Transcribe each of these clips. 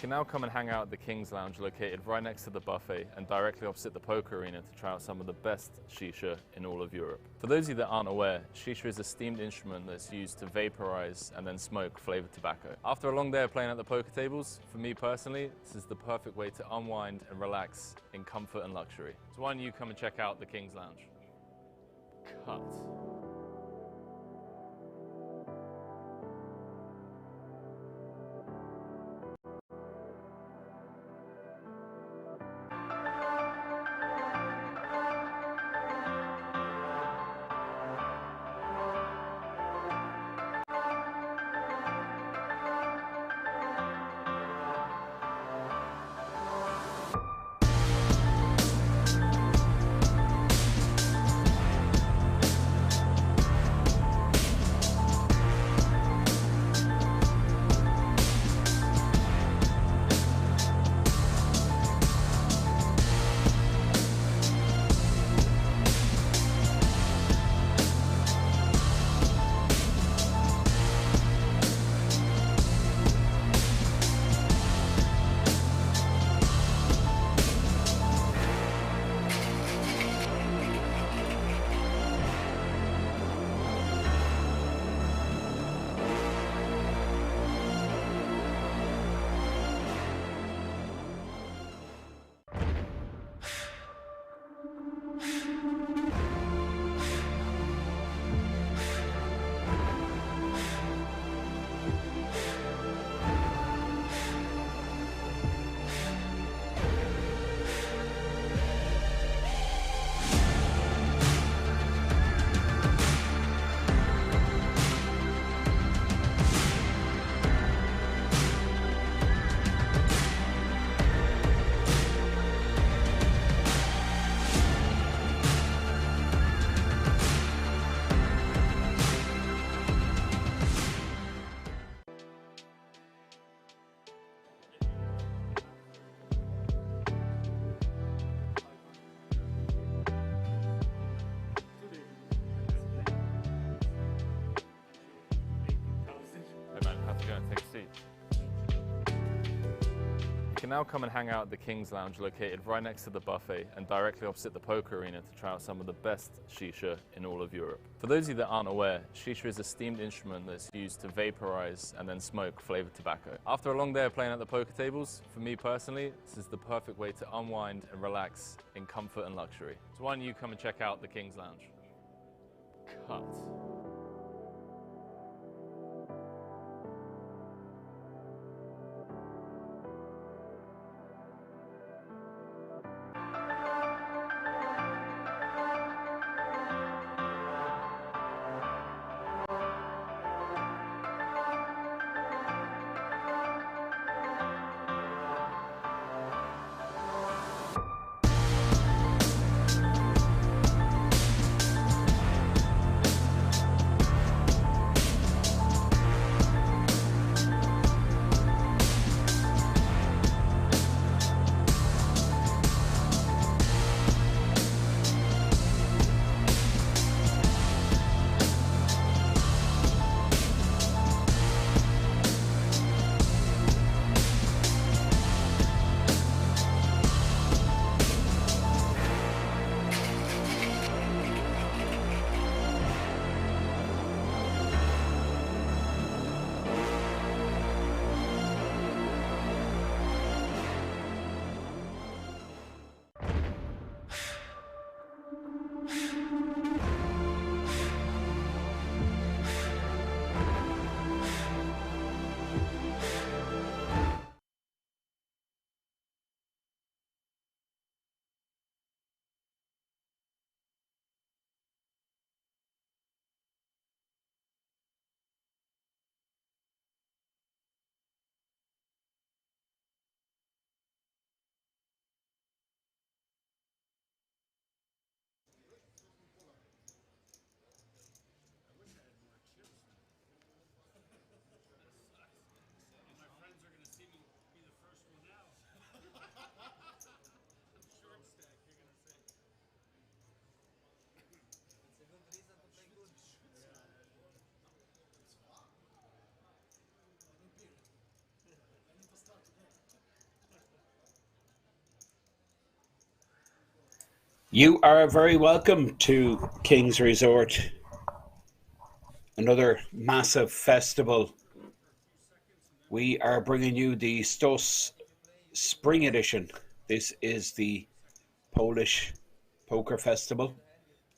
can now come and hang out at the King's Lounge located right next to the buffet and directly opposite the poker arena to try out some of the best shisha in all of Europe. For those of you that aren't aware, shisha is a steamed instrument that's used to vaporize and then smoke flavored tobacco. After a long day of playing at the poker tables, for me personally, this is the perfect way to unwind and relax in comfort and luxury. So why don't you come and check out the King's Lounge? Cut. Take a seat. You can now come and hang out at the King's Lounge located right next to the buffet and directly opposite the poker arena to try out some of the best shisha in all of Europe. For those of you that aren't aware, shisha is a steamed instrument that's used to vaporize and then smoke flavored tobacco. After a long day of playing at the poker tables, for me personally, this is the perfect way to unwind and relax in comfort and luxury. So why don't you come and check out the King's Lounge? Cut. You are very welcome to King's Resort, another massive festival. We are bringing you the Stos Spring Edition. This is the Polish Poker Festival,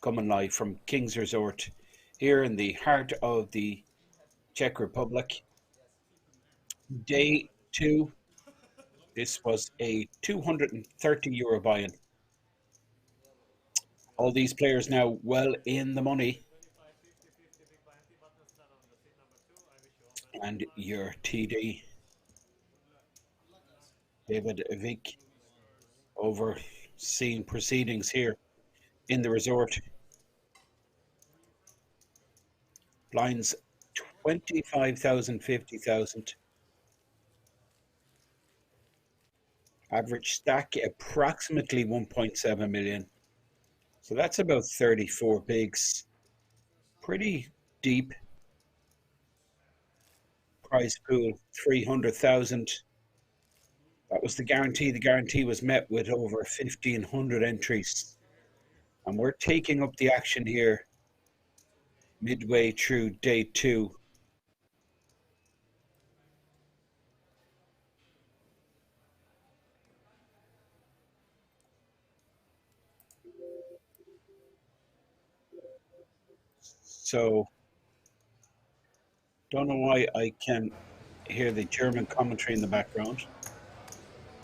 coming live from King's Resort here in the heart of the Czech Republic. Day two, this was a €230 buy-in. All these players now well in the money. And your TD, David Vick, overseeing proceedings here in the resort. Blinds 25,000, 50,000. Average stack approximately 1.7 million. So that's about 34 bigs. Pretty deep. Prize pool 300,000. That was the guarantee. The guarantee was met with over 1,500 entries. And we're taking up the action here midway through day two. So, don't know why I can hear the German commentary in the background,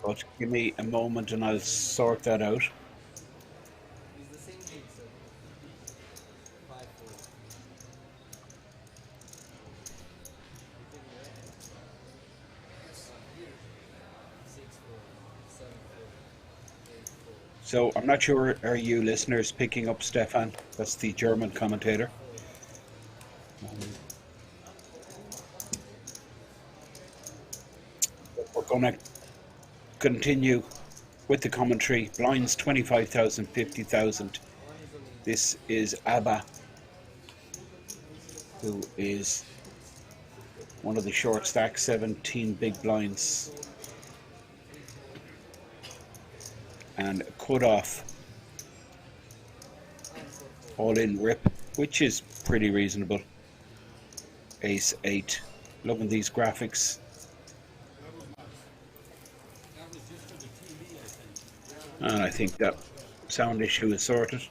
but give me a moment and I'll sort that out. So I'm not sure, are you listeners picking up Stefan? That's the German commentator. We're going to continue with the commentary. Blinds 25,000, 50,000. This is Abba, who is one of the short stack, 17 big blinds. And cut off all in rip, which is pretty reasonable. Ace 8. Loving these graphics. And I think that sound issue is sorted.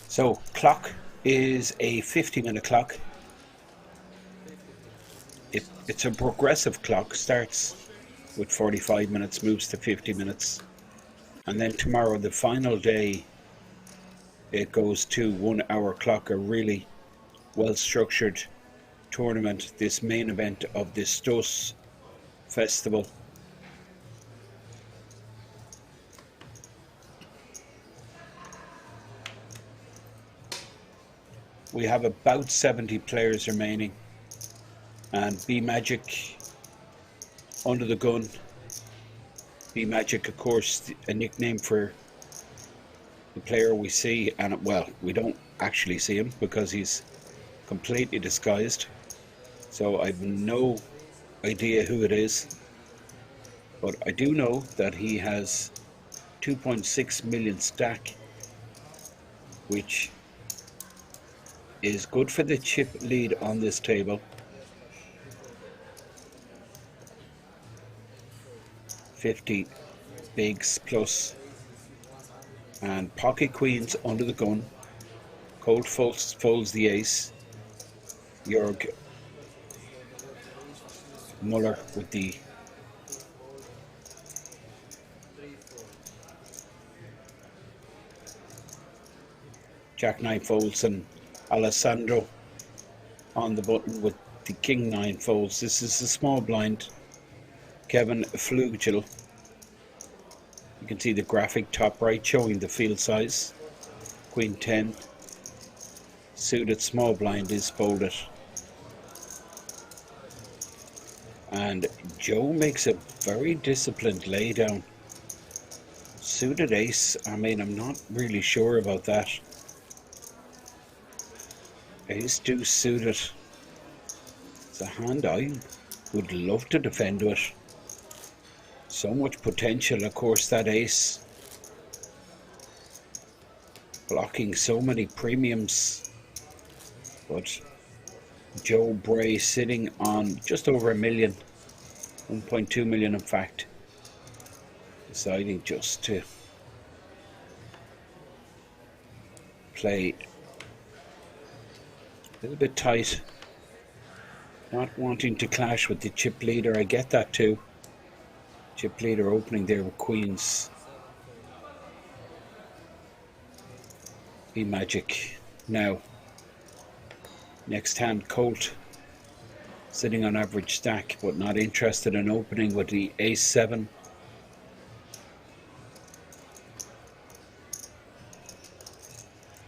So clock is a 50-minute clock. It's a progressive clock, starts with 45 minutes, moves to 50 minutes. And then tomorrow, the final day, it goes to 1 hour clock, a really well-structured tournament, this main event of the Stos Festival. We have about 70 players remaining, and B Magic under the gun. B Magic, of course, a nickname for the player we see, and well, we don't actually see him because he's completely disguised. So I've no idea who it is, but I do know that he has 2.6 million stack, which is good for the chip lead on this table. 50 bigs plus, and pocket queens under the gun. Cold folds the ace. Jörg Muller with the Jack 9 folds, and Alessandro on the button with the King 9 folds. This is a small blind. Kevin Flugel. You can see the graphic top right showing the field size. Queen 10. Suited small blind is folded. And Joe makes a very disciplined laydown. Suited ace, I mean, I'm not really sure about that. Ace deuce suited. It's a hand I would love to defend with. So much potential, of course, that ace. Blocking so many premiums. But Joe Bray sitting on just over $1 million. 1.2 million in fact. Deciding just to play a little bit tight. Not wanting to clash with the chip leader. I get that too. Chip leader opening there with queens. Be magic now. Next hand, Colt. Sitting on average stack, but not interested in opening with the ace-7.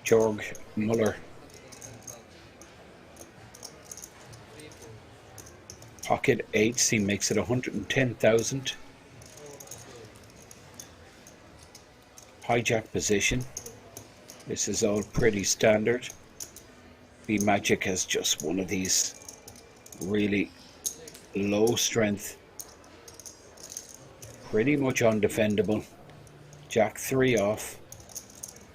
Jorg Muller. Pocket 8s, he makes it 110,000. Hijack position. This is all pretty standard. Be Magic has just one of these really low strength, pretty much undefendable. Jack 3 off.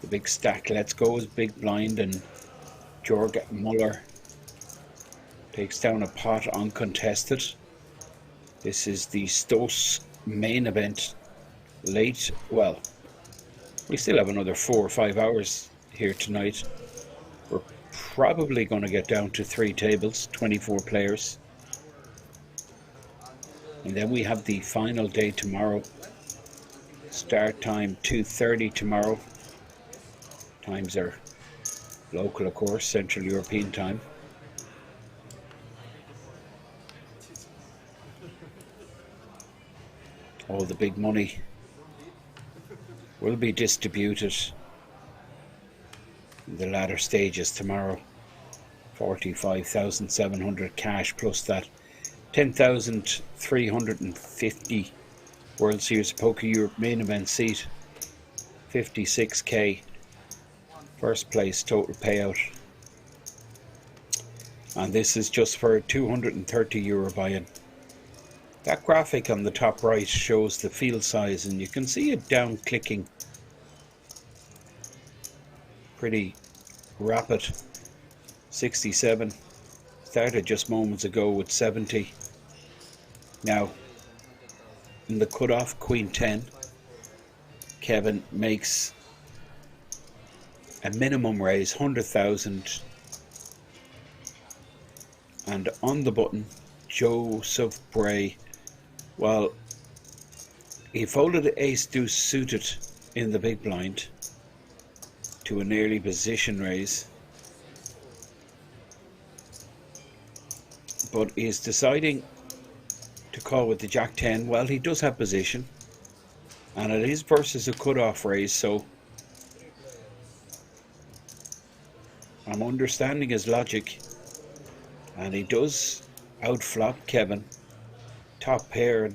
The big stack lets go is big blind, and Jorg Muller takes down a pot uncontested. This is the ZTO Main Event late. Well, we still have another 4 or 5 hours here tonight. We're probably going to get down to 3 tables, 24 players. And then we have the final day tomorrow. Start time 2:30 tomorrow. Times are local, of course, Central European time. All the big money will be distributed in the latter stages tomorrow. 45,700 cash plus that 10,350 World Series of Poker Europe main event seat. 56k first place total payout. And this is just for a €230 buy-in. That graphic on the top right shows the field size, and you can see it down clicking. Pretty rapid. 67. Started just moments ago with 70. Now, in the cutoff, Queen 10, Kevin makes a minimum raise, 100,000. And on the button, Joseph Bray, well, he folded the ace deuce suited in the big blind to an early position raise, but is deciding to call with the Jack 10. Well, he does have position, and it is versus a cutoff raise, so I'm understanding his logic, and he does outflop Kevin. Top pair.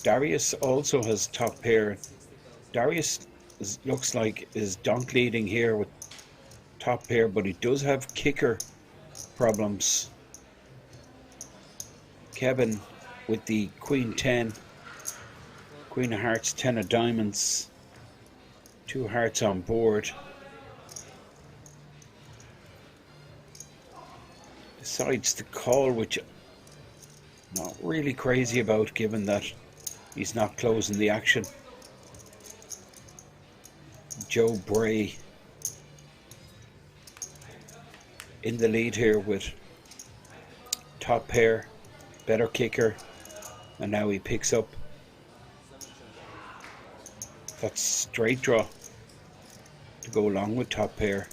Darius also has top pair. Darius looks like is donk leading here with top pair, but he does have kicker problems. Kevin with the Queen 10, Queen of Hearts, 10 of Diamonds, 2 hearts on board. Decides to call, which I'm not really crazy about, given that he's not closing the action. Joe Bray in the lead here with top pair, better kicker, and now he picks up that straight draw to go along with top pair.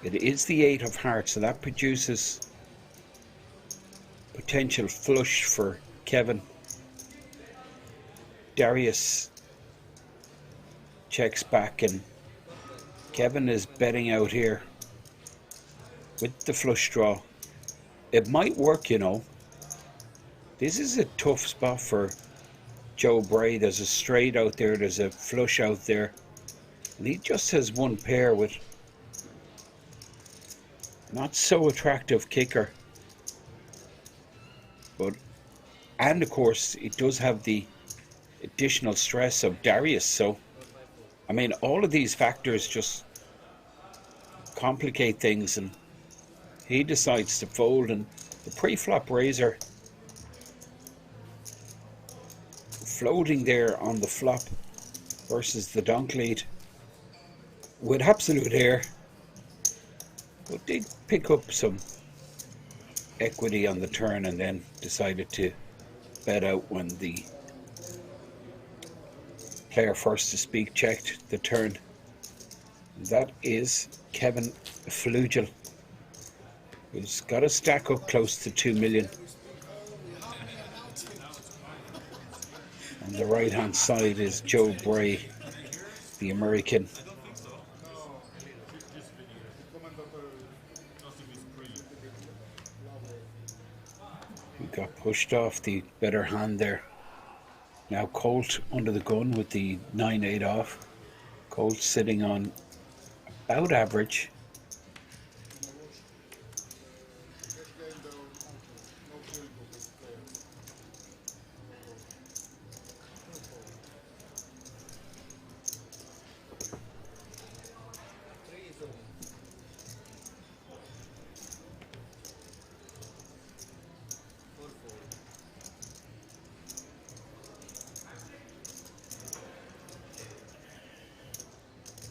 It is the 8 of hearts, so that produces potential flush for Kevin. Darius checks back, and Kevin is betting out here with the flush draw. It might work, you know. This is a tough spot for Joe Bray. There's a straight out there, there's a flush out there, and he just has one pair with not so attractive kicker. But, and of course, it does have the additional stress of Darius. So, I mean, all of these factors just complicate things, and he decides to fold. And the pre-flop raiser floating there on the flop versus the donk lead with absolute air, but did pick up some equity on the turn and then decided to bet out when the player first to speak checked the turn. And that is Kevin Flugel, who's got a stack up close to 2 million. On the right hand side is Joe Bray, the American. Who got pushed off the better hand there. Now Colt under the gun with the 9-8 off. Colt sitting on about average.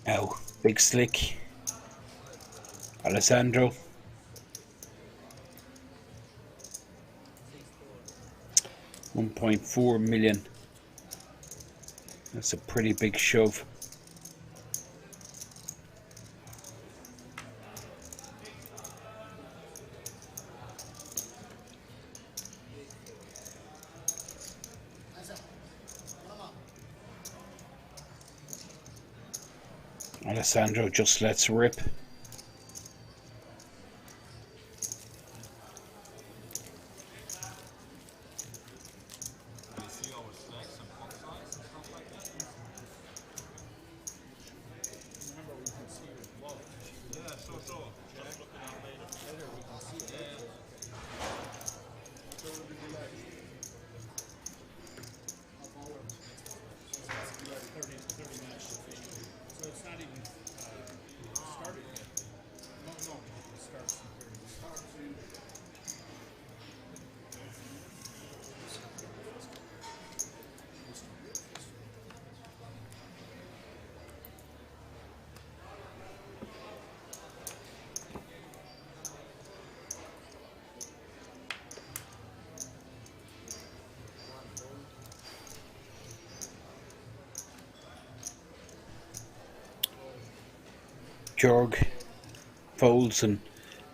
Now, Big Slick, Alessandro, $1.4 million. That's a pretty big shove. Alessandro just lets rip. Jorg folds and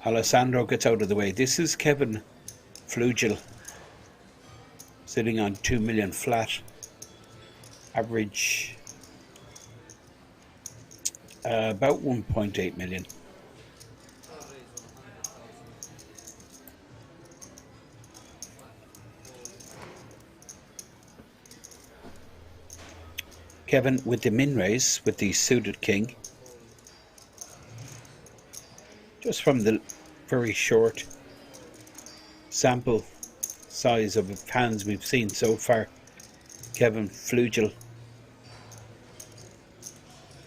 Alessandro gets out of the way. This is Kevin Flugel sitting on 2 million flat. Average about 1.8 million. Kevin with the min raise with the suited king. Just from the very short sample size of hands we've seen so far, Kevin Flugel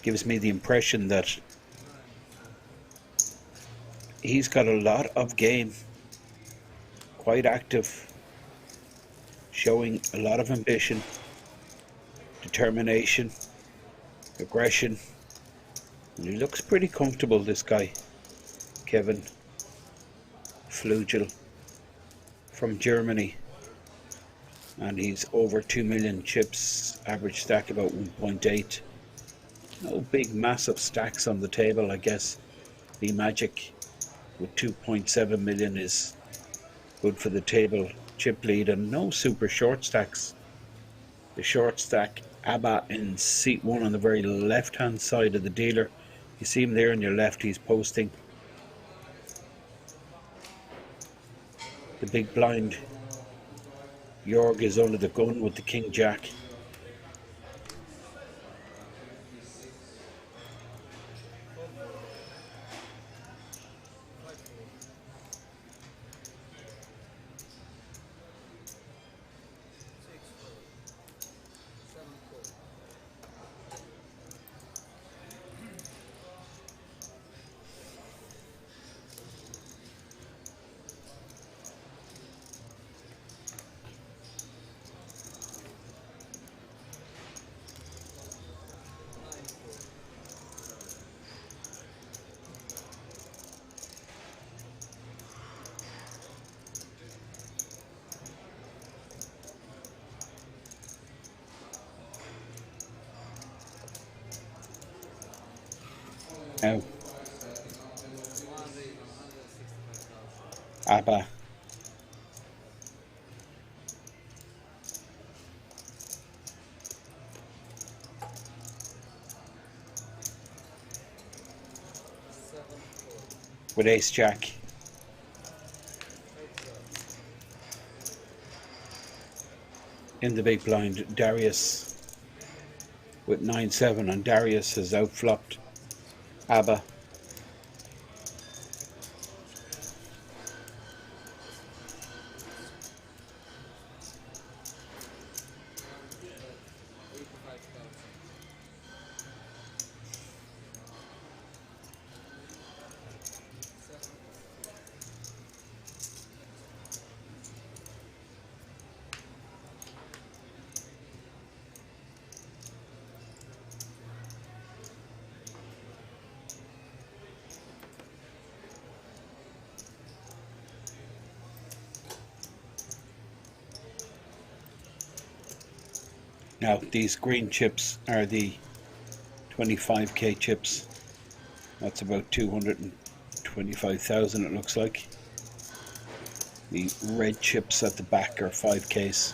gives me the impression that he's got a lot of game, quite active, showing a lot of ambition, determination, aggression, and he looks pretty comfortable, this guy, Kevin Flugel from Germany, and he's over 2 million chips, average stack about 1.8. No big massive stacks on the table. I guess the Magic with 2.7 million is good for the table chip lead, and no super short stacks. The short stack ABBA in seat 1 on the very left hand side of the dealer. You see him there on your left, he's posting the big blind. Jorg is under the gun with the King Jack. Now, ABBA. With ace jack. In the big blind, Darius with 9-7, and Darius has outflopped ABBA. Now, these green chips are the 25k chips. That's about 225,000 it looks like. The red chips at the back are 5ks.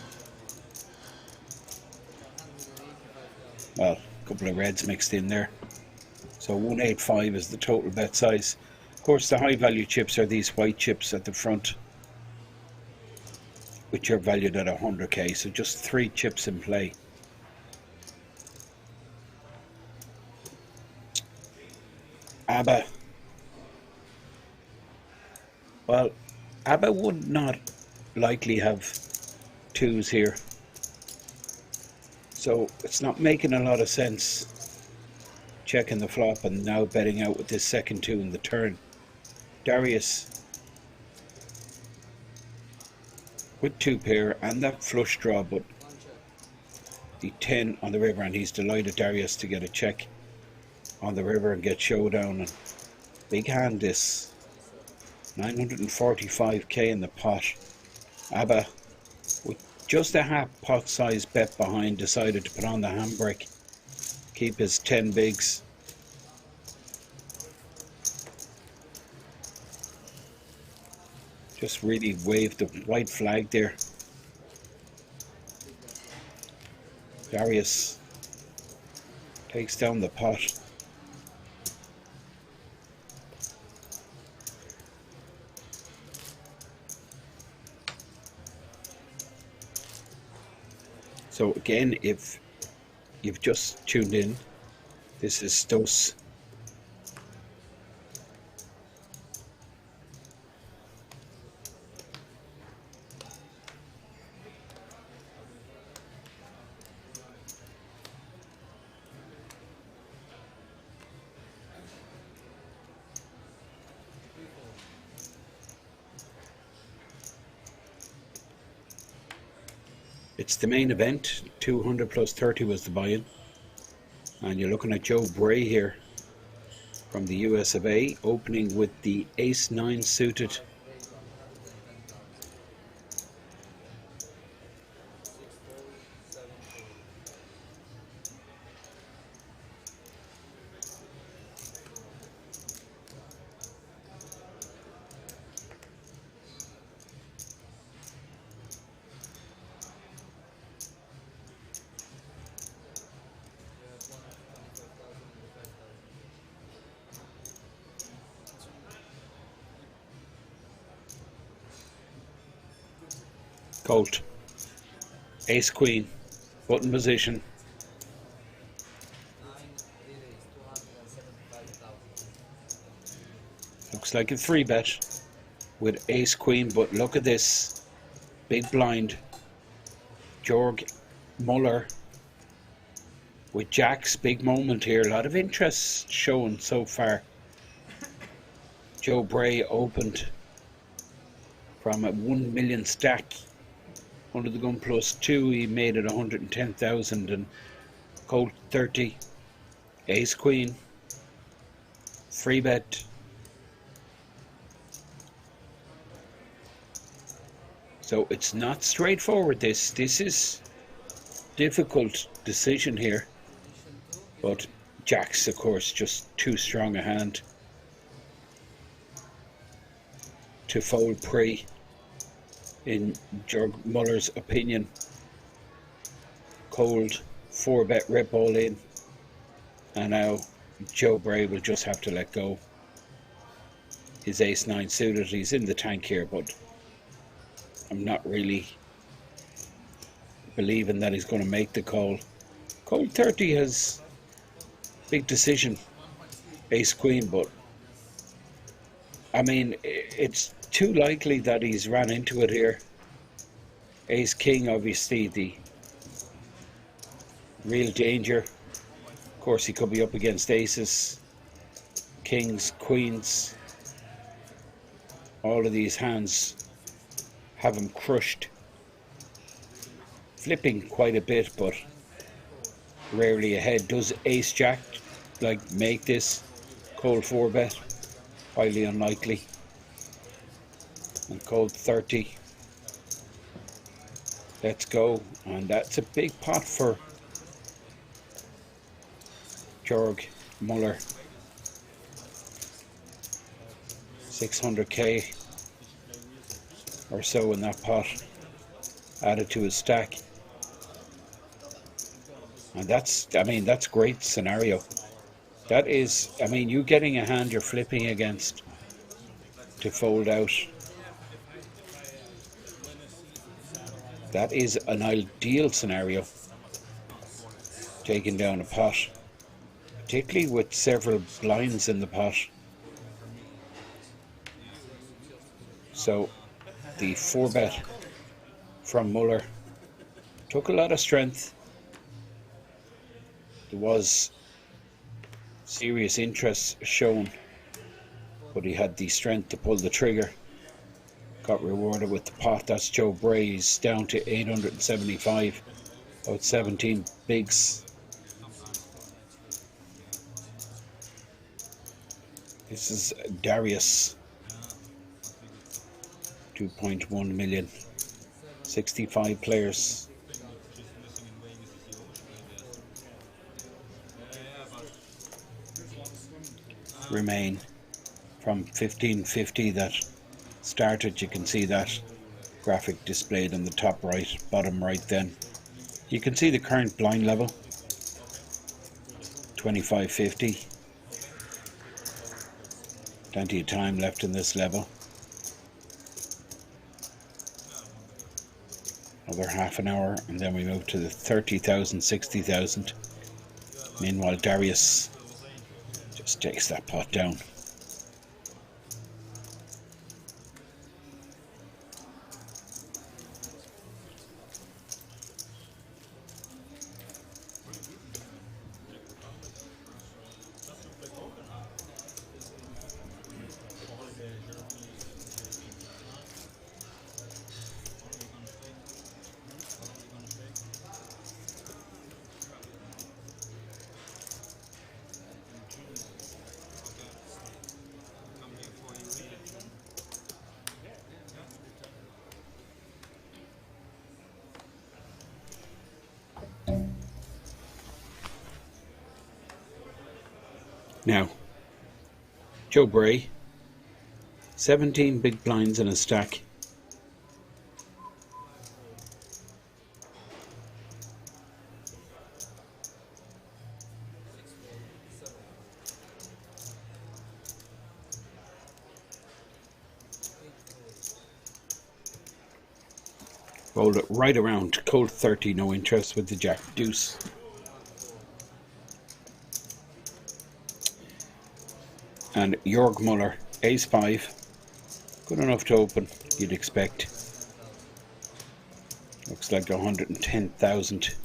Well, a couple of reds mixed in there. So 185 is the total bet size. Of course, the high value chips are these white chips at the front, which are valued at 100k. So just 3 chips in play. ABBA. Well, ABBA would not likely have 2s here. So it's not making a lot of sense checking the flop and now betting out with this second 2 in the turn. Darius with 2 pair and that flush draw, but the 10 on the river, and he's delighted, Darius, to get a check on the river and get showdown. And big hand this, 945k in the pot. ABBA with just a half pot size bet behind decided to put on the handbrake, keep his 10 bigs. Just really waved the white flag there. Darius takes down the pot. So again, if you've just tuned in, this is Stos. It's the main event. 200 plus 30 was the buy-in, and you're looking at Joe Bray here from the US of A, opening with the ace-9 suited. Colt, ace queen, button position. Looks like a 3-bet with ace queen, but look at this big blind. Jorg Muller with jacks, big moment here. A lot of interest shown so far. Joe Bray opened from a 1 million stack. Under the gun plus 2, he made it 110,000, and Colt 30, ace queen, 3-bet. So it's not straightforward. This is difficult decision here, but Jack's, of course, just too strong a hand to fold pre, in Jörg Muller's opinion. Cold 4-bet rip all in, and now Joe Bray will just have to let go. His ace-9 suited, he's in the tank here, but I'm not really believing that he's going to make the call. Cold 30 has big decision, ace-queen, but I mean, it's too likely that he's ran into it here. Ace-king, obviously, the real danger. Of course, he could be up against aces, kings, queens. All of these hands have him crushed. Flipping quite a bit, but rarely ahead. Does ace-jack make this cold 4-bet? Highly unlikely. And cold 30. Let's go. And that's a big pot for Jörg Muller. 600k or so in that pot added to his stack. And that's great scenario. That is, I mean, you getting a hand you're flipping against to fold out. That is an ideal scenario. Taking down a pot, particularly with several blinds in the pot. So the 4-bet from Muller took a lot of strength. There was serious interest shown, but he had the strength to pull the trigger. Got rewarded with the pot. That's Joe Bray's down to 875, about 17 bigs. This is Darius, 2.1 million, 65 players. Remain from 1550 that started. You can see that graphic displayed on the top right, bottom right. Then you can see the current blind level, 2550. Plenty of time left in this level. Another half an hour and then we move to the 30,000, 60,000. Meanwhile, Darius just takes that pot down. Now, Joe Bray, 17 big blinds in a stack. Rolled it right around, cold 30, no interest with the jack deuce. And Jörg Muller, ace-5, good enough to open, you'd expect. Looks like 110,000.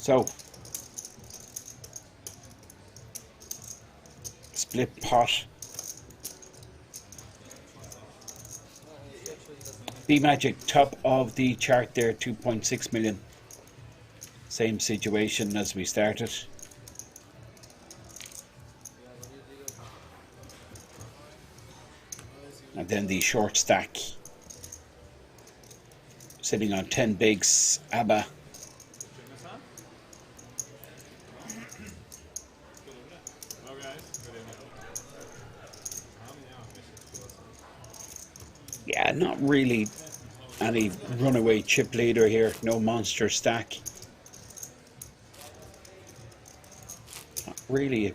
So, split pot. B Magic, top of the chart there, 2.6 million. Same situation as we started. And then the short stack, sitting on 10 bigs, ABBA. Yeah, not really any runaway chip leader here, no monster stack. Not really a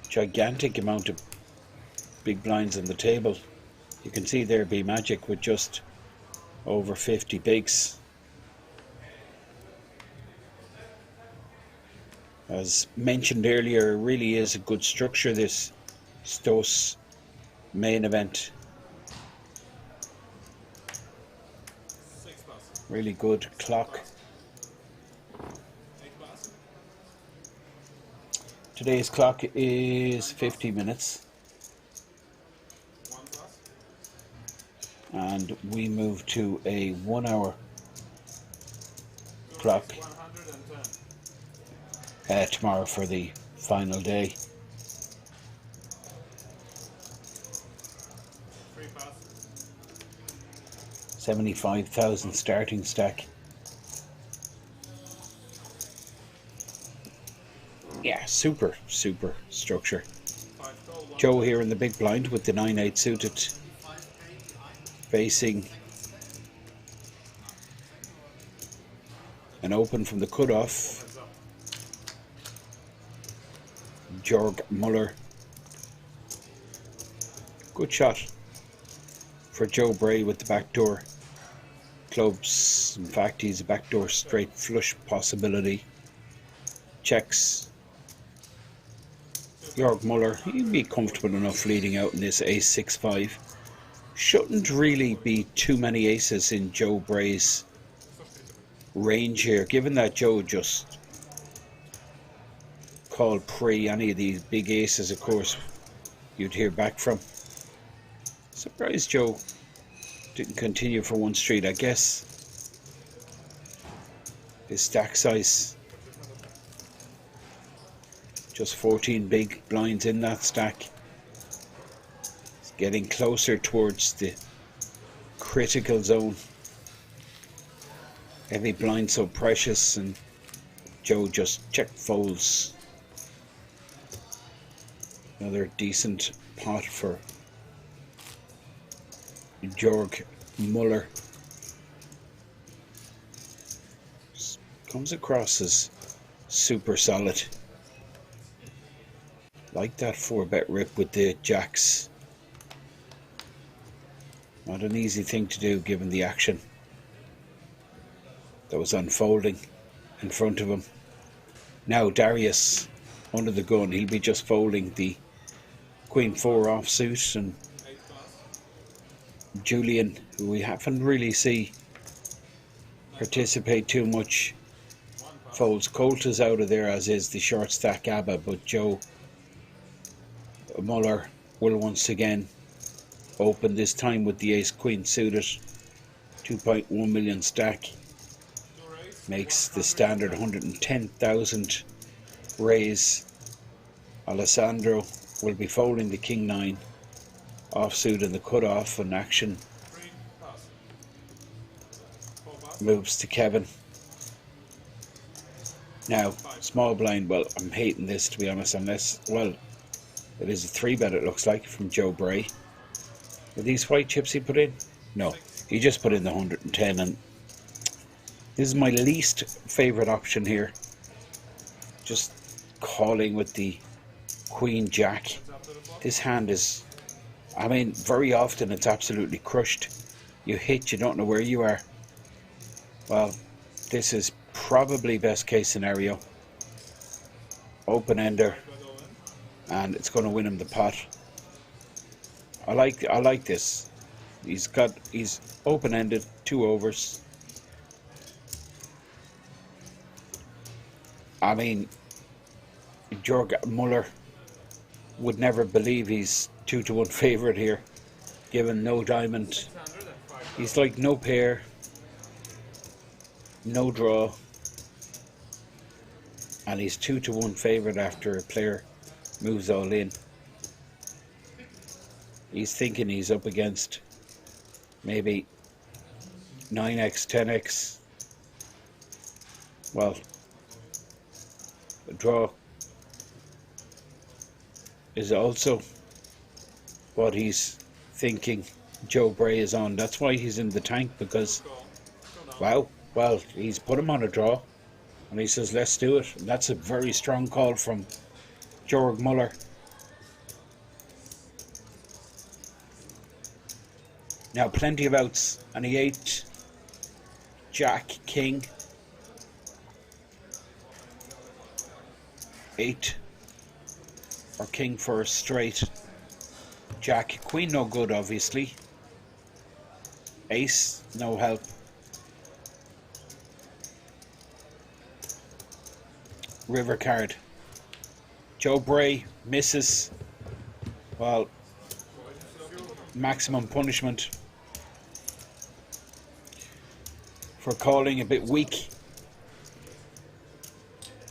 gigantic amount of big blinds on the table. You can see there B Magic with just over 50 bigs. As mentioned earlier, it really is a good structure, this ZTO main event. Really good clock. Today's clock is 50 minutes. And we move to a 1 hour clock tomorrow for the final day. $75,000 starting stack. Yeah, super structure. Joe here in the big blind with the 9-8 suited, facing an open from the cutoff. Jörg Muller. Good shot for Joe Bray with the backdoor clubs. In fact, he's a backdoor straight flush possibility. Checks. Jörg Muller, he'd be comfortable enough leading out in this ace 6-5. Shouldn't really be too many aces in Joe Bray's range here, given that Joe just called pre any of these big aces, of course, you'd hear back from. Surprised Joe didn't continue for one street. I guess his stack size, just 14 big blinds in that stack. It's getting closer towards the critical zone. Heavy blind so precious, and Joe just check folds. Another decent pot for Jörg Muller. Comes across as super solid. Like that 4-bet rip with the jacks. Not an easy thing to do given the action that was unfolding in front of him. Now Darius under the gun, he'll be just folding the Queen 4 offsuit, and Julian, who we haven't really seen participate too much, folds Coltas out of there, as is the short stack ABBA, but Joe Muller will once again open, this time with the ace queen suited. 2.1 million stack makes the standard 110,000 raise. Alessandro will be folding the king 9 offsuit in the cutoff, and action moves to Kevin. Now small blind, well, I'm hating this to be honest, unless, well, it is a 3-bet it looks like from Joe Bray. Are these white chips he put in? No, he just put in the 110, and this is my least favourite option here. Just calling with the Queen Jack. This hand is, I mean, very often it's absolutely crushed. You hit, you don't know where you are. Well, this is probably best case scenario. Open ender, and it's going to win him the pot. I like this. He's open ended, 2 overs. I mean, Jörg Muller would never believe he's 2-1 favourite here, given no diamond. He's like no pair, no draw, and he's 2-1 favourite after a player moves all in. He's thinking he's up against maybe 9x, 10x. Well, a draw is also what he's thinking Joe Bray is on. That's why he's in the tank, because, wow, well, he's put him on a draw and he says, let's do it. And that's a very strong call from Jörg Muller. Now, plenty of outs, and he 8, Jack, King, 8, or King for a straight, Jack, Queen no good obviously, Ace no help, River card, Joe Bray misses, well, maximum punishment for calling a bit weak.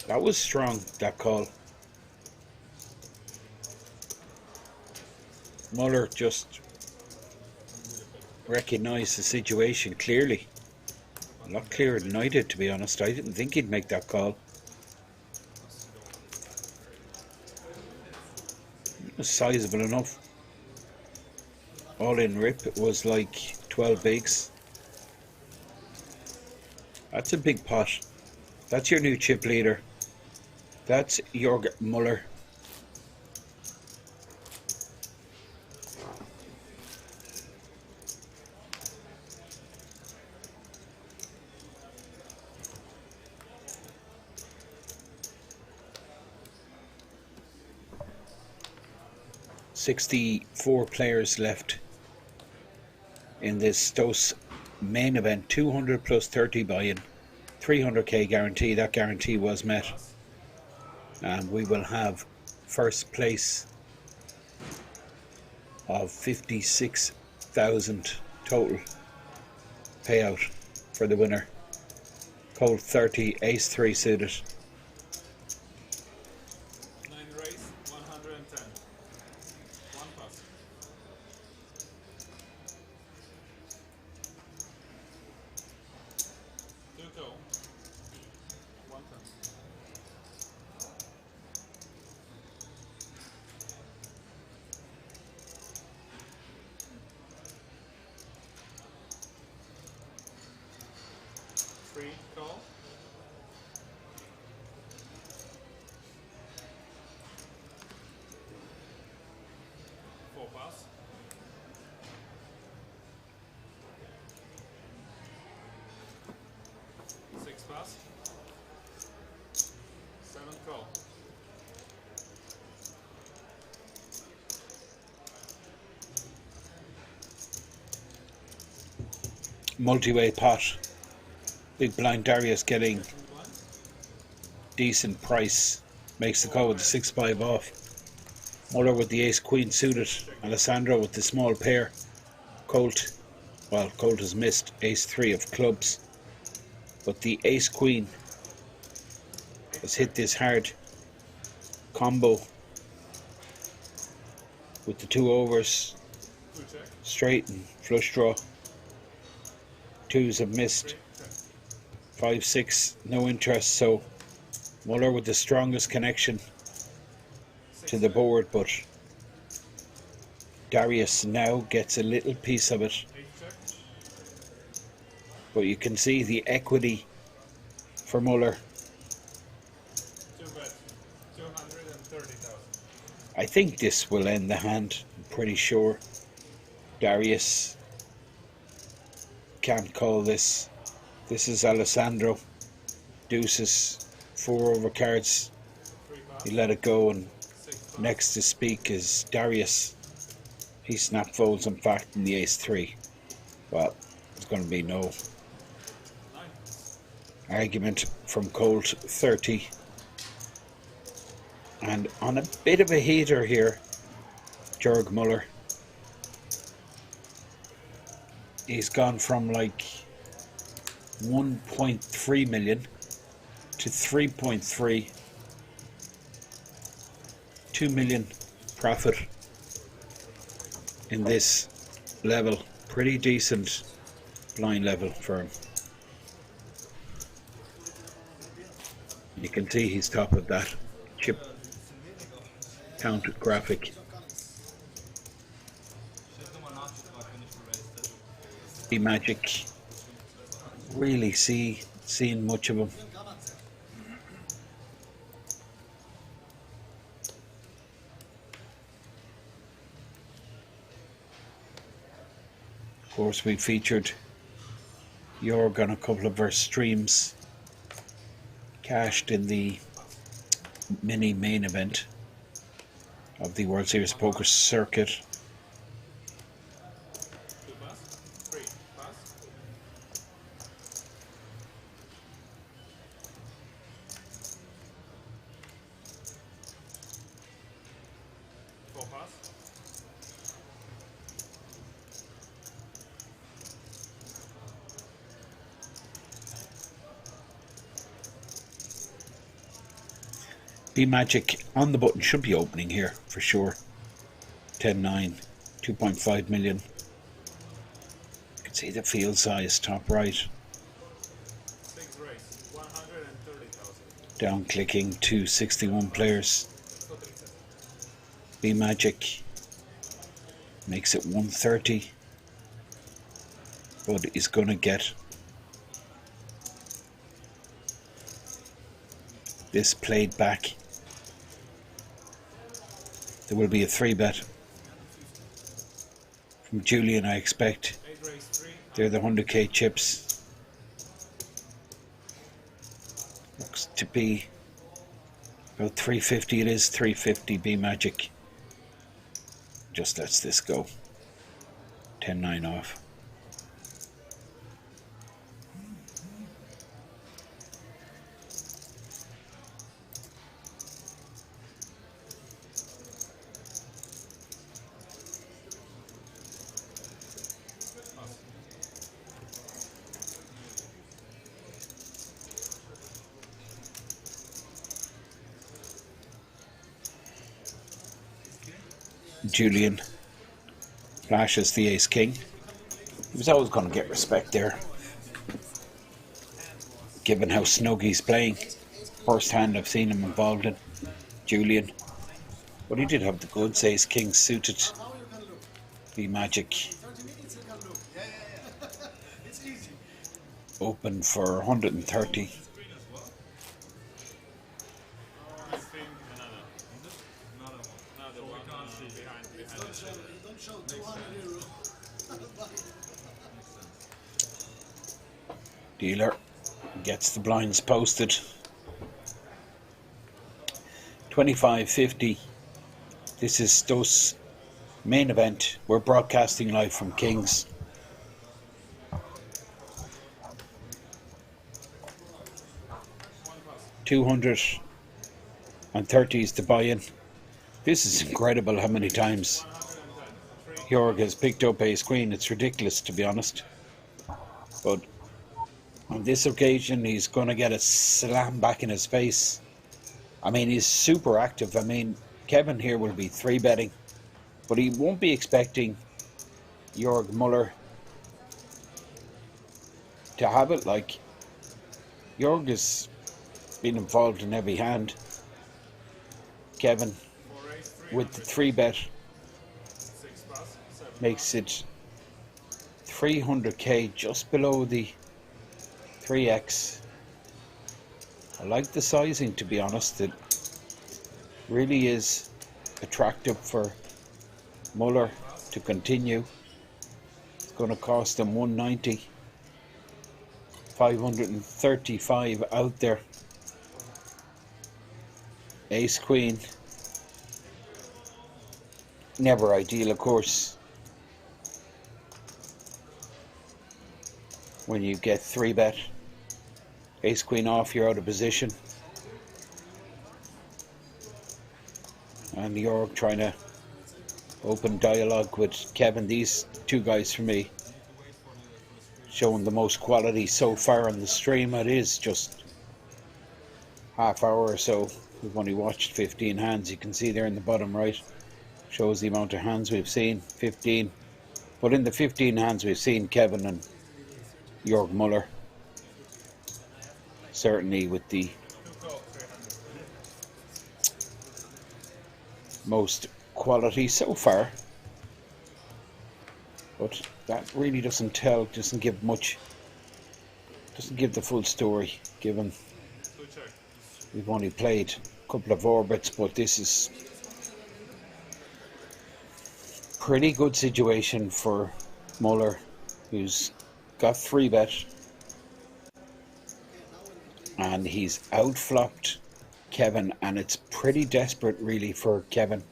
That was strong, that call. Muller just recognised the situation clearly. A lot clearer than I did, to be honest. I didn't think he'd make that call. It was sizable enough. All in rip, it was like 12 bigs. That's a big pot. That's your new chip leader. That's Jörg Muller. "64 players left in this ZTO main event, 200 plus 30 buy-in, 300k guarantee. That guarantee was met, and we will have first place of 56,000 total payout for the winner. Colt 30, ace 3 suited. 9 race, 110. 1 pass. 2 go. 1 10. Three call. 4 pass. 6 pass. 7 call. Multi-way pot. Big blind Darius getting decent price. Makes the call with the 6-5 off. Muller with the ace queen suited. Alessandro with the small pair. Colt, well, Colt has missed ace 3 of clubs, but the ace queen has hit this hard combo with the 2 overs, straight and flush draw. 2s have missed. 5, 6, no interest. So Muller with the strongest connection to the board, but Darius now gets a little piece of it. But you can see the equity for Muller. 2 bet, 230,000. I think this will end the hand. I'm pretty sure Darius can't call this. This is Alessandro. Deuces, 4 over cards. He let it go, and next to speak is Darius. He snap folds, in fact, in the ace 3. Well, there's going to be no argument from Colt 30. And on a bit of a heater here, Jörg Muller. He's gone from like 1.3 million to 3.3, 2 million profit in this level. Pretty decent blind level for him. You can see he's top of that chip count graphic. B Magic, really seeing much of him. Of course, we featured Jörg on a couple of our streams, cashed in the mini main event of the World Series Poker circuit. B Magic on the button should be opening here for sure. 10-9, 2.5 million. You can see the field size top right. Down clicking to 61 players. B Magic makes it 130, but is going to get this played back. There will be a 3-bet from Julian, I expect. They're the 100k chips. Looks to be about 350. It is 350 B Magic. Just lets this go. 10-9 off. Julian flashes the ace king. He was always going to get respect there, given how snug he's playing. First hand I've seen him involved in, Julian. But he did have the goods. Ace king suited. B Magic open for 130. Dealer gets the blinds posted. 25.50. This is ZTO's main event. We're broadcasting live from Kings. $230 is the buy-in. This is incredible how many times Jörg has picked up ace queen. It's ridiculous, to be honest. But on this occasion, he's going to get a slam back in his face. I mean, he's super active. I mean, Kevin here will be 3-betting, but he won't be expecting Jörg Muller to have it. Like, Jörg has been involved in every hand. Kevin, with the 3-bet, makes it 300k, just below the 3x. I like the sizing, to be honest. It really is attractive for Muller to continue. It's going to cost him 190. 535 out there. Ace queen. Never ideal, of course, when you get 3-bet. Ace queen off, you're out of position. and York trying to open dialogue with Kevin. These two guys for me showing the most quality so far on the stream. It is just half hour or so. We've only watched 15 hands. You can see there in the bottom right, shows the amount of hands we've seen, 15. But in the 15 hands we've seen, Kevin and Jörg Muller certainly with the most quality so far. But that really doesn't give much, doesn't give the full story, given we've only played a couple of orbits, but this is pretty good situation for Muller, who's got 3-bet, and he's outflopped Kevin, and it's pretty desperate really for Kevin.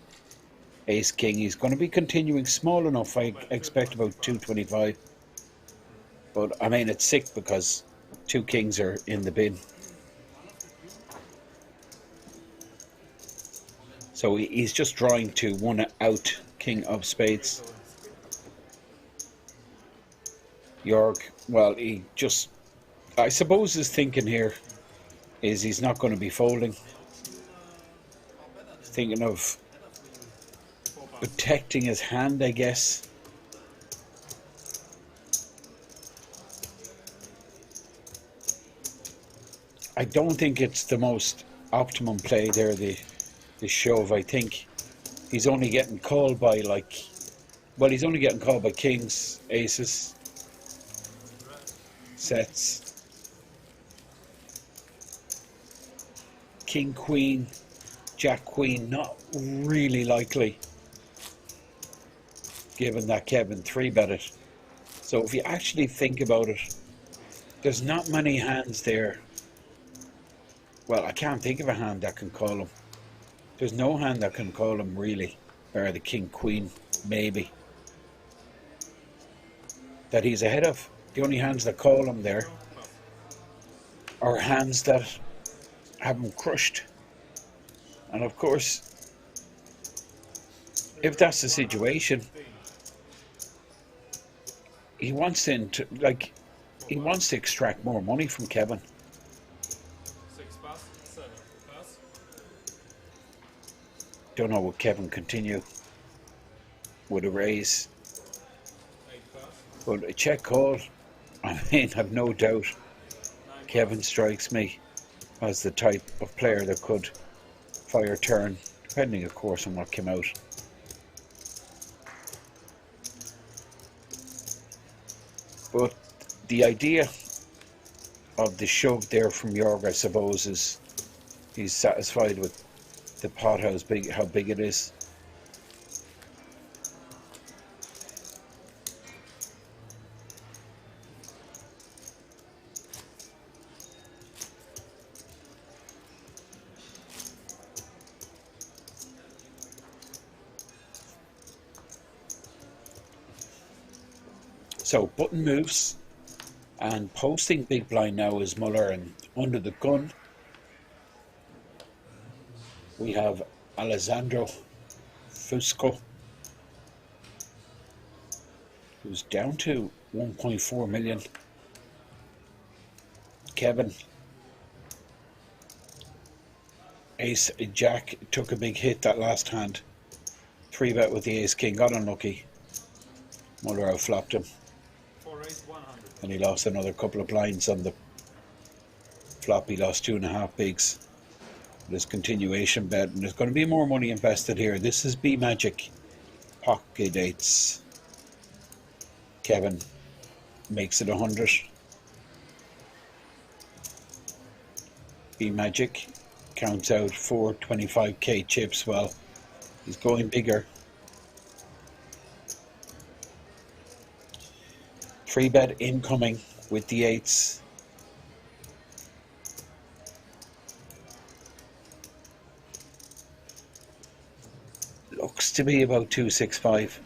Ace King, he's going to be continuing small enough. I expect about 225, but I mean it's sick because 2 kings are in the bin. So he's just drawing to 1 out king of spades. York, well, he just, I suppose his thinking here is he's not going to be folding. He's thinking of protecting his hand, I guess. I don't think it's the most optimum play there, the shove. I think he's only getting called by he's only getting called by kings, aces, sets, king, queen, jack, queen, not really likely, given that Kevin 3-bet it. So if you actually think about it, there's not many hands there. Well, I can't think of a hand that can call him. There's no hand that can call him really, or the king, queen, maybe, that he's ahead of. The only hands that call him there are hands that have him crushed. And of course, if that's the situation, he wants to extract more money from Kevin. Don't know, will Kevin continue with a raise? But a check call, I mean, I've no doubt Kevin strikes me as the type of player that could fire turn, depending of course on what came out. But the idea of the shove there from Jorg, I suppose, is he's satisfied with the pot, how big it is. So button moves, and posting big blind now is Muller, and under the gun we have Alessandro Fusco, who's down to 1.4 million. Kevin, ace jack, took a big hit that last hand. 3-bet with the ace king, got unlucky. Muller outflopped him, and he lost another couple of blinds on the flop. He lost 2.5 bigs. This continuation bet, and there's going to be more money invested here. This is B Magic pocket eights. Kevin makes it 100. B Magic counts out 425k chips. Well, he's going bigger. 3-bet incoming with the eights. Looks to be about 265,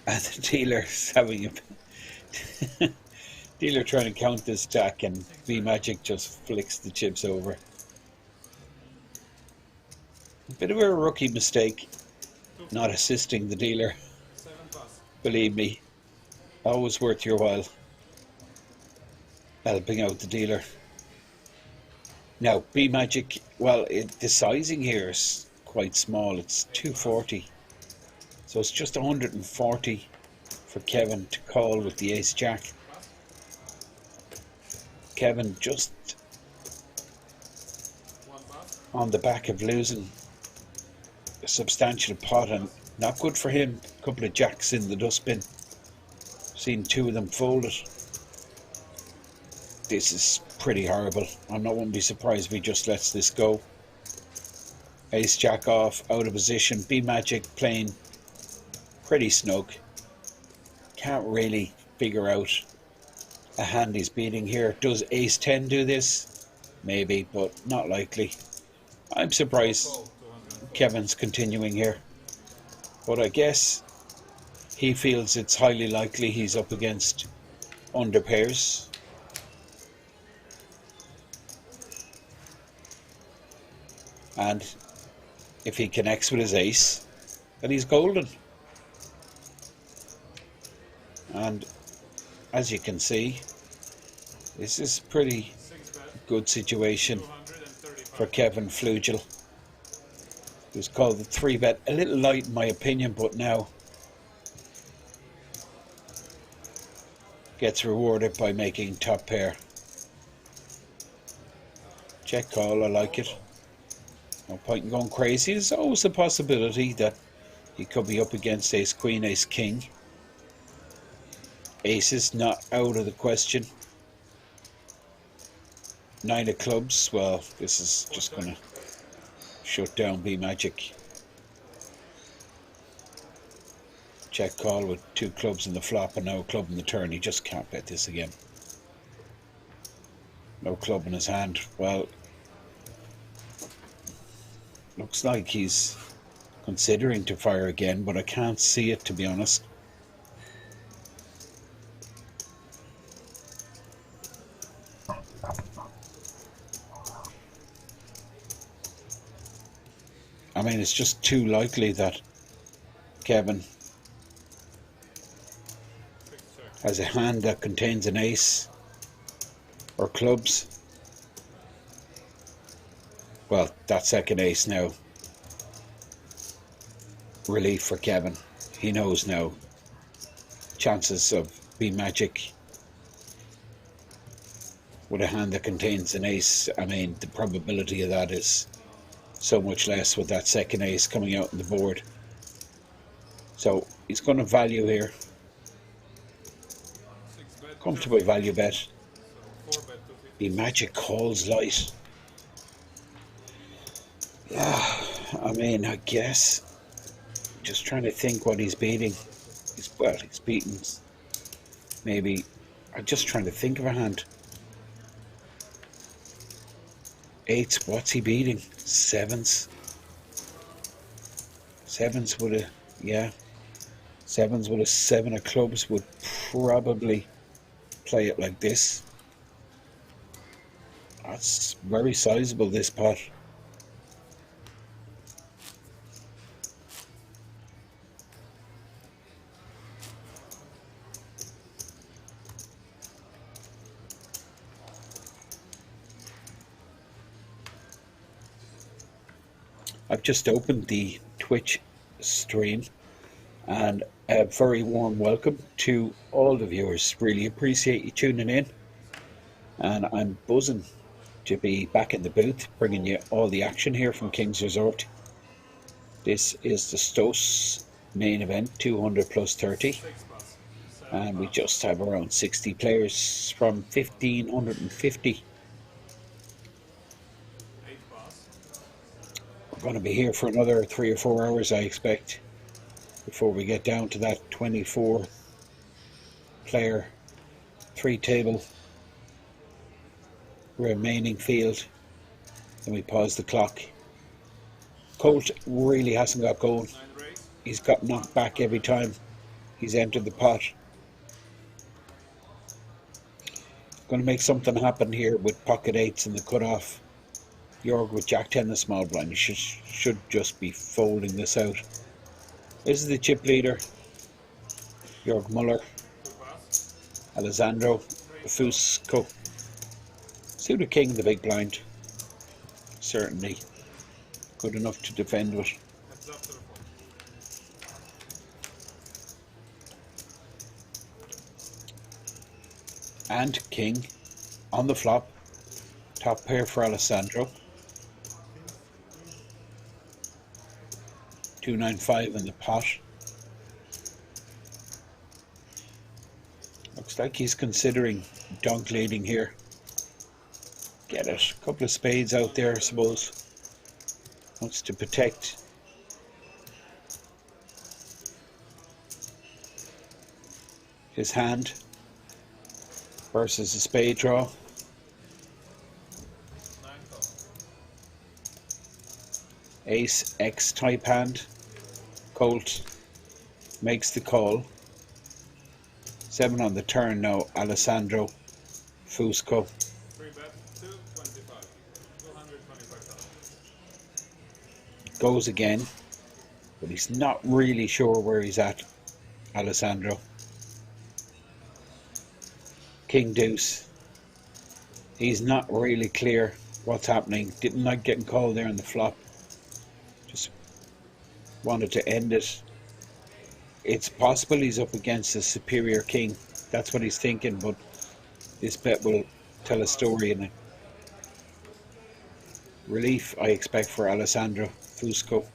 and the dealer's having a dealer trying to count this jack, and B Magic just flicks the chips over. Bit of a rookie mistake, not assisting the dealer. Believe me, always worth your while helping out the dealer. Now, B Magic, well, the sizing here is quite small. It's 240. So it's just 140 for Kevin to call with the ace jack. Kevin just on the back of losing a substantial pot, and not good for him. A couple of jacks in the dustbin. Seen two of them folded. This is pretty horrible. Wouldn't be surprised if he just lets this go. Ace jack off, out of position. B Magic playing pretty snug. Can't really figure out a hand he's beating here. Does ace 10 do this? Maybe, but not likely. I'm surprised Kevin's continuing here. But I guess he feels it's highly likely he's up against under pairs. And if he connects with his ace, then he's golden. And as you can see, this is a pretty good situation for Kevin Flugel, who's called the 3-bet. A little light in my opinion, but now gets rewarded by making top pair. Check call, I like it. No point in going crazy. There's always a possibility that he could be up against ace queen, ace king. Ace is not out of the question. 9 of clubs, well, this is just going to shut down B Magic. Check call with 2 clubs in the flop and no club in the turn. He just can't bet this again. No club in his hand. Well, looks like he's considering to fire again, but I can't see it, to be honest. I mean, it's just too likely that Kevin has a hand that contains an ace or clubs. Well, that second ace now. Relief for Kevin. He knows now. Chances of B Magic with a hand that contains an ace, I mean, the probability of that is so much less with that second ace coming out on the board. So he's going to value here. Comfortable value bet. B Magic calls light. Yeah, I mean, I guess just trying to think what he's beating. He's beaten maybe. I'm just trying to think of a hand. 8s, what's he beating? 7s. 7s with a, yeah. 7s with a 7 of clubs would probably play it like this. That's very sizable, this pot. I've just opened the Twitch stream, and a very warm welcome to all the viewers. Really appreciate you tuning in, and I'm buzzing to be back in the booth bringing you all the action here from King's Resort. This is the ZTO Main Event 200 plus 30, and we just have around 60 players from 1550. We're going to be here for another 3 or 4 hours, I expect, before we get down to that 24 player 3 table remaining field. Then we pause the clock. Colt really hasn't got going. He's got knocked back every time he's entered the pot. Going to make something happen here with pocket 8s in the cutoff. Jorg with Jack 10 the small blind. You should just be folding this out. This is the chip leader. Jorg Muller, Alessandro Fusco. Suited king in the big blind. Certainly good enough to defend with. And king on the flop. Top pair for Alessandro. 295 in the pot. Looks like he's considering donk leading here. Get it. A couple of spades out there, I suppose. Wants to protect. His hand versus a spade draw. Ace X type hand. Colt makes the call. 7 on the turn now. Alessandro Fusco. Goes again, but he's not really sure where he's at. Alessandro. King deuce. He's not really clear what's happening. Didn't like getting called there on the flop. Just wanted to end it. It's possible he's up against a superior king. That's what he's thinking, but this bet will tell a story in it. Relief, I expect, for Alessandro Fusco.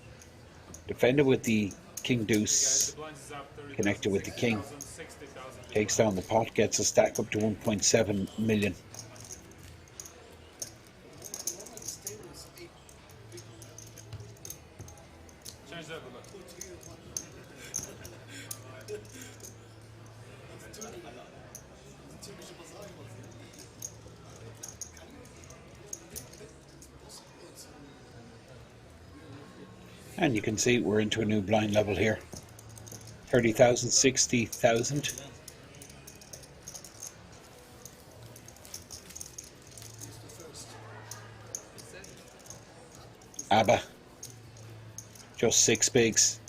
Defended with the king deuce. Connected with the king. Takes down the pot, gets a stack up to 1.7 million. And you can see we're into a new blind level here. 30,000, 60,000. ABBA. Just 6 bigs.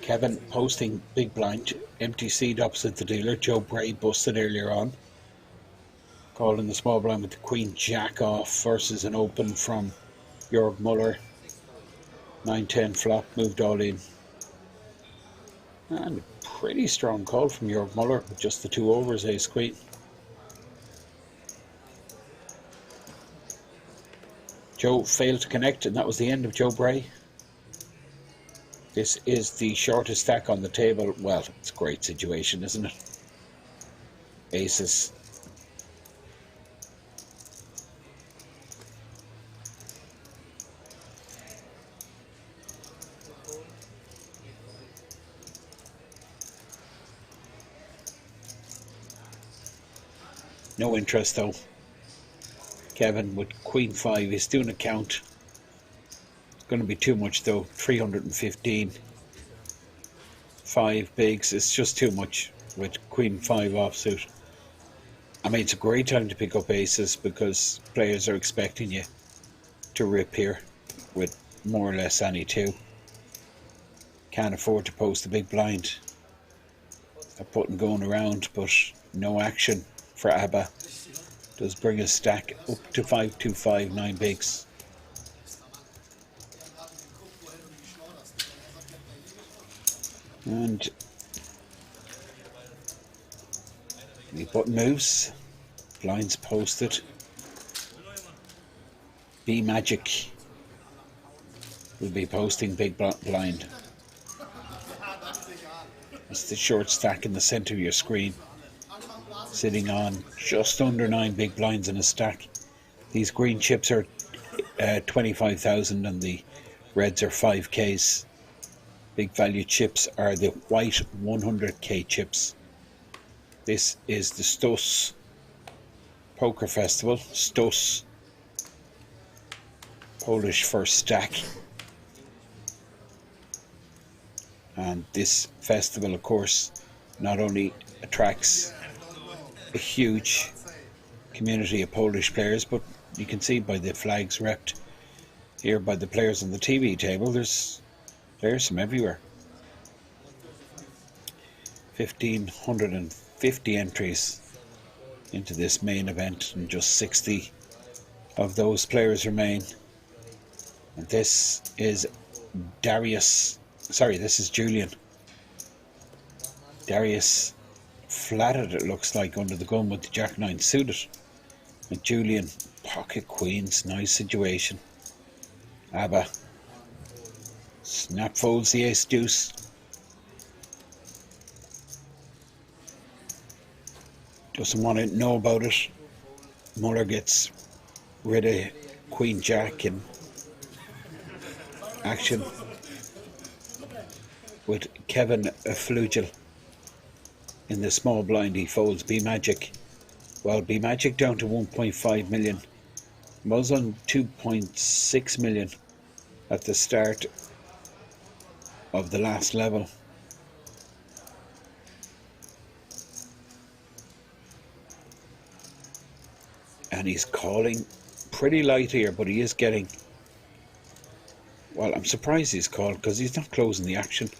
Kevin posting big blind, empty seat opposite the dealer. Joe Bray busted earlier on. Calling the small blind with the queen jack off versus an open from Jorg Muller. 9-10 flop, moved all in. And a pretty strong call from Jorg Muller with just the 2 overs, ace queen. Joe failed to connect, and that was the end of Joe Bray. This is the shortest stack on the table. Well, it's a great situation, isn't it? Aces. No interest though. Kevin with queen 5 is doing a count. Going to be too much though. 315. 5 bigs. It's just too much with queen 5 offsuit. I mean, it's a great time to pick up aces because players are expecting you to rip here with more or less any 2. Can't afford to post a big blind. A button going around, but no action for ABBA. Does bring a stack up to 525, 9 bigs. And the button moves, blinds posted. B Magic will be posting big blind. It's the short stack in the center of your screen, sitting on just under 9 big blinds in a stack. These green chips are 25,000 and the reds are 5Ks. Big value chips are the white 100k chips. This is the Stus Poker Festival, Stos, Polish first stack. And this festival, of course, not only attracts a huge community of Polish players, but you can see by the flags repped here by the players on the TV table, there's players from everywhere. 1,550 entries into this main event, and just 60 of those players remain. And this is this is Julian. Darius flatted, it looks like, under the gun with the Jack-9 suited. And Julian, pocket queens, nice situation. ABBA. Snap folds the ace-deuce. Doesn't want to know about it. Muller gets rid of Queen-Jack in action with Kevin Flugel in the small blind. He folds B-Magic. Well, B-Magic down to 1.5 million. Was on 2.6 million at the start of the last level. And he's calling pretty light here, but he is getting... Well, I'm surprised he's called, because he's not closing the action.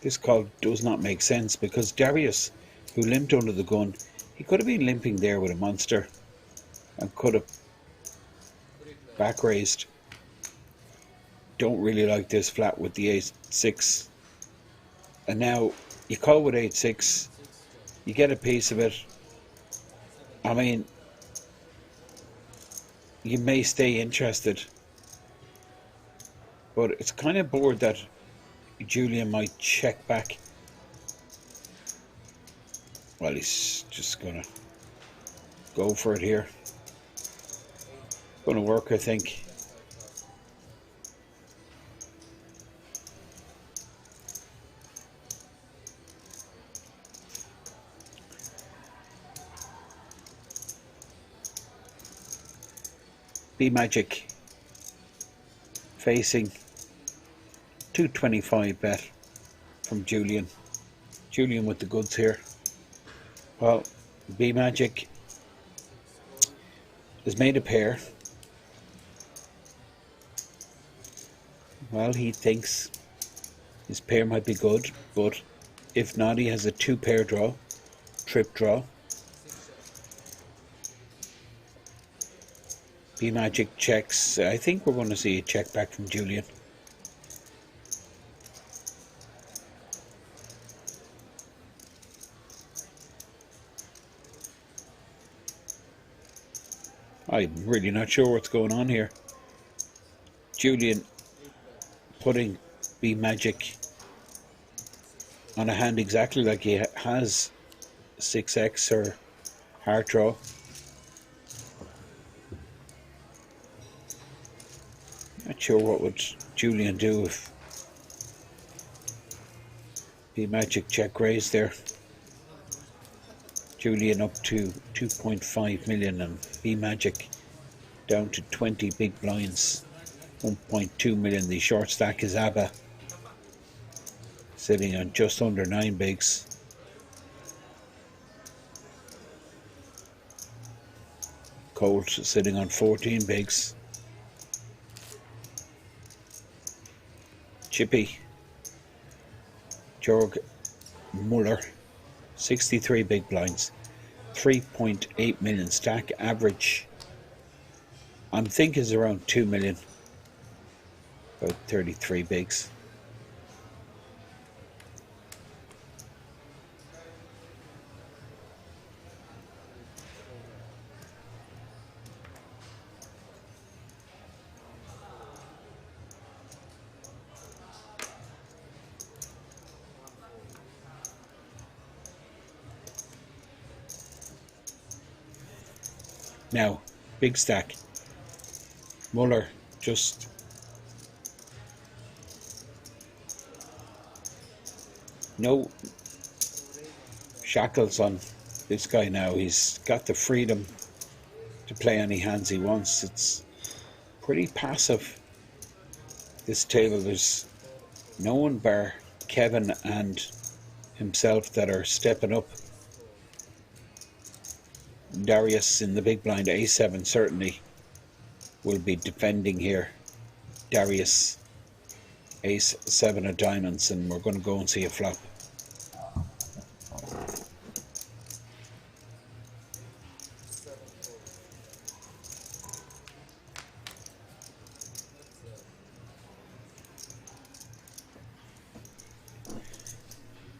This call does not make sense, because Darius, who limped under the gun, he could have been limping there with a monster and could have back raised. Don't really like this flat with the 8-6. And now you call with 8-6, you get a piece of it. I mean, you may stay interested, but it's kind of bored that Julian might check back. Well, he's just gonna go for it here. Gonna work, I think. B-Magic facing 225 bet from Julian. Julian with the goods here. Well, B-Magic has made a pair. Well, he thinks his pair might be good, but if not, he has a 2-pair draw, trip draw. B-Magic checks. I think we're going to see a check back from Julian. I'm really not sure what's going on here. Julian putting B-Magic on a hand exactly like he has 6x or heart draw. Not sure what would Julian do if B-Magic check raised there. Julian up to 2.5 million and B-Magic down to 20 big blinds, 1.2 million. The short stack is ABBA sitting on just under 9 bigs. Colt sitting on 14 bigs. Chippy, Jorg Muller, 63 big blinds, 3.8 million stack. Average, I'm thinking, is around 2 million, about 33 bigs. Now, big stack. Muller just no shackles on this guy now. He's got the freedom play any hands he wants. It's pretty passive, this table. There's no one bar Kevin and himself that are stepping up. Darius in the big blind, A7 certainly will be defending here. Darius, ace 7 of diamonds, and we're going to go and see a flop.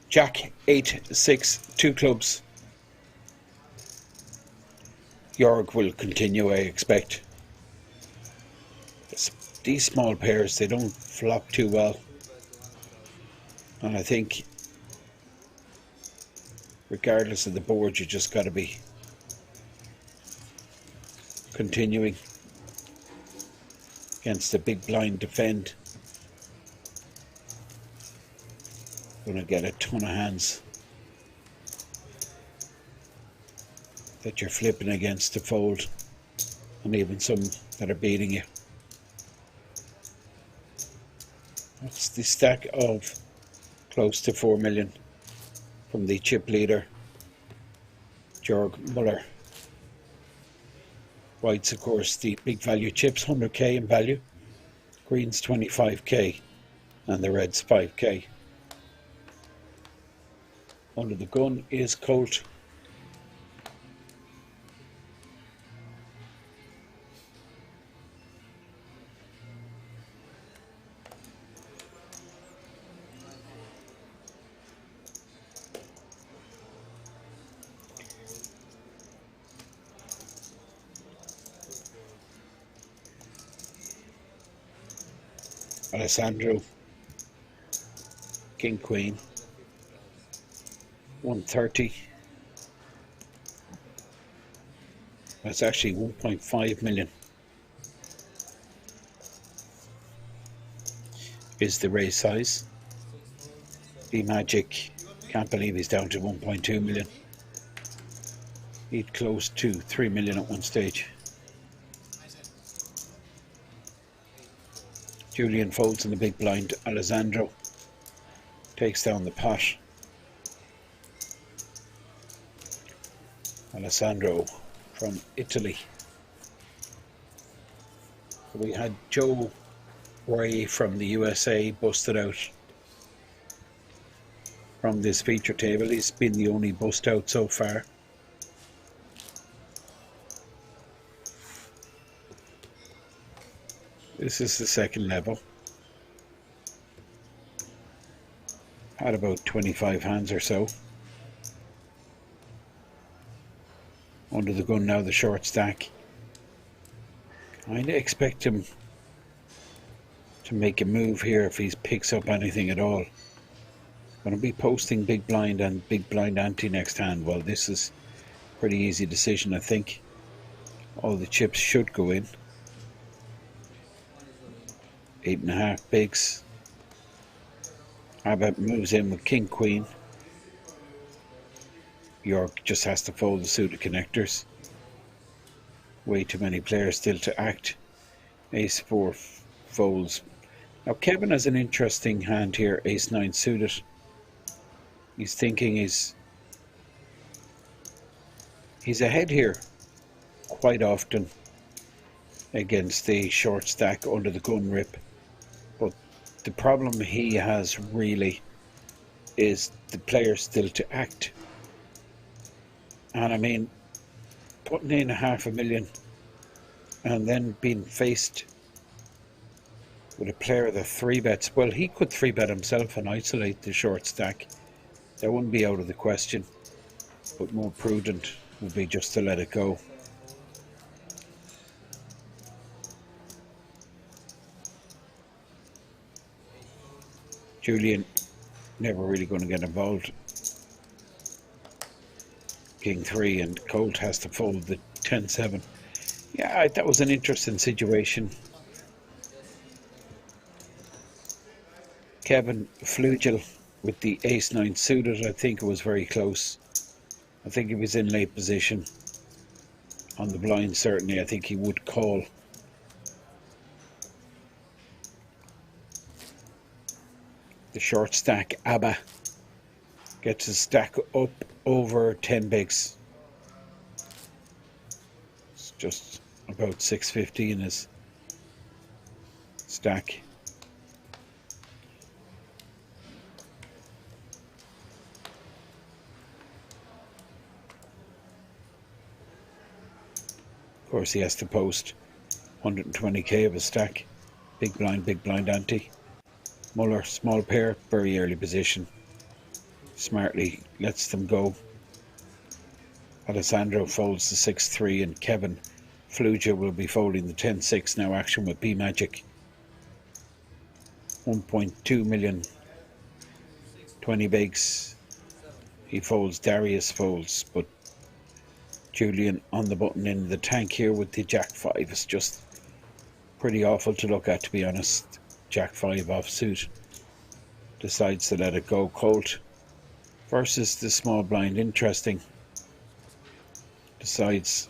Jack 8 6 2 clubs. Jorg will continue, I expect. These small pairs, they don't flop too well, and I think regardless of the board, you just got to be continuing against the big blind defend. Gonna get a ton of hands that you're flipping against to fold, and even some that are beating you. That's the stack of close to 4 million from the chip leader, Jörg Muller. Whites, of course, the big value chips, 100k in value. Greens, 25k. And the reds, 5k. Under the gun is Colt. Alessandro, King Queen, 130. That's actually 1.5 million is the raise size. B Magic, can't believe he's down to 1.2 million. He'd close to 3 million at one stage. Julian folds in the big blind. Alessandro takes down the pot. Alessandro from Italy. We had Joe Ray from the USA busted out from this feature table. He's been the only bust out so far. This is the second level. Had about 25 hands or so. Under the gun now, the short stack. I'd expect him to make a move here if he picks up anything at all. Going to be posting big blind and big blind ante next hand. Well, this is a pretty easy decision, I think. All the chips should go in. 8.5 bigs. Abbott moves in with King Queen. York just has to fold the suited connectors. Way too many players still to act. Ace 4 folds. Now Kevin has an interesting hand here. Ace 9 suited. He's thinking he's ahead here quite often against the short stack under the gun rip. But the problem he has really is the players still to act. And I mean, putting in $500,000 and then being faced with a player that 3-bets, well, he could 3-bet himself and isolate the short stack. That wouldn't be out of the question, but more prudent would be just to let it go. Julian never really going to get involved. King 3 and Colt has to fold the 10-7. Yeah, that was an interesting situation. Kevin Flugel with the Ace 9 suited. I think it was very close. I think he was in late position. on the blind, certainly. I think he would call. The short stack, ABBA, gets his stack up over 10 bigs. It's just about 650 in his stack. Of course, he has to post 120k of his stack. Big blind ante. Muller, small pair, very early position. Smartly lets them go. Alessandro folds the 6-3 and Kevin Fluja will be folding the 10-6 now. Action with B Magic. 1.2 million. 20 bigs. He folds, Darius folds, but Julian on the button in the tank here with the Jack 5 is just pretty awful to look at, to be honest. Jack 5 off suit. Decides to let it go. Colt versus the small blind. Interesting. Decides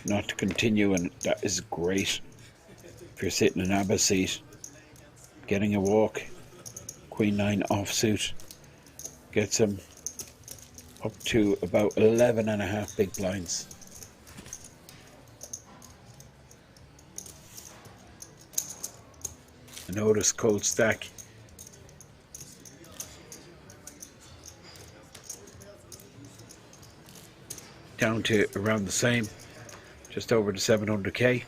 not to continue, and that is great. If you're sitting in ABBA seat, getting a walk. Queen 9 offsuit gets him up to about 11.5 big blinds. And notice Cold stack. Down to around the same, just over the 700k.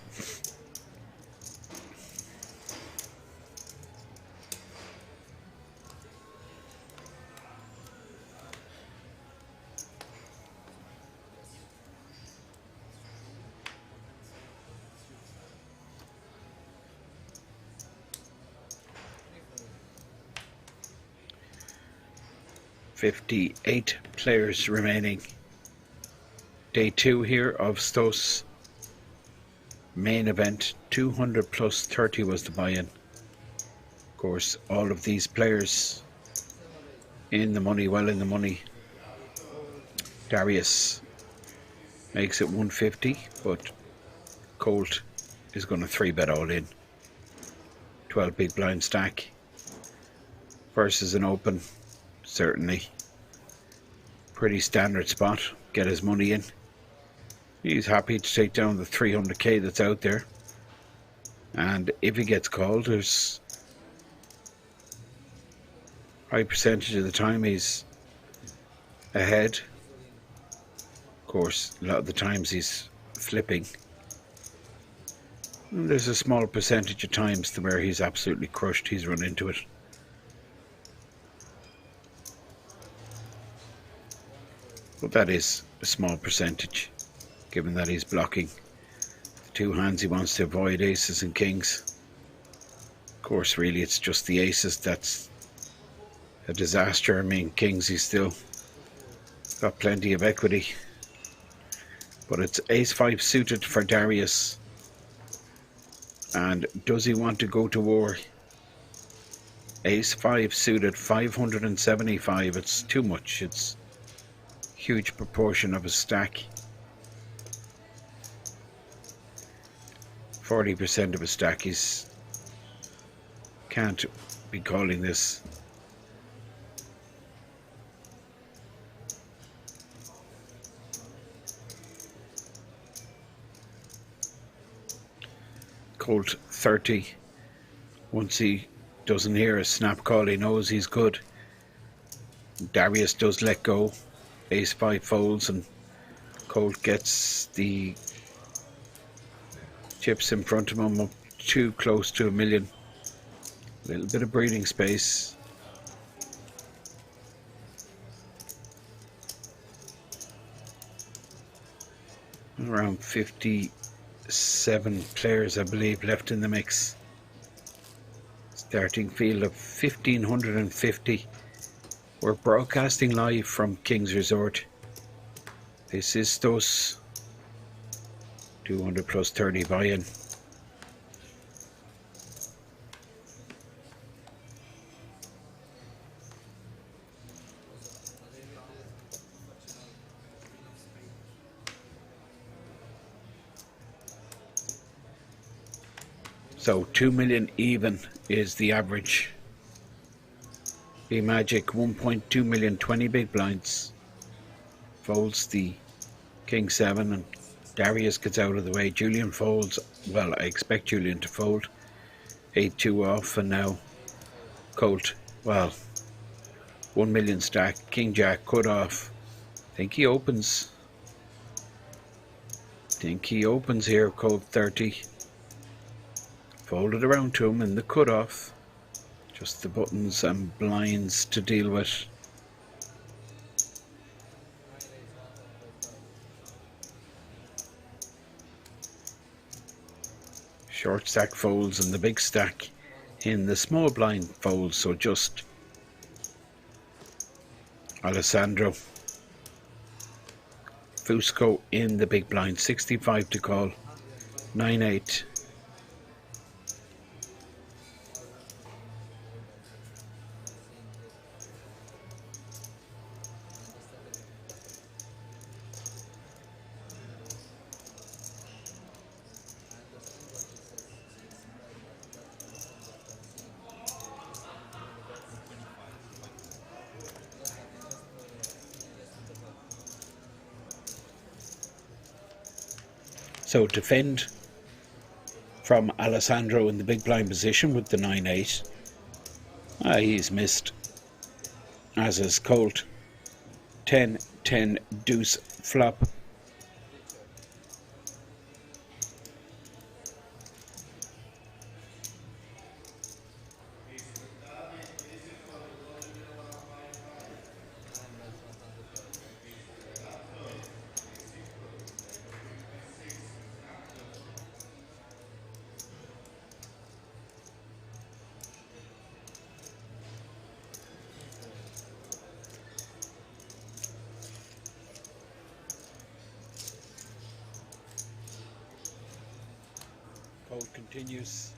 $58 players remaining. Day 2 here of ZTO's main event. 200 plus 30 was the buy-in. Of course, all of these players in the money, well in the money. Darius makes it 150, but Colt is going to 3-bet all in. 12 big blind stack versus an open. Certainly pretty standard spot. Get his money in. He's happy to take down the 300k that's out there, and if he gets called, there's a high percentage of the time he's ahead. Of course, a lot of the times he's flipping, and there's a small percentage of times to where he's absolutely crushed. He's run into it. But that is a small percentage, given that he's blocking the 2 hands he wants to avoid, aces and kings. Of course, really, it's just the aces that's a disaster. I mean, kings, he's still got plenty of equity. But it's ace 5 suited for Darius. And does he want to go to war? Ace 5 suited, 575. It's too much. It's huge proportion of a stack. 40% of a stack. He's can't be calling this. Colt 30. Once he doesn't hear a snap call, he knows he's good. Darius does let go. Ace 5 folds, and Colt gets the chips in front of him up too close to $1 million. A little bit of breathing space. Around 57 players, I believe, left in the mix. Starting field of 1,550. We're broadcasting live from King's Resort. This is ZTO's 200 plus 30 buy-in. So 2 million even is the average. B Magic 1.2 million, 20 big blinds. Folds the King 7 and Darius gets out of the way. Julian folds. Well, I expect Julian to fold. 8-2 off, and now Colt. Well, 1 million stack. King Jack cut off. Think he opens. Think he opens here. Colt 30. Folded around to him in the cutoff. Just the buttons and blinds to deal with. Short stack folds and the big stack in the small blind folds. So just Alessandro. Fusco in the big blind. 65 to call. 9-8. So defend from Alessandro in the big blind position with the 9-8. He's missed, as is Colt. 10-10 deuce flop. Colt continues,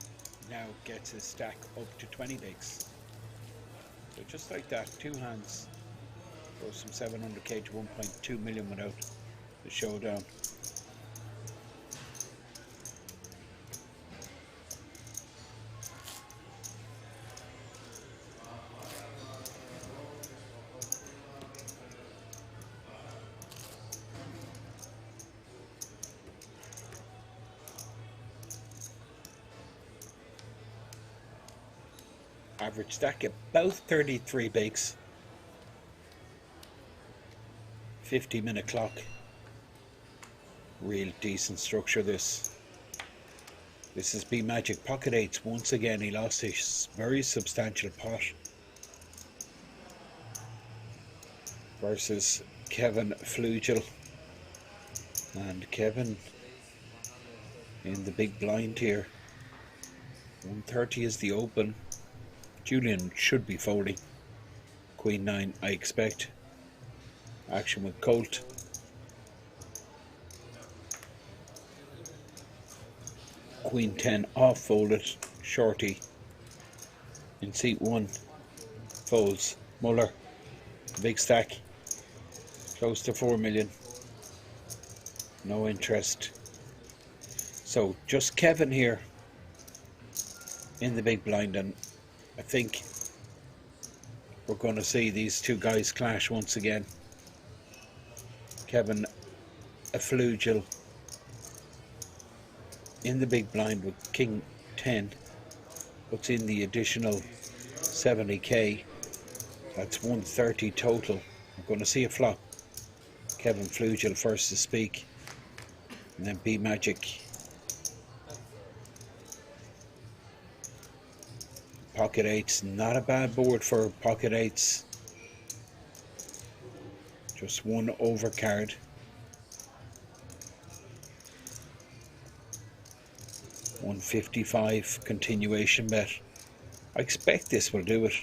now gets his stack up to 20 bigs. So just like that, two hands, goes from 700k to 1.2 million without the showdown. Average stack about 33 bigs. 50-minute clock. Real decent structure this. This is B Magic Pocket 8s. Once again he lost his very substantial pot. Versus Kevin Flugel. And Kevin in the big blind here. 130 is the open. Julian should be folding. Queen 9, I expect. Action with Colt. Queen 10 off folded. Shorty in seat 1. Folds. Muller. Big stack. Close to 4 million. No interest. So just Kevin here in the big blind, and I think we're going to see these two guys clash once again. Kevin a Flugel in the big blind with King 10. Puts in the additional 70k. That's 130 total. We're going to see a flop. Kevin Flugel first to speak. And then B Magic. Pocket 8s, not a bad board for pocket 8s. Just one overcard. $155 continuation bet. I expect this will do it.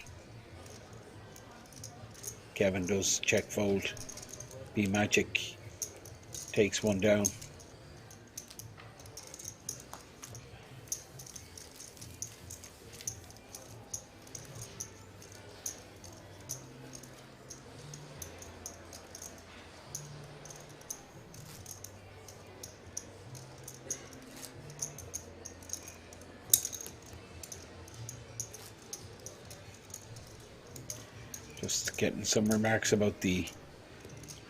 Kevin does check fold. B Magic takes one down. Just getting some remarks about the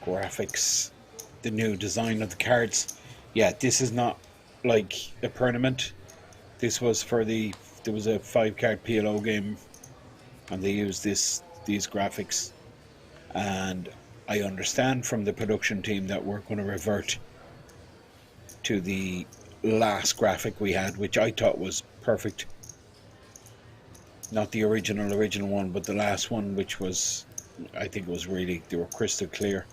graphics, the new design of the cards. Yeah, this is not like a tournament. This was for there was a 5-card PLO game, and they used these graphics. And I understand from the production team that we're going to revert to the last graphic we had, which I thought was perfect. Not the original one, but the last one, which was, I think it was really, they were crystal clear.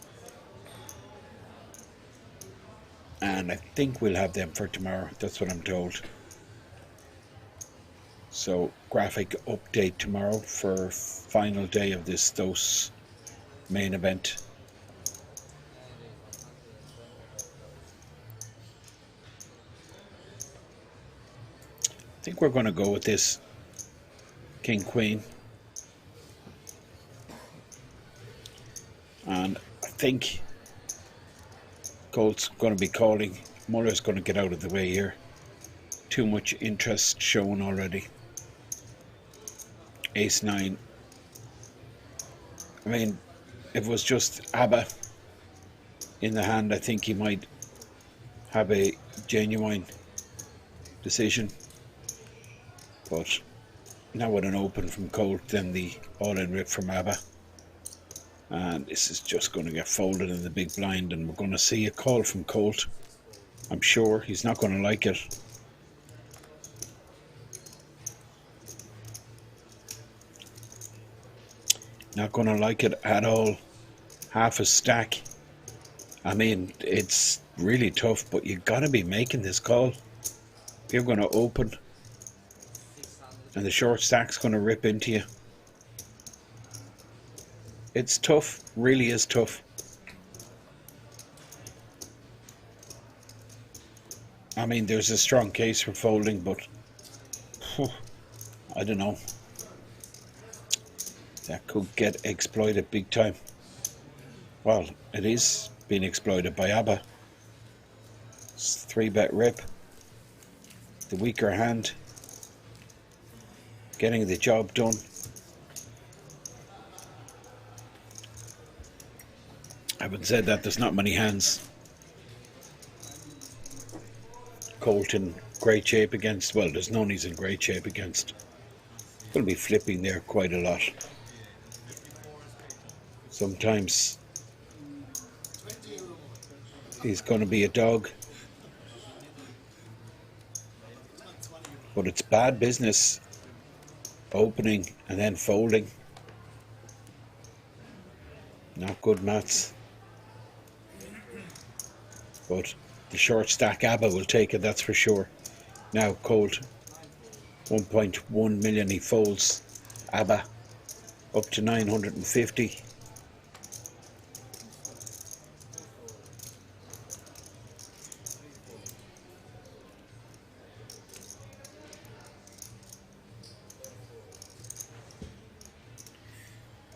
And I think we'll have them for tomorrow. That's what I'm told. So, graphic update tomorrow for final day of this ZTO main event. I think we're going to go with this King Queen. And I think Colt's going to be calling. Muller's going to get out of the way here. Too much interest shown already. Ace 9. I mean, if it was just ABBA in the hand, I think he might have a genuine decision. But now with an open from Colt, then the all-in rip from ABBA. And this is just going to get folded in the big blind, and we're going to see a call from Colt. I'm sure he's not going to like it. Not going to like it at all. Half a stack. I mean, it's really tough, but you've got to be making this call. If you're going to open and the short stack's going to rip into you. It's tough, really is tough. I mean, there's a strong case for folding, but I don't know. That could get exploited big time. Well, it is being exploited by ABBA. It's 3-bet rip. The weaker hand. Getting the job done. Having said that, there's not many hands Colt in great shape against. Well, there's none he's in great shape against. Going to be flipping there quite a lot. Sometimes he's going to be a dog. But it's bad business opening and then folding. Not good maths. But the short stack ABBA will take it, that's for sure. Now Colt, 1.1 million he folds. ABBA up to 950.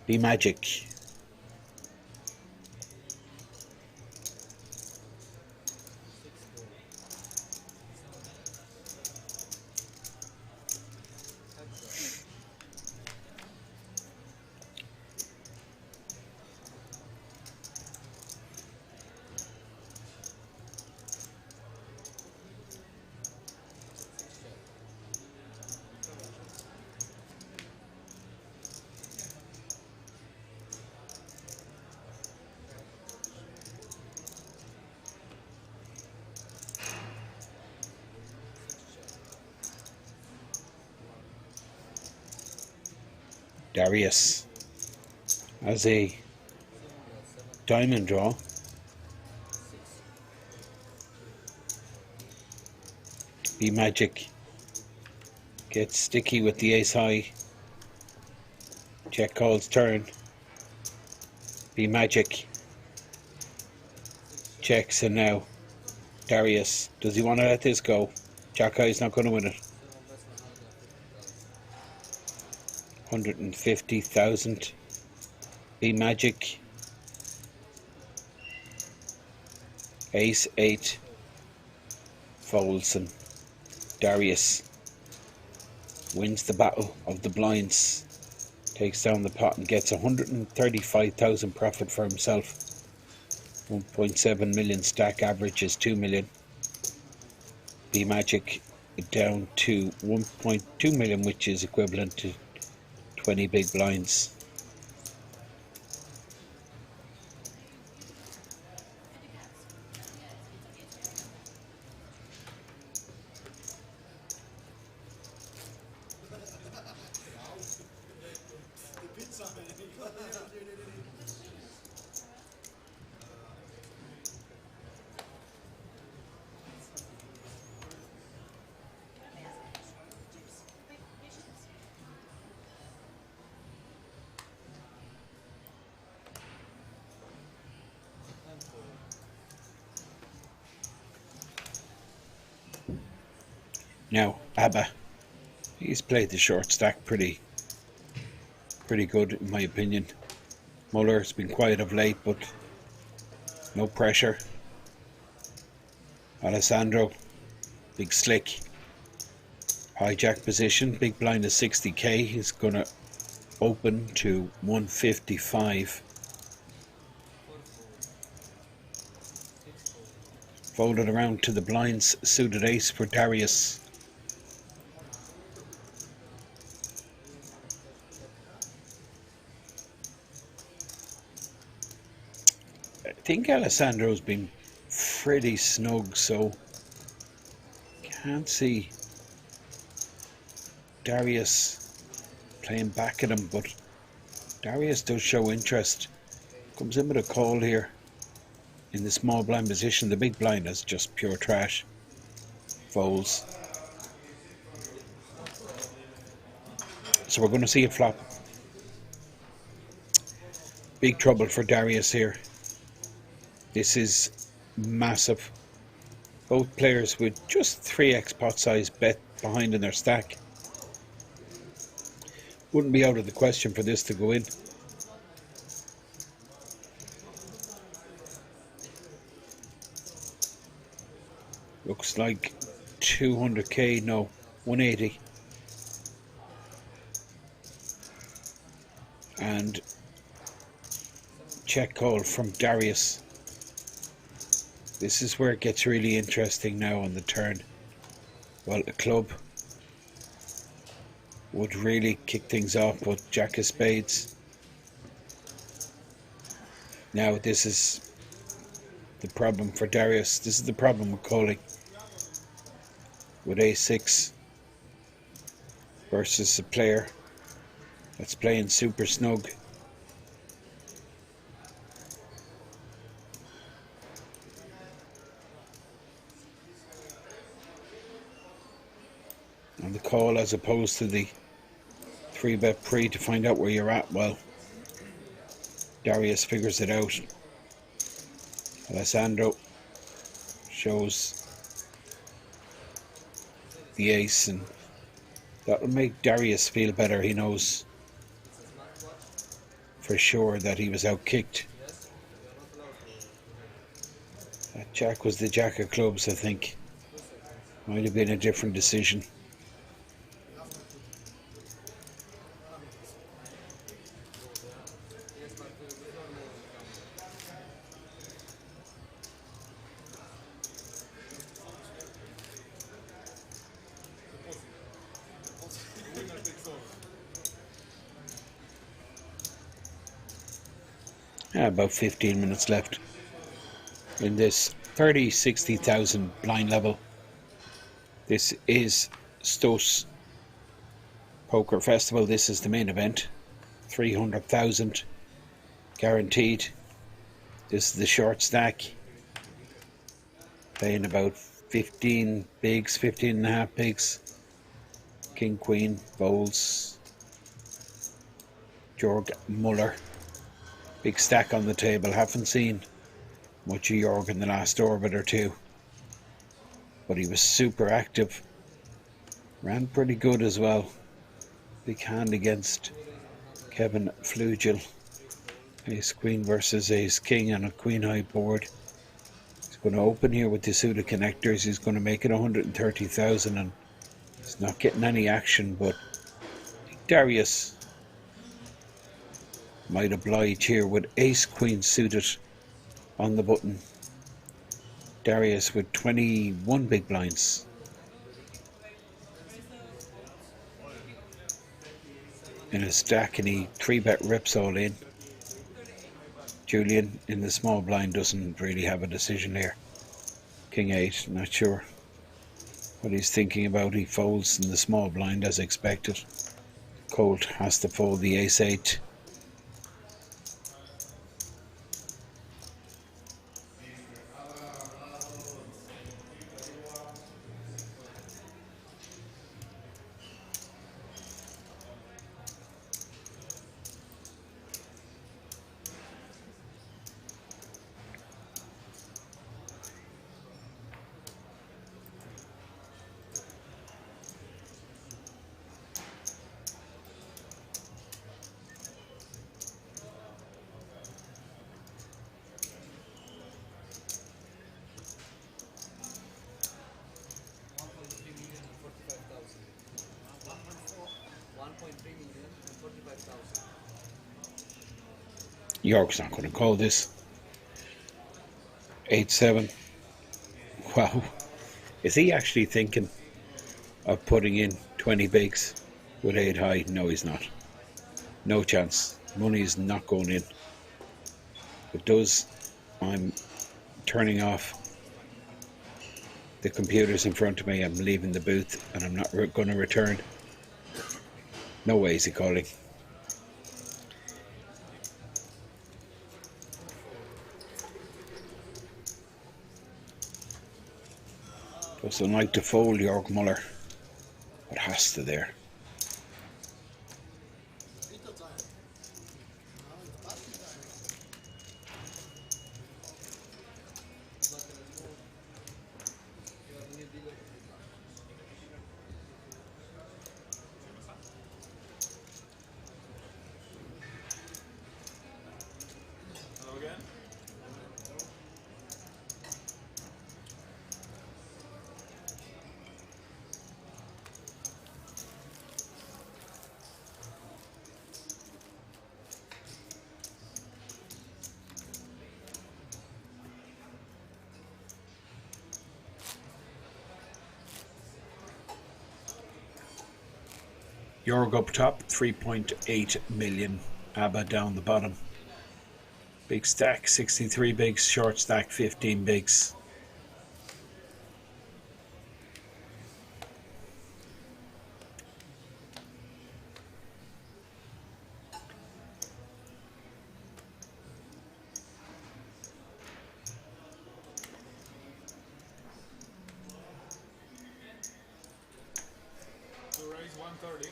Be magic. Darius as a diamond draw. Be magic. Get sticky with the ace high. Check calls turn. Be magic. Checks, and now Darius. Does he want to let this go? Jack high's not going to win it. 150,000. Be magic. Ace 8 folds, and Darius wins the battle of the blinds. takes down the pot and gets 135,000 profit for himself. 1.7 million stack, average is 2 million. B Magic down to 1.2 million, which is equivalent to 20 big blinds. Now, Abba, he's played the short stack pretty good in my opinion. Muller's been quiet of late, but no pressure. Alessandro, big slick. Hijack position, big blind is 60k. He's going to open to 155. Folded around to the blinds, suited ace for Darius. I think Alessandro's been pretty snug, so can't see Darius playing back at him, but Darius does show interest. Comes in with a call here in the small blind position. The big blind is just pure trash. Folds. So we're going to see it flop. Big trouble for Darius here. This is massive. Both players with just 3x pot size bet behind in their stack. Wouldn't be out of the question for this to go in. Looks like 200k, no, 180. And check call from Darius. This is where it gets really interesting now on the turn. Well, a club would really kick things off, but Jack of Spades. Now this is the problem for Darius. This is the problem with calling. With A6 versus a player that's playing super snug. On the call as opposed to the 3-bet pre to find out where you're at. Well, Darius figures it out. Alessandro shows the ace, and that will make Darius feel better. He knows for sure that he was outkicked. That jack was the jack of clubs, I think. Might have been a different decision. About 15 minutes left in this 60,000 blind level. This is Stos Poker Festival. This is the main event. 300,000 guaranteed. This is the short stack. Playing about 15 bigs, 15 and a half bigs. King, Queen, Bowls. Jorg Muller. Big stack on the table. Haven't seen much of Jorg in the last orbit or two, but he was super active. Ran pretty good as well. Big hand against Kevin Flugel. Ace Queen versus Ace King on a Queen High board. He's going to open here with the suited connectors. He's going to make it 130,000, and he's not getting any action, but Darius might oblige here with ace queen suited on the button. Darius with 21 big blinds. In a stack, and he 3-bet rips all in. Julian in the small blind doesn't really have a decision here. King 8, not sure what he's thinking about. He folds in the small blind as expected. Colt has to fold the ace 8. York's not going to call this. 8-7. Wow. Is he actually thinking of putting in 20 bigs with 8 high? No, he's not. No chance. Money is not going in. If it does, I'm turning off the computers in front of me. I'm leaving the booth and I'm not going to return. No way is he calling. Doesn't like to fold Jörg Muller, but has to there. Jörg up top, 3.8 million. ABBA down the bottom. Big stack, 63 bigs. Short stack, 15 bigs. To raise 130.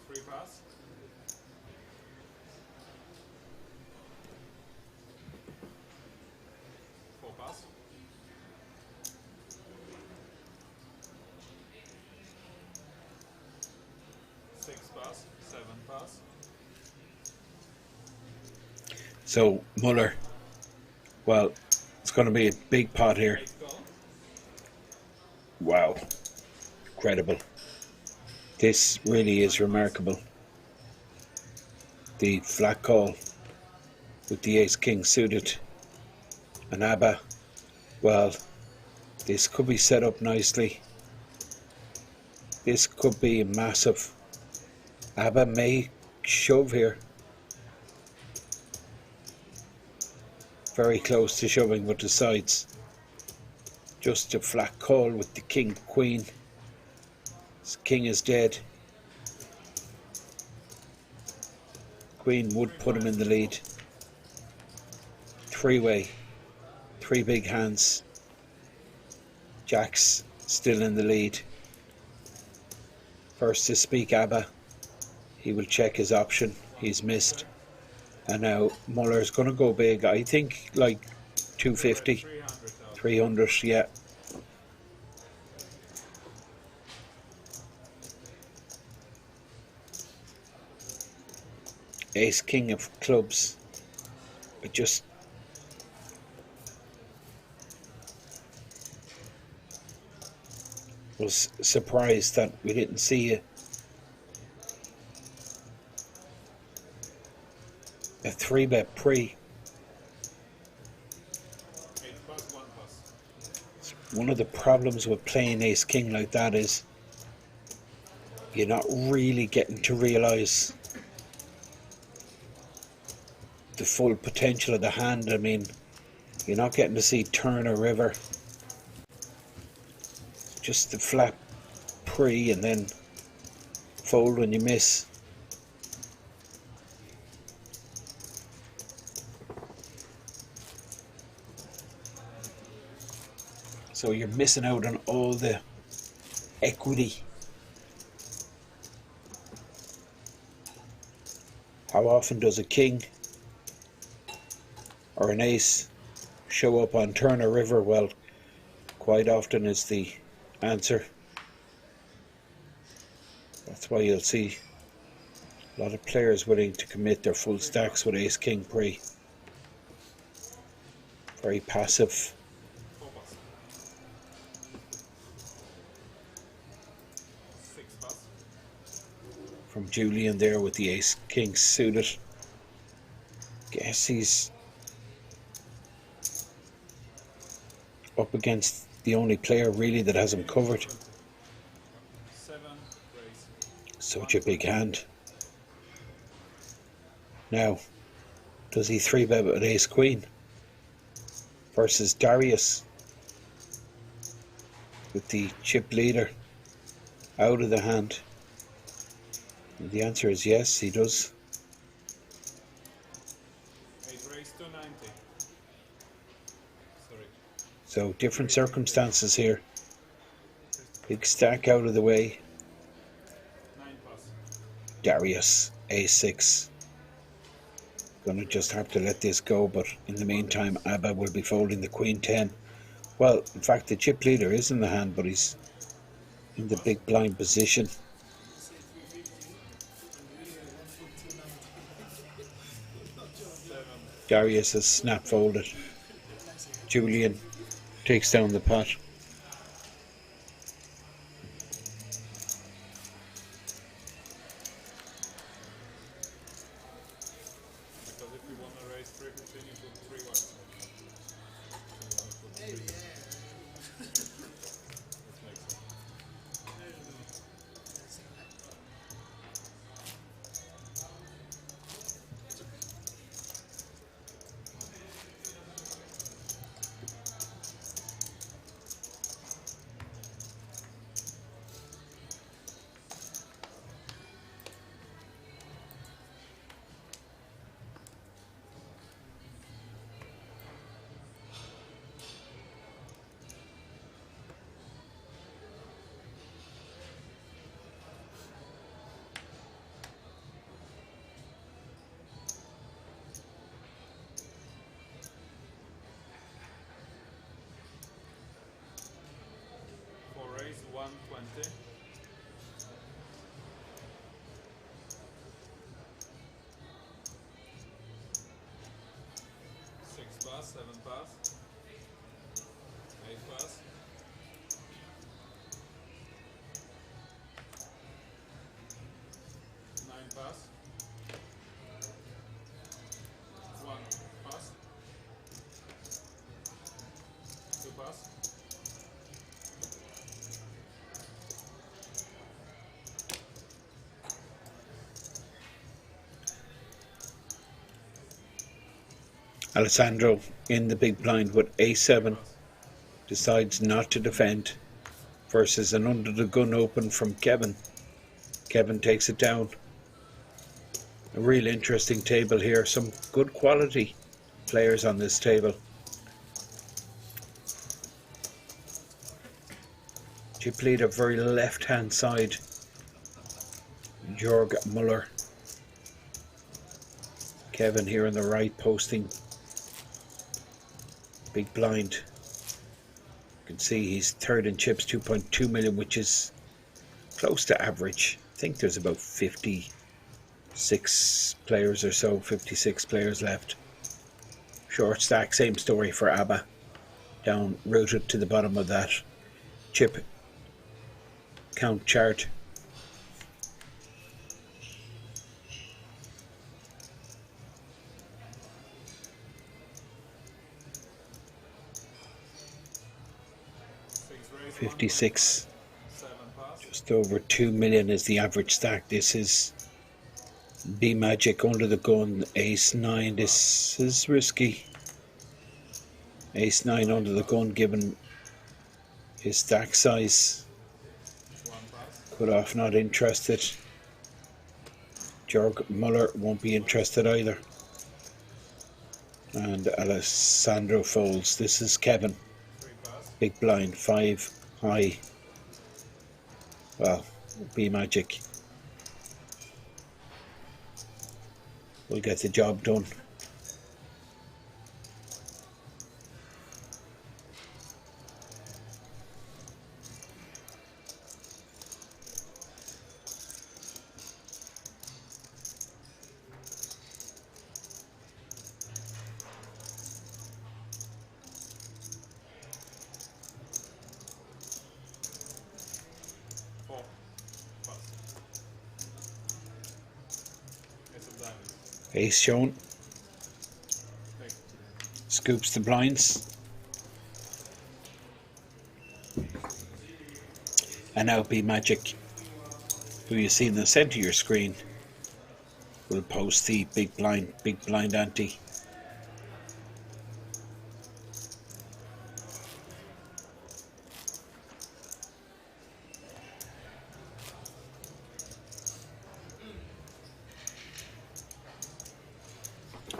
Free pass. Four pass. Six pass. Seven pass. So Muller, well, it's going to be a big pot here. Wow, incredible. This really is remarkable. The flat call with the ace king suited and ABBA. Well, this could be set up nicely. This could be massive. ABBA may shove here. Very close to shoving with the sides. Just a flat call with the king queen. His king is dead. Queen would put him in the lead. Three-way. Three big hands. Jack's still in the lead. First to speak, ABBA. He will check his option. He's missed. And now Muller's going to go big. I think like 250. 300, yeah. Ace king of clubs. I just was surprised that we didn't see a 3-bet pre. One of the problems with playing ace king like that is you're not really getting to realise the full potential of the hand. I mean, you're not getting to see turn or river. Just the flat pre and then fold when you miss. So you're missing out on all the equity. How often does a king or an ace show up on turn or river? Well, quite often is the answer. That's why you'll see a lot of players willing to commit their full stacks with ace king pre. Very passive. From Julian there with the ace king suited. Guess he's up against the only player really that has him covered. Such a big hand. Now, does he 3-bet with ace queen versus Darius with the chip leader out of the hand? And the answer is yes, he does. So different circumstances here. Big stack out of the way. Darius, a6. Gonna just have to let this go, but in the meantime Abba will be folding the queen 10. Well, in fact the chip leader is in the hand, but he's in the big blind position. Darius has snap folded. Julian takes down the pot. Raise 120. 6 pass, 7 pass, 8 pass, 9 pass, 1 pass, 2 pass, Alessandro in the big blind with a7 decides not to defend versus an under the gun open from Kevin. Kevin takes it down. A real interesting table here. Some good quality players on this table. Chip leader very left hand side. Jörg Muller. Kevin here on the right posting big blind. You can see he's third in chips, 2.2 million, which is close to average. I think there's about 56 players or so, 56 players left. Short stack, same story for Abba. Down routed to the bottom of that chip count chart. 56. Just over 2 million is the average stack. This is B Magic under the gun, ace 9. This is risky. Ace 9 under the gun given his stack size. Cut off, not interested. Jörg Muller won't be interested either. And Alessandro folds. This is Kevin. Big blind, 5 high. Well, B Magic will get the job done. Ace shown. Scoops the blinds. And now B Magic, who you see in the centre of your screen, will post the big blind ante.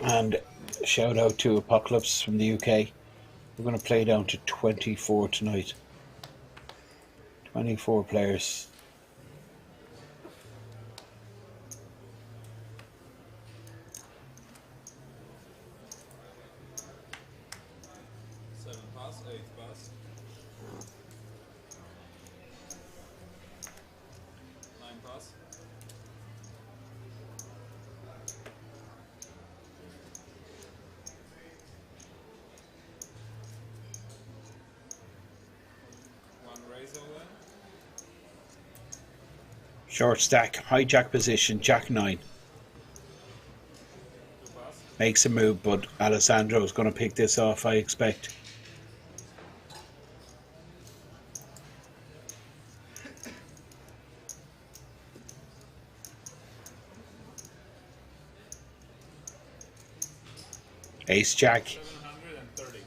And shout out to Apocalypse from the UK. We're going to play down to 24 tonight. 24 players. Short stack, hijack position, Jack 9. Makes a move, but Alessandro is going to pick this off, I expect. Ace Jack. 730.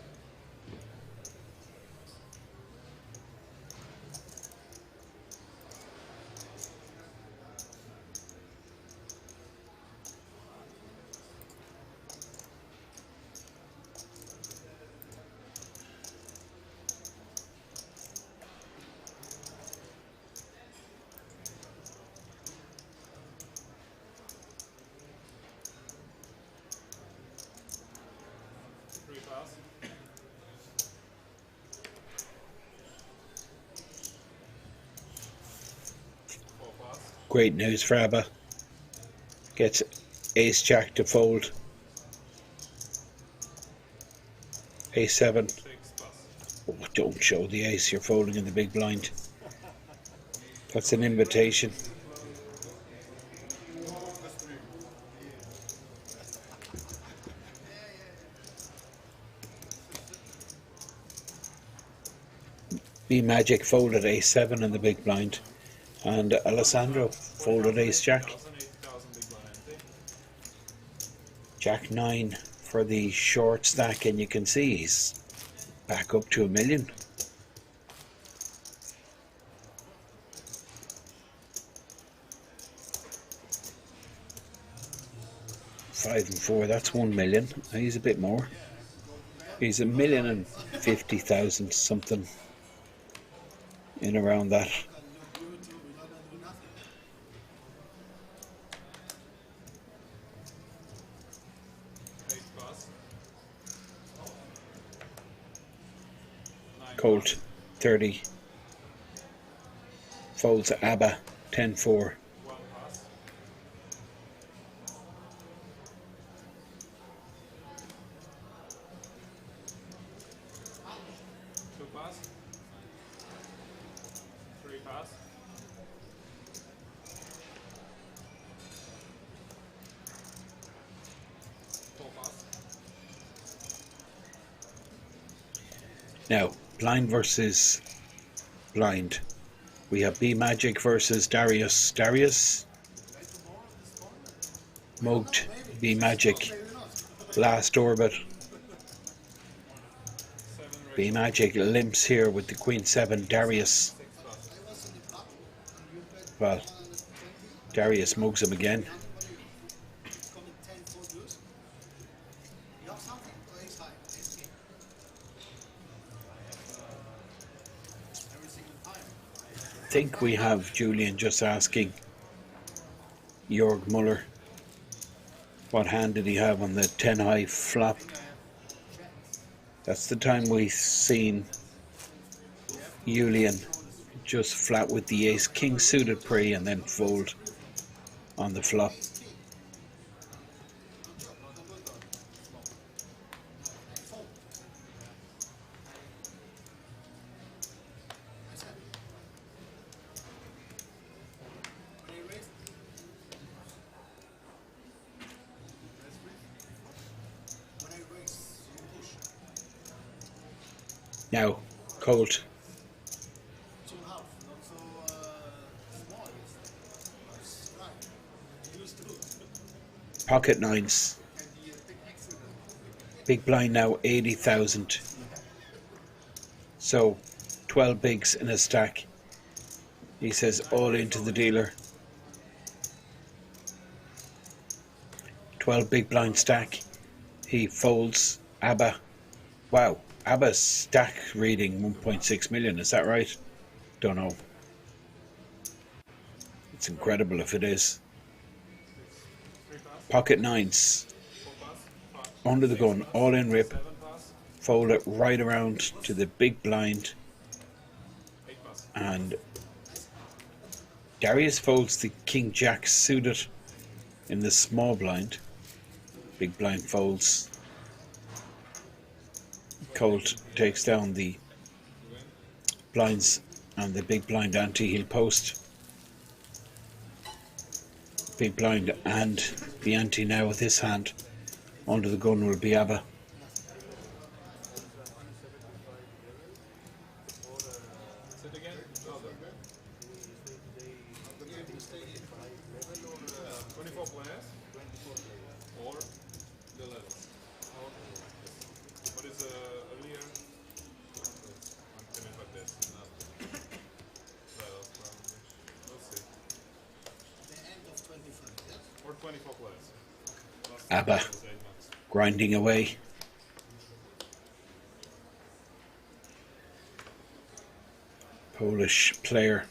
Great news for Abba. Gets Ace Jack to fold. Ace 7. Oh, don't show the ace, you're folding in the big blind. That's an invitation. B Magic folded Ace 7 in the big blind. And Alessandro folded Ace Jack. Jack 9 for the short stack, and you can see he's back up to 1 million. Five and 4, that's 1 million. He's a bit more. He's 1,050,000 something, in around that. Colt 30 folds Abba 10-4. Now, blind versus blind. We have B Magic versus Darius. Darius mugged B Magic last orbit. B Magic limps here with the Queen 7. Darius, well, Darius mugs him again. I think we have Julian just asking Jörg Muller what hand did he have on the 10 high flop. That's the time we've seen Julian just flat with the ace king suited pre and then fold on the flop. Now, Colt. Pocket nines. Big blind now 80,000. So 12 bigs in a stack. He says all into the dealer. 12 big blind stack. He folds ABBA. Wow. ABBA's stack reading 1.6 million, is that right? Don't know. It's incredible if it is. Pocket nines. Under the gun, all in rip. Fold it right around to the big blind. And Darius folds the King Jack suited in the small blind. Big blind folds. Colt takes down the blinds and the big blind ante. He'll post big blind and the ante now with his hand. Under the gun will be ABBA. ABBA grinding away. Polish player.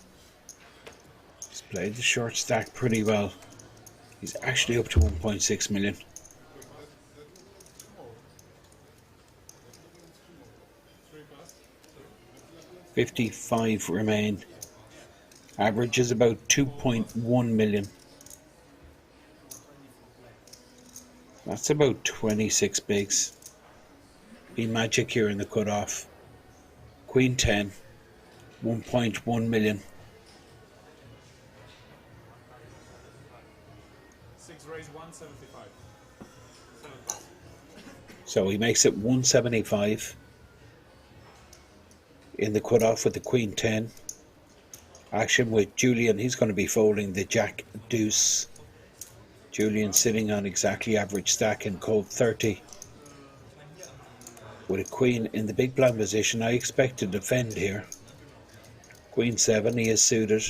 He's played the short stack pretty well. He's actually up to 1.6 million. $55 remain. Average is about 2.1 million. That's about 26 bigs. Be Magic here in the cutoff. Queen 10, 1.1 million. So he makes it 175 in the cutoff with the Queen 10. Action with Julian. He's going to be folding the Jack Deuce. Julian sitting on exactly average stack and Colt 30. With a Queen in the big blind position, I expect to defend here. Queen 7, he is suited.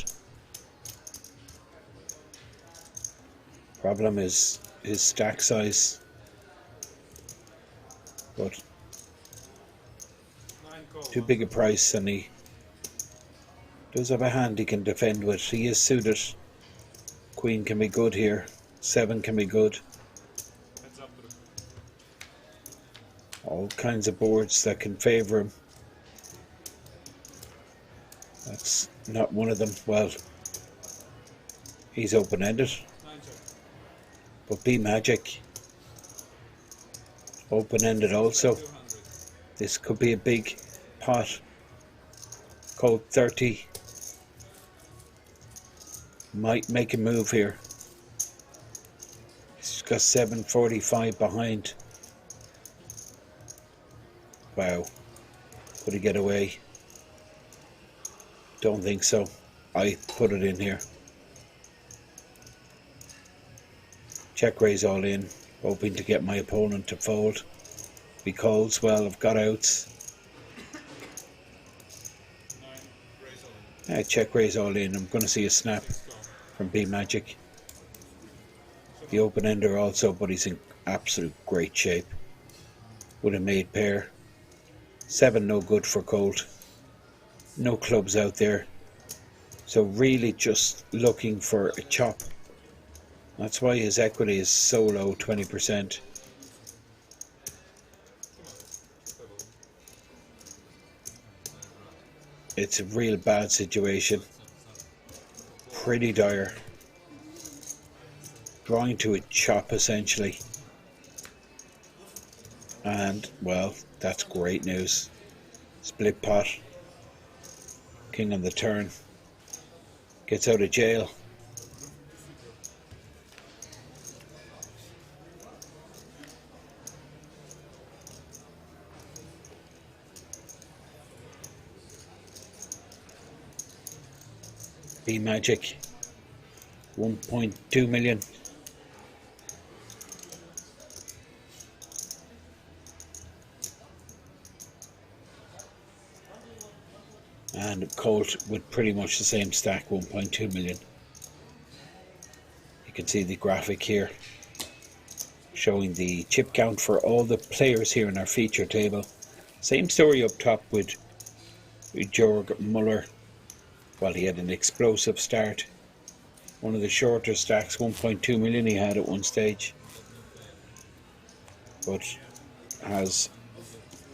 Problem is his stack size. But too big a price, and he does have a hand he can defend with. He is suited. Queen can be good here. 7 can be good. All kinds of boards that can favour him. That's not one of them. Well, he's open-ended. But B Magic, open-ended also. This could be a big pot. Code 30 might make a move here. He's got 745 behind. Wow. Could he get away? Don't think so. I put it in here. Check raise all in, hoping to get my opponent to fold. He calls, well, I've got outs. Check raise all in. I'm going to see a snap from B Magic. The open ender also, but he's in absolute great shape with a made pair. 7 no good for Colt. No clubs out there. So really just looking for a chop. That's why his equity is so low, 20%. It's a real bad situation. Pretty dire. Drawing to a chop essentially. And, well, that's great news. Split pot. King on the turn. Gets out of jail. B Magic. 1.2 million. And Colt with pretty much the same stack, 1.2 million. You can see the graphic here showing the chip count for all the players here in our feature table. Same story up top with Jörg Muller. Well, he had an explosive start. One of the shorter stacks, 1.2 million he had at one stage. But has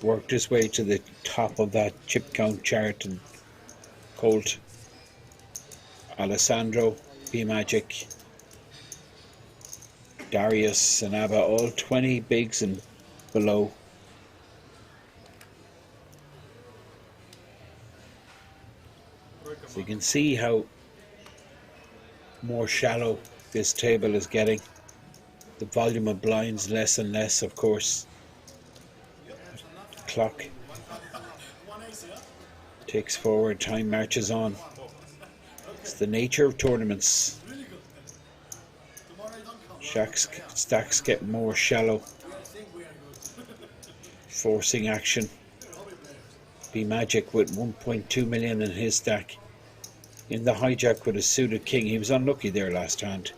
worked his way to the top of that chip count chart. And Colt, Alessandro, B Magic, Darius and Abba, all 20 bigs and below. So you can see how more shallow this table is getting. The volume of blinds less and less, of course. The clock ticks forward, time marches on. It's the nature of tournaments. Stacks get more shallow, forcing action. B Magic with 1.2 million in his stack. In the hijack with a suited king. He was unlucky there last hand.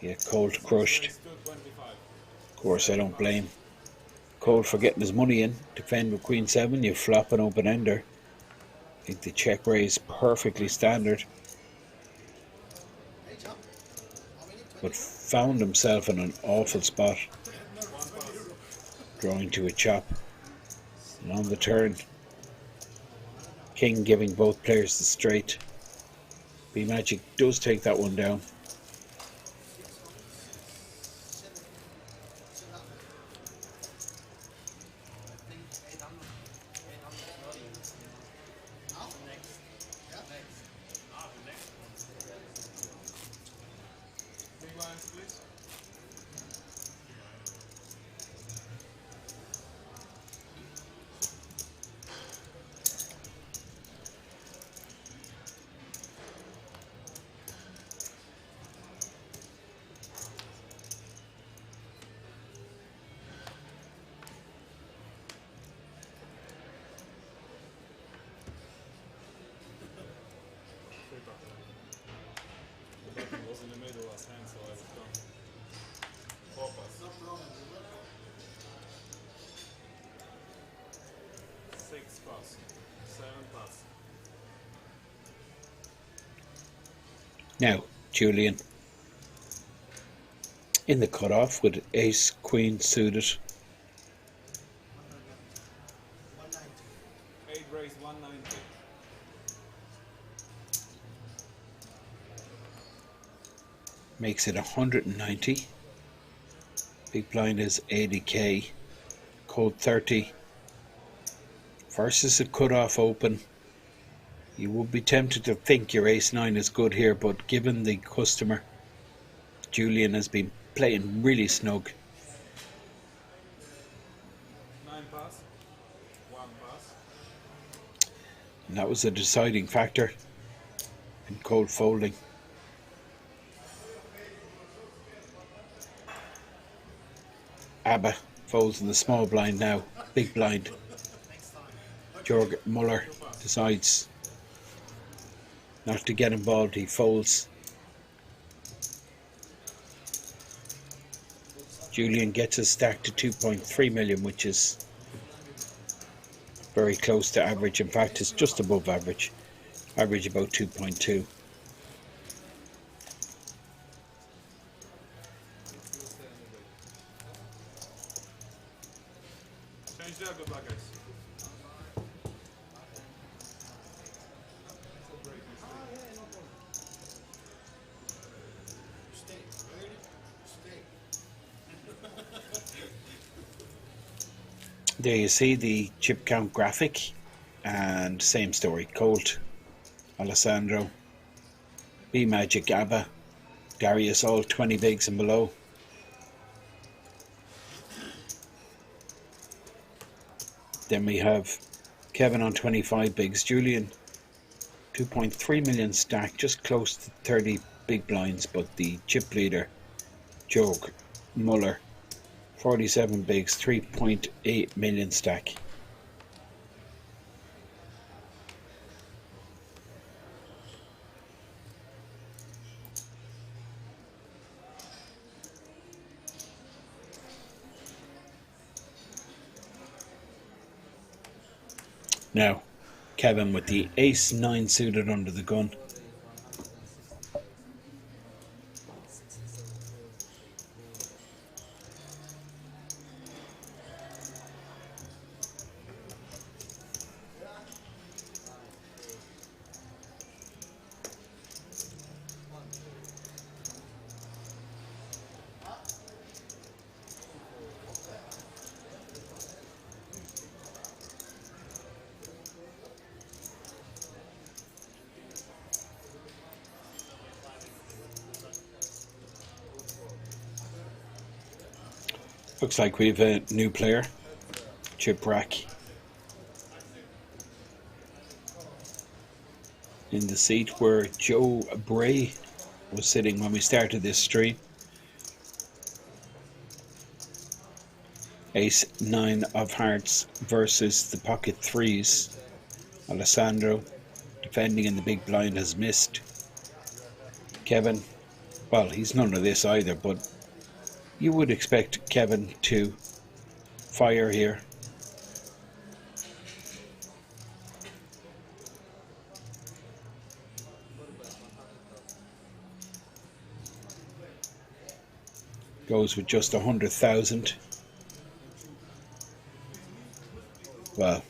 Yeah, Colt crushed. Of course, I don't blame Colt for getting his money in. Defend with Queen 7, you flop an open ender. I think the check raise perfectly standard. But found himself in an awful spot. Drawing to a chop. And on the turn, King giving both players the straight. B Magic does take that one down. Was in the middle last hand, so I was done. 4 pass. 6 pass. 7 pass. Now, Julian in the cutoff with ace queen suited. 8 raise 190. Makes it 190. Big blind is 80k. Code 30 versus a cutoff open. You would be tempted to think your ace 9 is good here, but given the customer, Julian has been playing really snug. 9 pass. 1 pass. And that was a deciding factor in cold folding. Abba folds in the small blind now. Big blind. Jörg Muller decides not to get involved. He folds. Julian gets his stack to 2.3 million, which is very close to average. In fact, it's just above average. Average about 2.2. Change that, good luck, guys. There you see the chip count graphic, and same story. Colt, Alessandro, B Magic, Abba, Darius, all 20 bigs and below. Then we have Kevin on 25 bigs, Julian 2.3 million stack, just close to 30 big blinds, but the chip leader Jörg Muller 47 bigs, 3.8 million stack. Now, Kevin with the ace-9 suited under the gun. Looks like we have a new player, Chip Rack, in the seat where Joe Bray was sitting when we started this stream. Ace-9 of hearts versus the pocket threes. Alessandro defending in the big blind has missed. Kevin, well, he's none of this either, but you would expect Kevin to fire here. Goes with just 100,000. Well,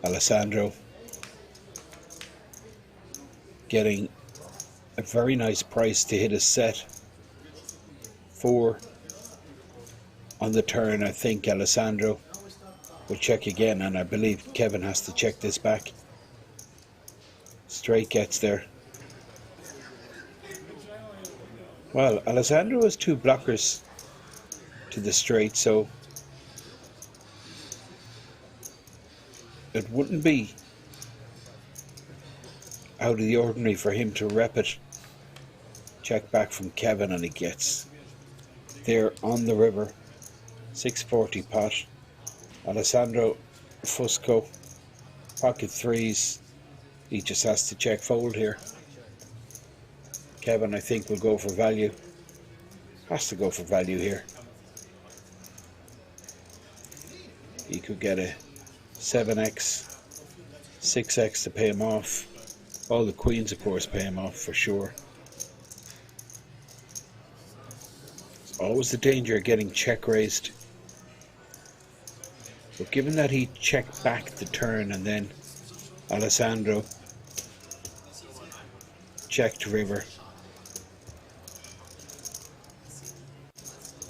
Alessandro getting a very nice price to hit a set. 4 on the turn. I think Alessandro will check again, and I believe Kevin has to check this back. Straight gets there. Well, Alessandro has 2 blockers to the straight, so it wouldn't be out of the ordinary for him to rep it. Check back from Kevin, and he gets there on the river. 640 pot. Alessandro Fusco, pocket threes. He just has to check fold here. Kevin, I think, will go for value. Has to go for value here. He could get a 7x, 6x to pay him off. All the queens, of course, pay him off for sure. There's always the danger of getting check raised. But given that he checked back the turn and then Alessandro checked river,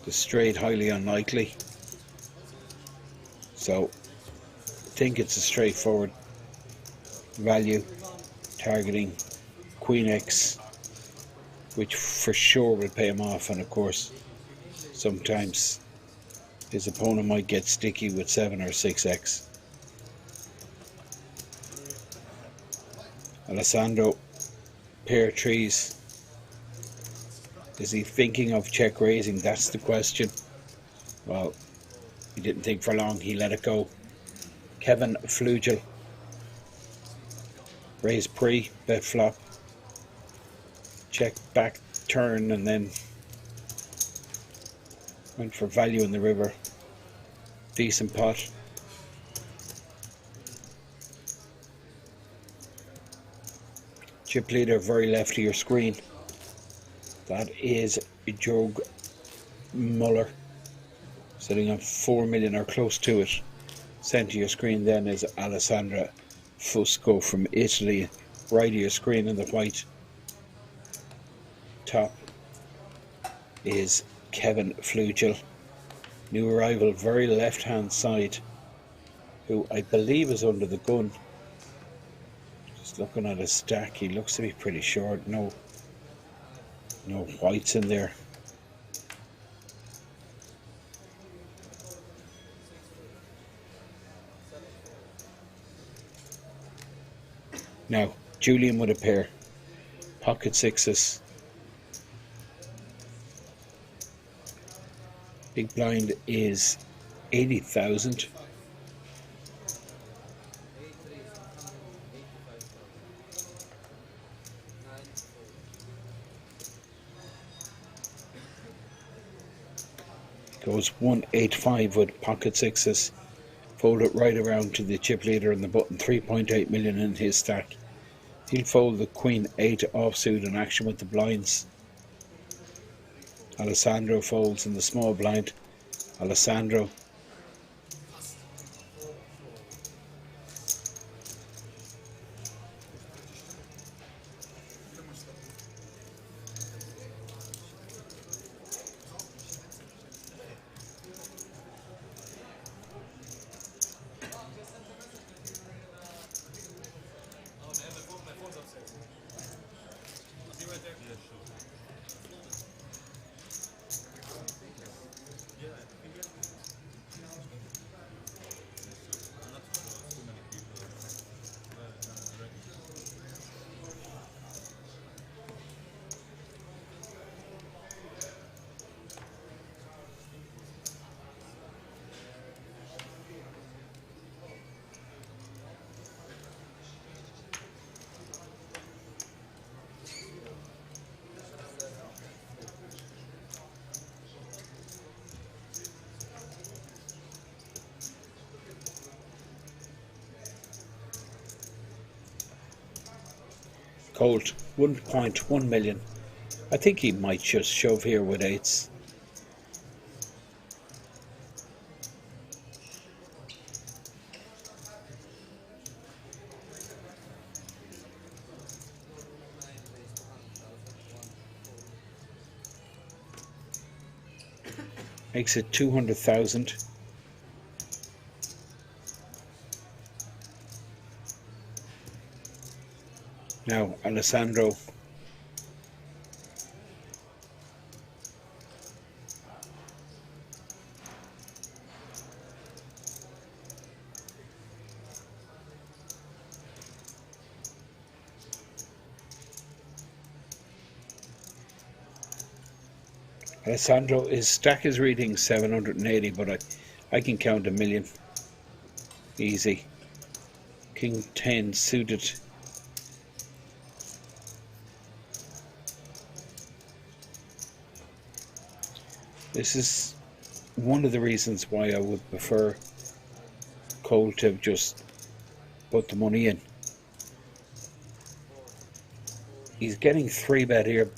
the straight highly unlikely. So I think it's a straightforward value targeting Queen X, which for sure will pay him off. And of course, sometimes his opponent might get sticky with 7 or 6x. Alessandro, pair trees. Is he thinking of check raising? That's the question. Well, he didn't think for long. He let it go. Kevin Flugel. Raise pre, bet flop. Check back turn and then went for value in the river. Decent pot. Chip leader very left of your screen. That is Jörg Muller, sitting on 4 million or close to it. Centre of your screen then is Alessandra Fusco from Italy. Right of your screen in the white. Top is Kevin Flugel. New arrival, very left hand side, who I believe is under the gun. Just looking at his stack, he looks to be pretty short. No whites in there. Now, Julian with a pair. Pocket sixes. Big blind is 80,000. Goes 185 with pocket sixes. Fold it right around to the chip leader and the button. 3.8 million in his stack. He'll fold the queen 8 offsuit in action with the blinds. Alessandro folds in the small blind. Alessandro. Colt, 1.1 million. I think he might just shove here with eights. Makes it 200,000. Now, Alessandro. Alessandro, his stack is reading 780, but I can count a million. Easy. King 10 suited. This is one of the reasons why I would prefer Cole to have just put the money in. He's getting 3-bet here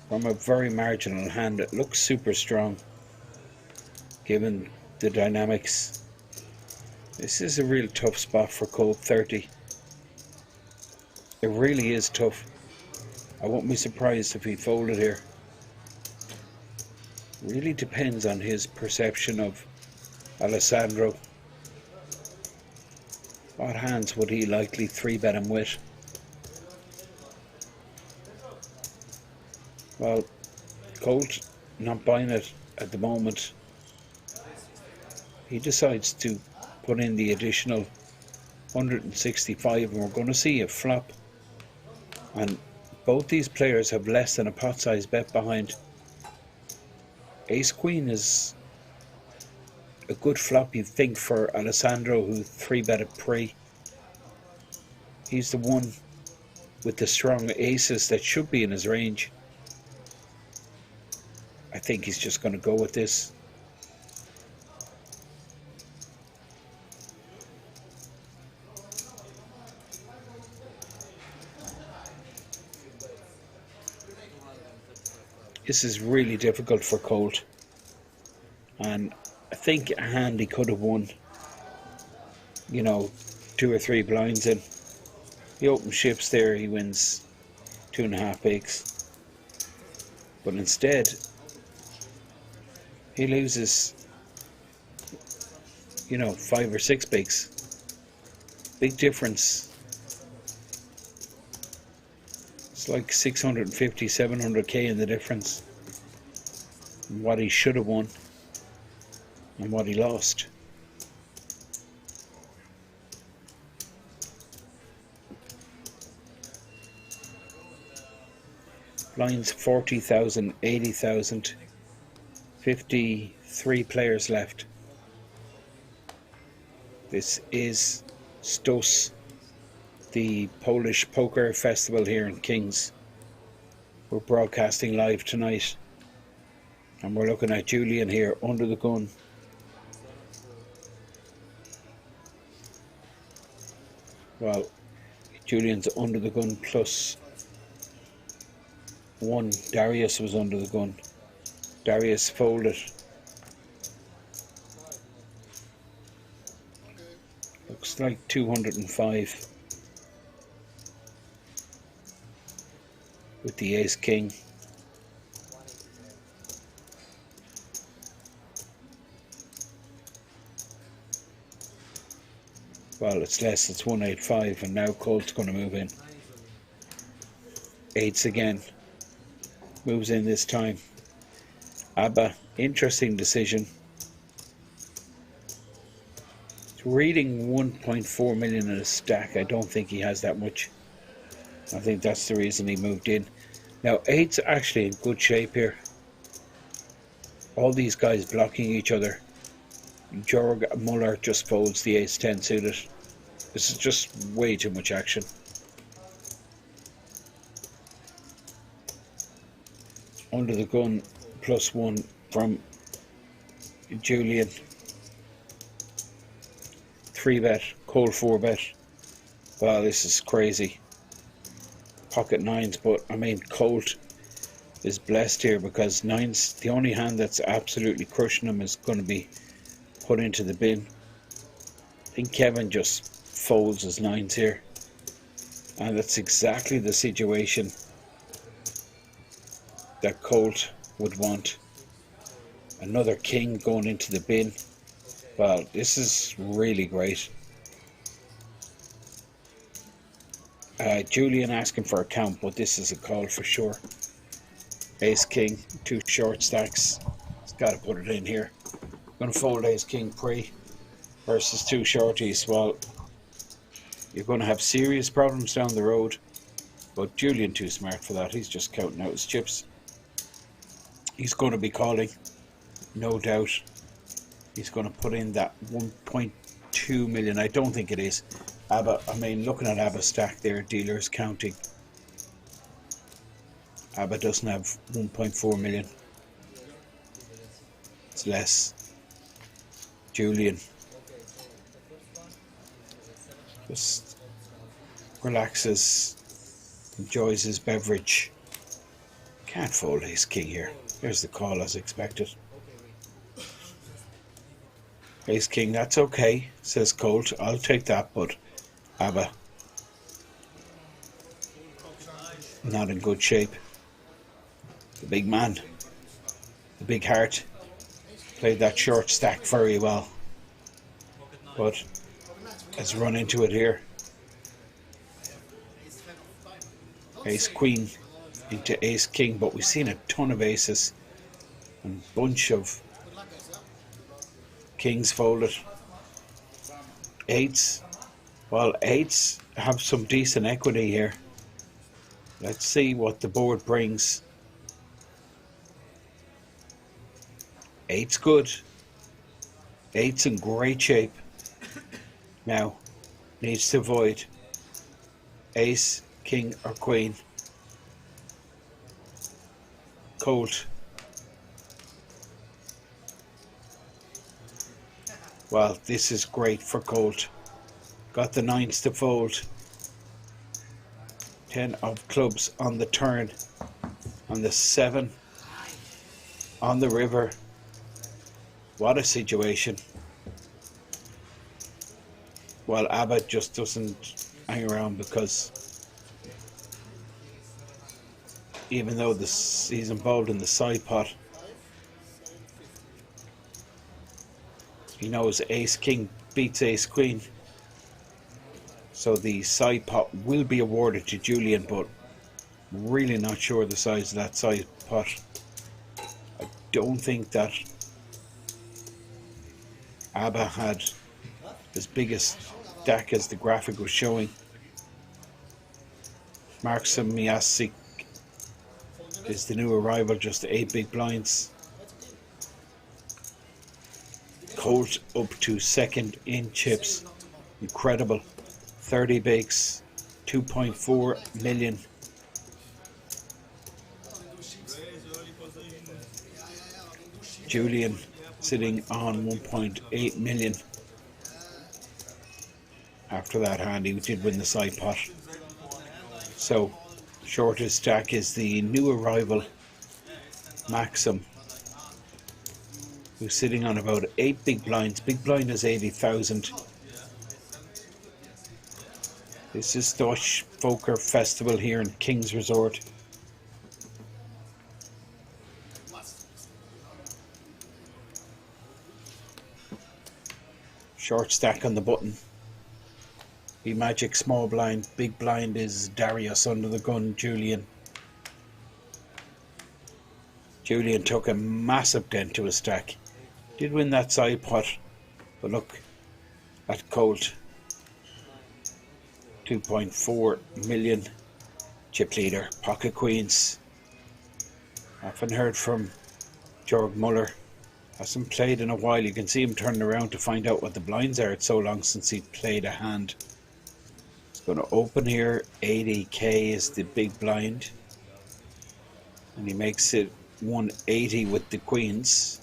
from a very marginal hand. It looks super strong given the dynamics. This is a real tough spot for Cole 30. It really is tough. I won't be surprised if he folded here. Really depends on his perception of Alessandro. What hands would he likely 3-bet him with? Well, Colt not buying it at the moment. He decides to put in the additional 165, and we're going to see a flop. And both these players have less than a pot size bet behind. Ace Queen is a good flop, you'd think, for Alessandro, who 3-betted pre. He's the one with the strong aces that should be in his range. I think he's just going to go with this. This is really difficult for Colt, and I think a hand he could have won, you know, 2 or 3 blinds in. He opens ships there, he wins 2.5 bigs, but instead he loses, you know, 5 or 6 bigs. Big difference. It's like 650, 700k in the difference. What he should have won and what he lost. Blinds 40,000, 80,000, 53 players left. This is Stos, the Polish poker festival here in Kings. We're broadcasting live tonight, and we're looking at Julian here under the gun. Well, Julian's under the gun +1. Darius was under the gun. Darius folded. Looks like 205 with the ace king. Well, it's less, it's 185, and now Colt's going to move in. Eights again. Moves in this time. Abba, interesting decision. It's reading 1.4 million in a stack. I don't think he has that much. I think that's the reason he moved in. Now, eight's actually in good shape here. All these guys blocking each other. Jorg Muller just folds the ace-10 suited. This is just way too much action. Under the gun, +1 from Julian. 3-bet, cold 4-bet. Wow, this is crazy. Pocket 9s, but I mean, Colt is blessed here because 9s, the only hand that's absolutely crushing him is going to be put into the bin. I think Kevin just folds his 9s here, and that's exactly the situation that Colt would want. Another king going into the bin. Well, this is really great. Julian asking for a count, but this is a call for sure. Ace king, 2 short stacks. He's got to put it in here. Going to fold ace king pre versus 2 shorties. Well, you're going to have serious problems down the road, but Julian too smart for that. He's just counting out his chips. He's going to be calling, no doubt. He's going to put in that 1.2 million. I don't think it is. Abba, I mean, looking at Abba's stack there, dealers counting. Abba doesn't have 1.4 million. It's less. Julian just relaxes, enjoys his beverage. Can't fold ace king here. There's the call as expected. Ace king, that's okay, says Colt. I'll take that, but Abba not in good shape. The big man, the big heart, played that short stack very well, but let's run into it here. Ace queen into ace king, but we've seen a ton of aces and bunch of kings folded. Eights, Well, eights have some decent equity here. Let's see what the board brings. Eight's good. Eight's in great shape. Now, needs to avoid ace, king or queen. Colt. Well, this is great for Colt. Got the nines to fold. 10 of clubs on the turn. On the 7. On the river. What a situation. Well, Abba just doesn't hang around, because even though he's involved in the side pot, he knows ace king beats ace queen. So the side pot will be awarded to Julian, but really not sure the size of that side pot. I don't think that Abba had as big a stack as the graphic was showing. Maxim Miasic is the new arrival, just 8 big blinds. Colt up to second in chips. Incredible. 30 bigs, 2.4 million. Julian sitting on 1.8 million. After that hand, he did win the side pot. So, shortest stack is the new arrival, Maxim, who's sitting on about 8 big blinds. Big blind is 80,000. This is Dutch Poker Festival here in King's Resort. Short stack on the button. B Magic small blind. Big blind is Darius under the gun, Julian. Julian took a massive dent to his stack. Did win that side pot, but look at Colt. 2.4 million. Chip leader, pocket queens. Haven't heard from Jörg Muller. Hasn't played in a while. You can see him turning around to find out what the blinds are. It's so long since he played a hand. It's going to open here. 80k is the big blind. And he makes it 180 with the queens.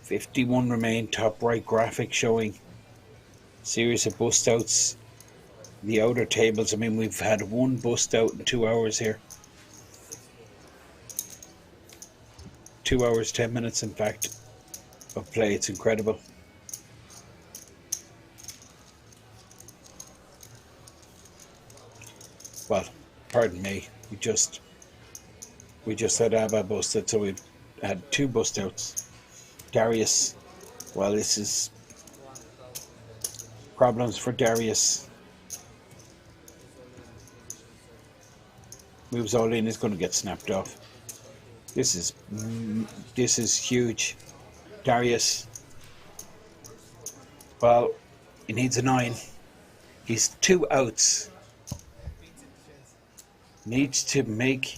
51 remain. Top right graphic showing series of bust outs. The outer tables, I mean, we've had one bust out in 2 hours here. 2 hours, 10 minutes, in fact, of play. It's incredible. Well, pardon me. We just had Abba busted, so we had 2 bust outs. Darius, well, this is problems for Darius. Moves all in, is going to get snapped off. This is huge. Darius, well, he needs a 9. He's 2 outs. Needs to make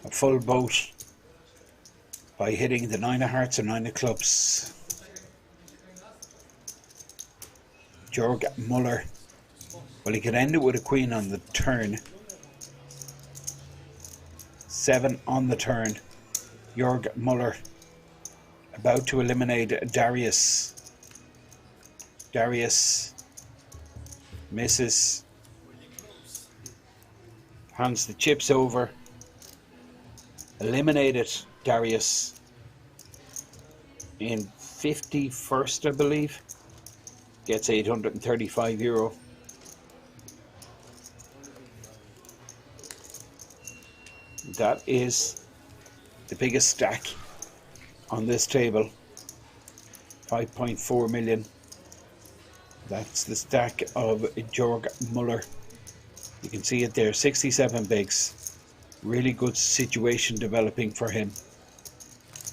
a full boat by hitting the 9 of hearts or 9 of clubs. Jörg Muller, well, he could end it with a queen on the turn. 7 on the turn. Jörg Muller about to eliminate Darius. Darius misses. Hands the chips over. Eliminated Darius in 51st, I believe. Gets €835. That is the biggest stack on this table. 5.4 million. That's the stack of Jörg Muller. You can see it there, 67 bigs. Really good situation developing for him.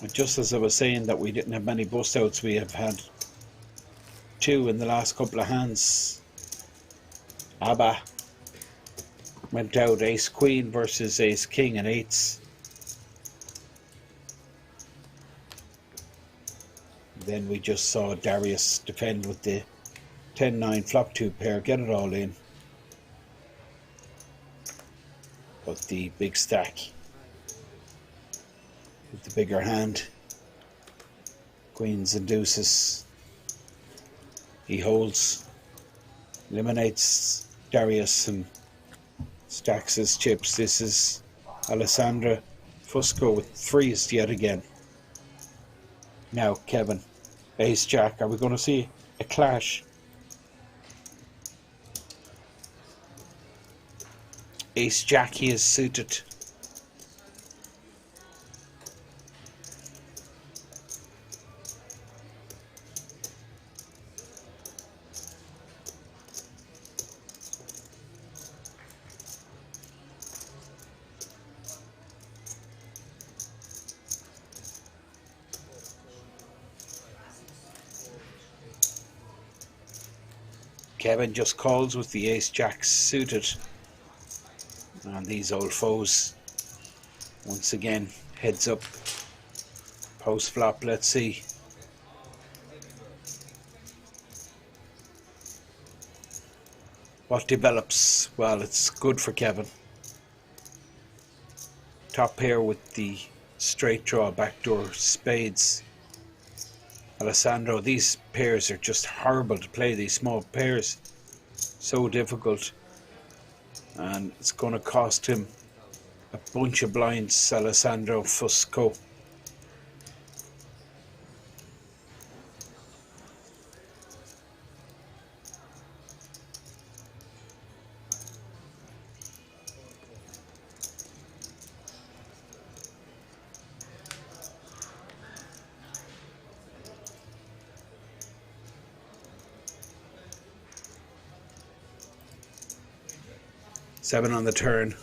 And just as I was saying that we didn't have many bust outs, we have had 2 in the last couple of hands. ABBA went out ace queen versus ace king and eights. Then we just saw Darius defend with the 10-9 flop 2 pair, get it all in. But the big stack with the bigger hand, queens and deuces, he holds, eliminates Darius and stacks his chips. This is Alessandra Fusco with threes yet again. Now Kevin, ace jack, are we going to see a clash? Ace jack, he is suited. Kevin just calls with the ace jack suited. And these old foes once again heads up. Post flop, let's see. What develops? Well, it's good for Kevin. Top pair with the straight draw backdoor spades. Alessandro, these pairs are just horrible to play, these small pairs. So difficult. And it's going to cost him a bunch of blinds, Alessandro Fusco. Seven on the turn.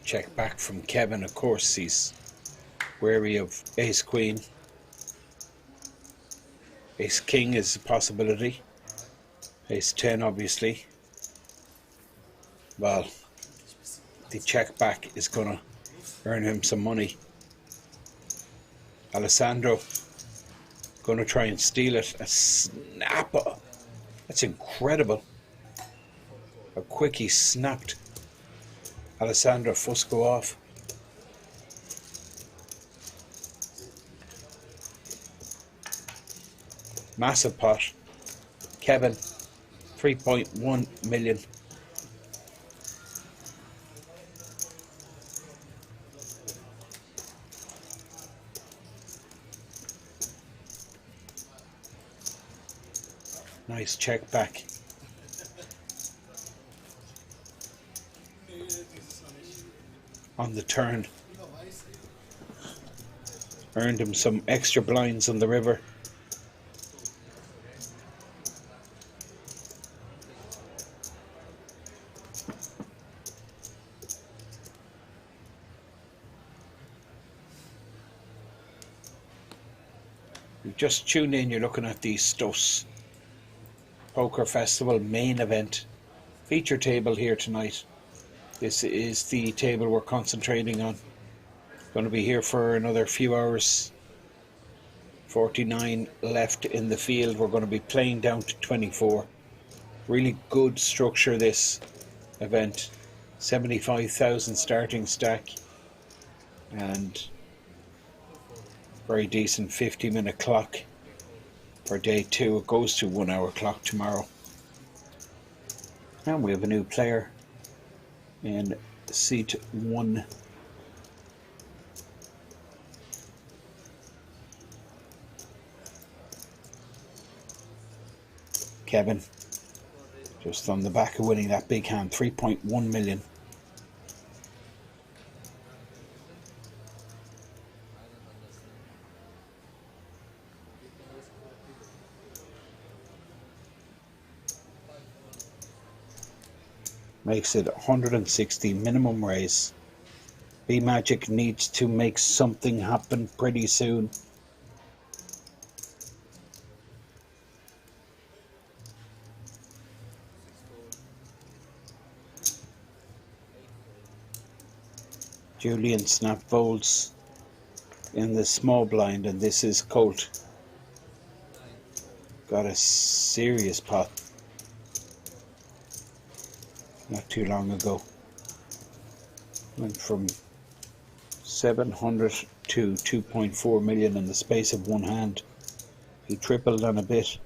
Check back from Kevin, of course, he's wary of ace queen. Ace king is a possibility. Ace 10, obviously. Well, the check back is going to earn him some money. Alessandro going to try and steal it. A snapper. That's incredible. How quick he snapped Alessandro Fusco off. Massive pot. Kevin, 3.1 million. Nice check back. On the turn. Earned him some extra blinds on the river. You just tuned in, you're looking at the Stuffs Poker Festival main event feature table here tonight. This is the table we're concentrating on. Going to be here for another few hours. 49 left in the field. We're going to be playing down to 24. Really good structure, this event. 75,000 starting stack and very decent 50-minute clock for day 2. It goes to 1 hour clock tomorrow. And we have a new player in seat 1. Kevin, just on the back of winning that big hand, 3.1 million. makes it 160 minimum raise. B Magic needs to make something happen pretty soon. Julian snap folds in the small blind, and this is Colt. Got a serious pot not too long ago. Went from 700 to 2.4 million in the space of one hand. He tripled on a bit.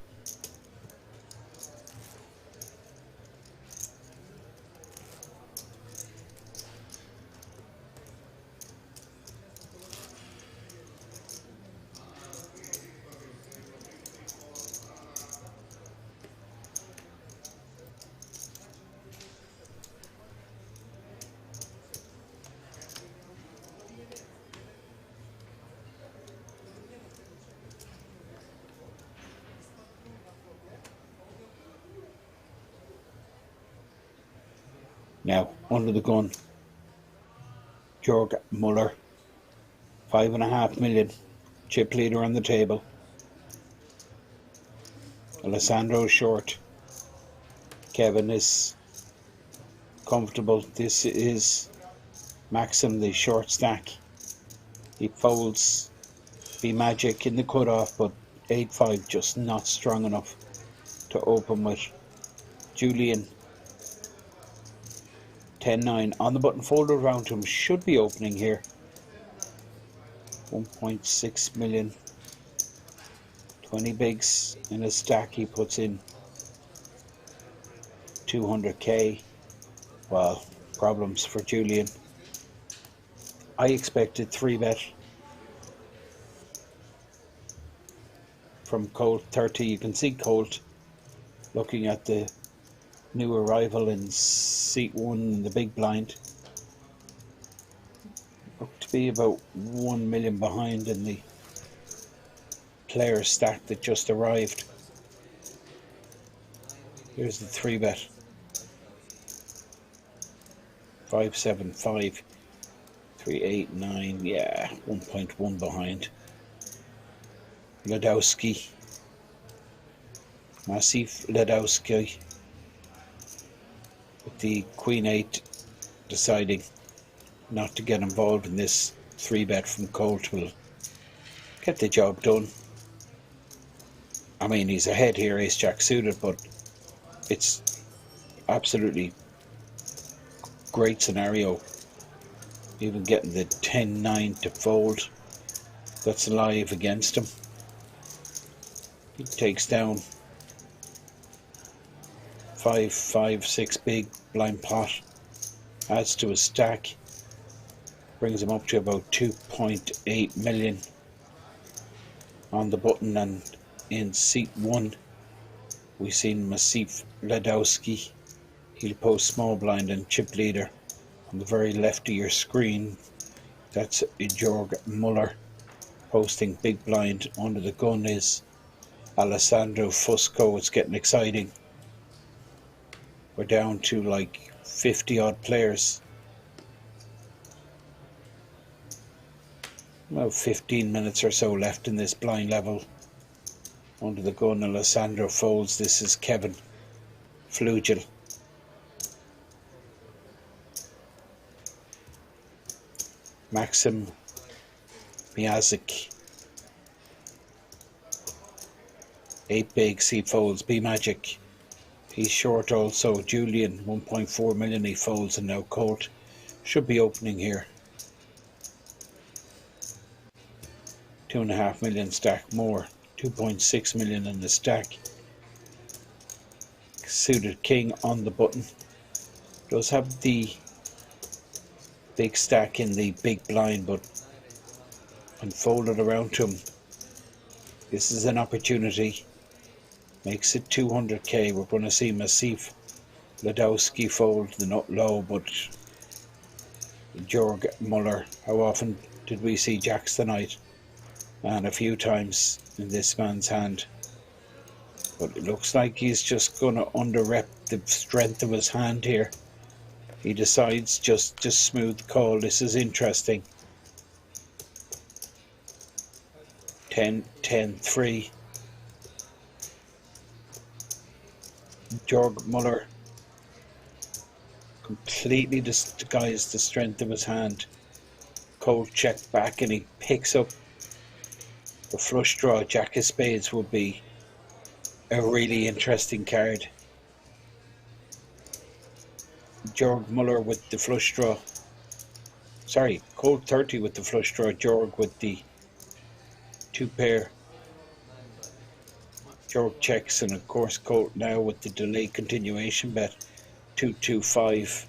Now, under the gun, Jörg Muller, 5.5 million, chip leader on the table. Alessandro short. Kevin is comfortable. This is Maxim, the short stack. He folds B Magic in the cutoff, but 8-5 just not strong enough to open with. Julian 10-9 on the button, folded around to him, should be opening here. 1.6 million, 20 bigs in a stack. He puts in 200k. Well, problems for Julian. I expected 3-bet from Colt 30. You can see Colt looking at the new arrival in seat 1 in the big blind. Looked to be about 1 million behind in the player stack that just arrived. Here's the 3-bet. 575, 389, yeah, 1.1 behind. Ledowski, Massif Ledowski, with the Queen 8 deciding not to get involved in this 3-bet from Colt will get the job done. I mean, he's ahead here, ace jack suited, but it's absolutely great scenario. Even getting the 10-9 to fold, that's live against him. He takes down 5-5-6 big blind pot, adds to his stack, brings him up to about 2.8 million on the button. And in seat 1 we've seen Massif Ledowski. He'll post small blind and chip leader. On the very left of your screen, that's Jörg Muller posting big blind. Under the gun is Alessandro Fusco. It's getting exciting. We're down to like 50 odd players. About 15 minutes or so left in this blind level. Under the gun, Alessandro folds. This is Kevin Flugel. Maxim Miazik. 8 bigs, he folds. B Magic, he's short also. Julian, 1.4 million, he folds. And now Colt should be opening here. 2.5 million stack more. 2.6 million in the stack. Suited king on the button. Does have the big stack in the big blind, but unfolded around to him. This is an opportunity. Makes it 200k. We're going to see Massif Ledowski fold the nut low, but Jörg Muller, how often did we see jacks tonight? And a few times in this man's hand. But it looks like he's just going to under-rep the strength of his hand here. He decides just smooth call. This is interesting. 10-10-3. Jörg Muller completely disguised the strength of his hand. Cold check back and he picks up the flush draw. Jack of spades would be a really interesting card. Jörg Muller with the flush draw. Sorry, Cold 30 with the flush draw. Jörg with the 2 pair. Jörg checks, and of course Colt now with the delayed continuation bet. 2-2-5.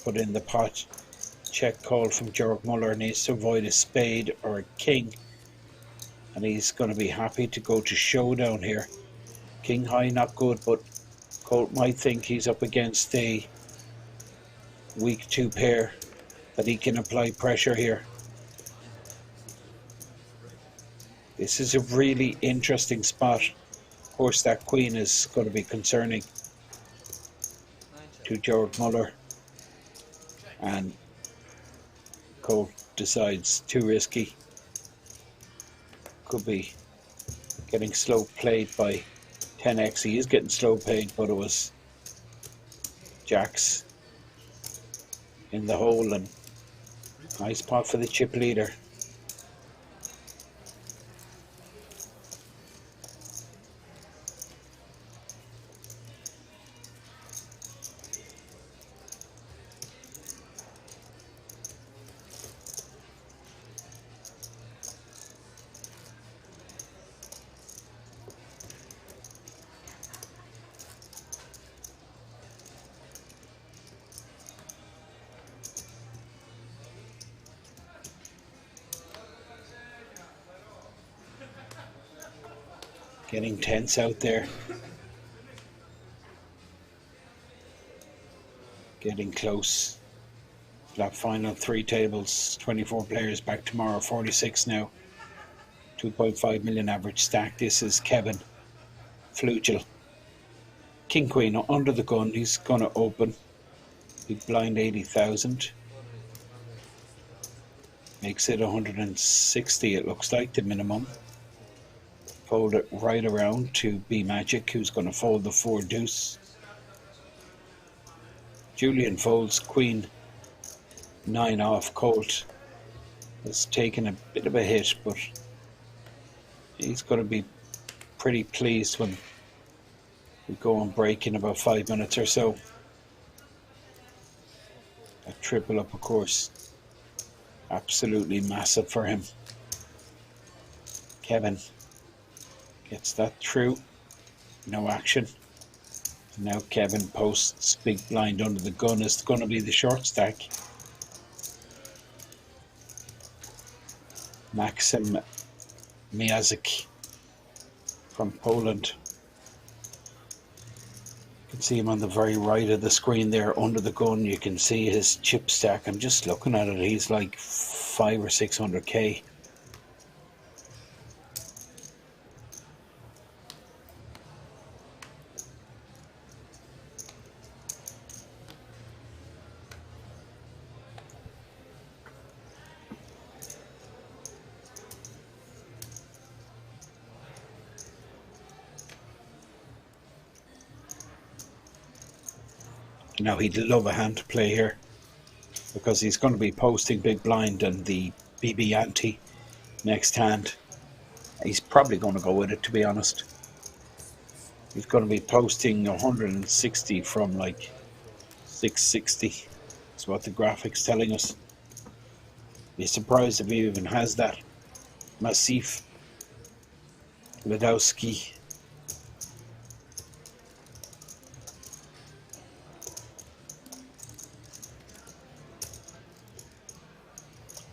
Put in the pot. Check call from Jörg Muller. Needs to avoid a spade or a king, and he's going to be happy to go to showdown here. King high not good, but Colt might think he's up against a weak 2 pair, that he can apply pressure here. This is a really interesting spot. Of course, that queen is going to be concerning to Jörg Muller, and Colt decides too risky. Could be getting slow played by 10x. He is getting slow played, but it was jacks in the hole, and nice pot for the chip leader. Getting tense out there. Getting close. Flat final, 3 tables, 24 players back tomorrow, 46 now. 2.5 million average stack. This is Kevin Flugel. King Queen under the gun. He's going to open. Big blind 80,000. Makes it 160, it looks like, the minimum. Fold it right around to B Magic, who's going to fold the 4 deuce. Julian folds Queen 9 off. Colt has taken a bit of a hit, but he's going to be pretty pleased when we go on break in about 5 minutes or so. A triple up, of course, absolutely massive for him. Kevin gets that through, no action. Now Kevin posts big blind under the gun. It's going to be the short stack. Maxim Miazik from Poland. You can see him on the very right of the screen there under the gun. You can see his chip stack. I'm just looking at it. He's like 500 or 600k. Now he'd love a hand to play here, because he's going to be posting big blind and the BB ante next hand. He's probably going to go with it, to be honest. He's going to be posting 160 from like 660. That's what the graphics telling us. Be surprised if he even has that. Massif Ledowski.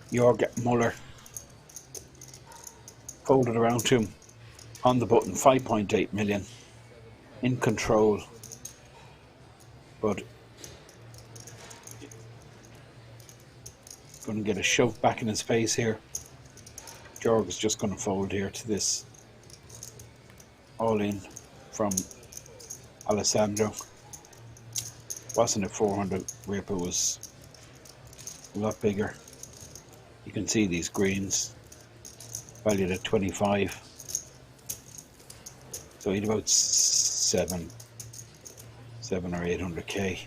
Jörg Muller folded around to him on the button. 5.8 million in control, but going to get a shove back in his face here. Jorg is just going to fold here to this all in from Alessandro. Wasn't a 400 rip, it was a lot bigger. You can see these greens valued at 25. So he'd about 7 or 800k.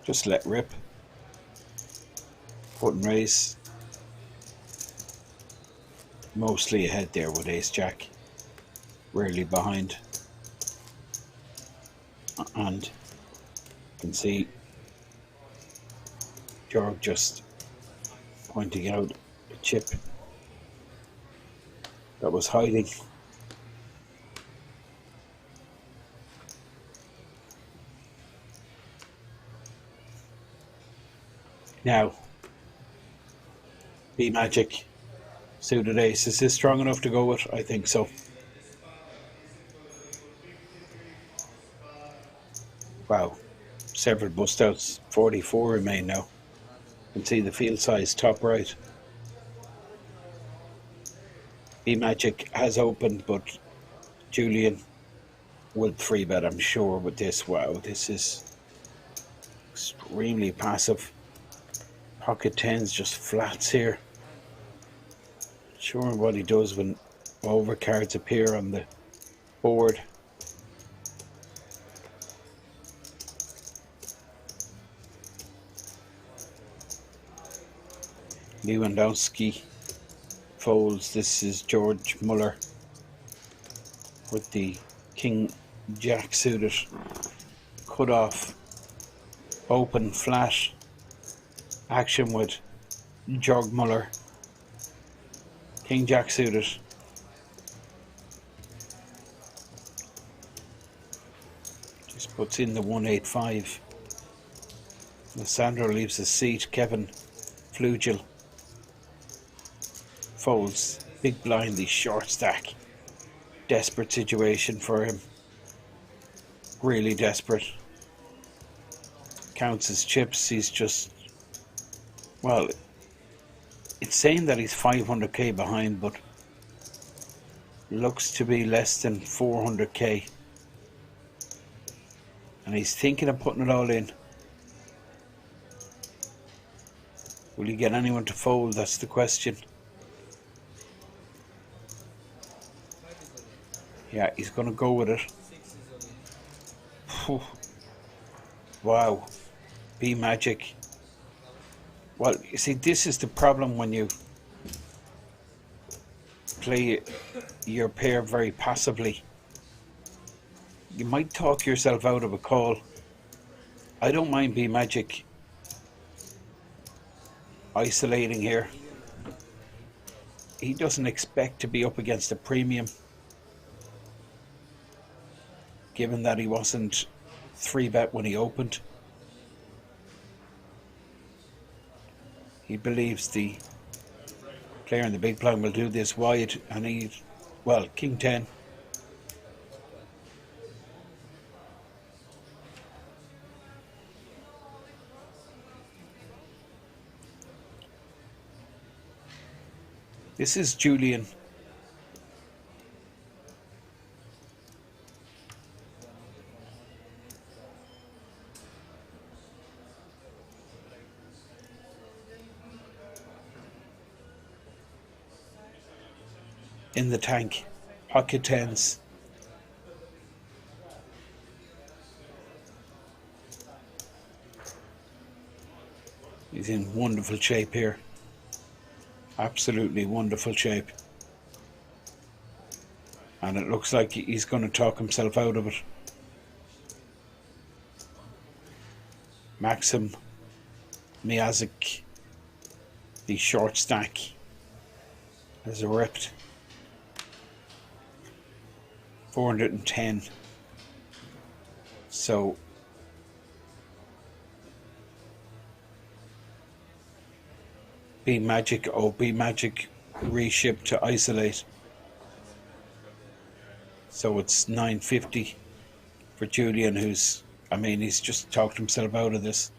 Just let rip. Put and raise. Mostly ahead there with ace jack. Rarely behind. And you can see Jorg just pointing out a chip that was hiding. Now, B Magic, suited ace. Is this strong enough to go with? I think so. Wow, several bust outs. 44 remain now. You can see the field size top right. B Magic has opened, but Julian will 3-bet, I'm sure, with this. Wow, this is extremely passive. Pocket tens, just flats here. Sure what he does when overcards appear on the board. Lewandowski folds. This is George Muller with the King Jack suited. Cut off. Open flat. Action with Jorg Muller. King Jack suited. Just puts in the 185. Alessandro leaves his seat. Kevin Flugel folds. Big blind, the short stack. Desperate situation for him. Really desperate. Counts his chips. He's just, well, it's saying that he's 500k behind, but looks to be less than 400k. And he's thinking of putting it all in. Will he get anyone to fold? That's the question. Yeah, he's going to go with it. Whew. Wow. B Magic. Well, you see, this is the problem when you play your pair very passively. You might talk yourself out of a call. I don't mind B Magic isolating here. He doesn't expect to be up against a premium, given that he wasn't 3-bet when he opened. He believes the player in the big blind will do this wide, and he, well, King 10. This is Julian. In the tank, pocket tens. He's in wonderful shape here. Absolutely wonderful shape. And it looks like he's going to talk himself out of it. Maxim Miyazik, the short stack, has ripped 410. So B Magic, B Magic reshipped to isolate. So it's 950 for Julian, who's, I mean, he's just talked himself out of this.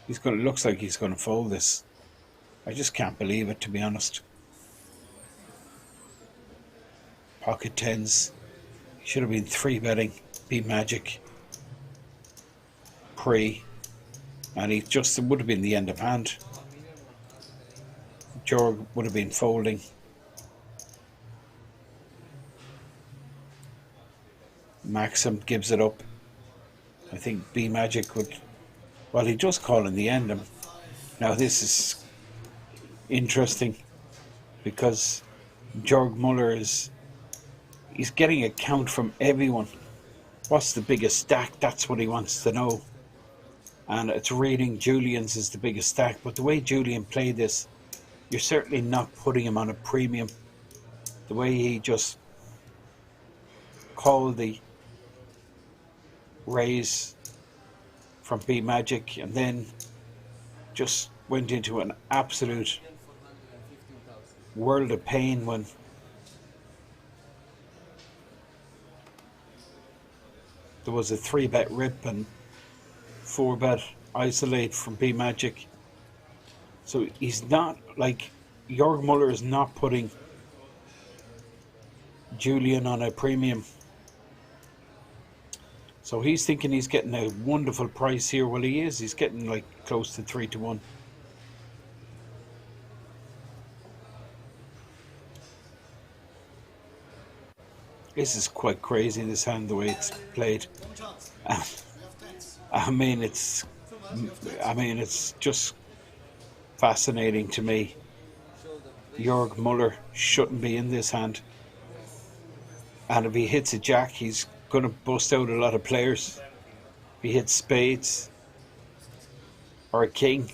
He's going to, looks like he's going to fold this. I just can't believe it, to be honest. pocket tens. Should have been 3-betting B Magic pre, and he just, it would have been the end of hand. Jorg would have been folding. Maxim gives it up. I think B Magic would, well, he does call in the end. Now this is interesting because Jorg Muller he's getting a count from everyone. What's the biggest stack? That's what he wants to know. And it's reading Julian's is the biggest stack, but the way Julian played this, you're certainly not putting him on a premium. The way he just called the raise from B Magic and then just went into an absolute world of pain when there was a 3-bet rip and 4-bet isolate from B Magic. So he's not, like, Jorg Muller is not putting Julian on a premium. So he's thinking he's getting a wonderful price here. Well, he is. He's getting like close to 3-1. This is quite crazy, this hand, the way it's played. I mean, it's just fascinating to me. Jorg Muller shouldn't be in this hand. And if he hits a jack, he's going to bust out a lot of players. If he hits spades or a king,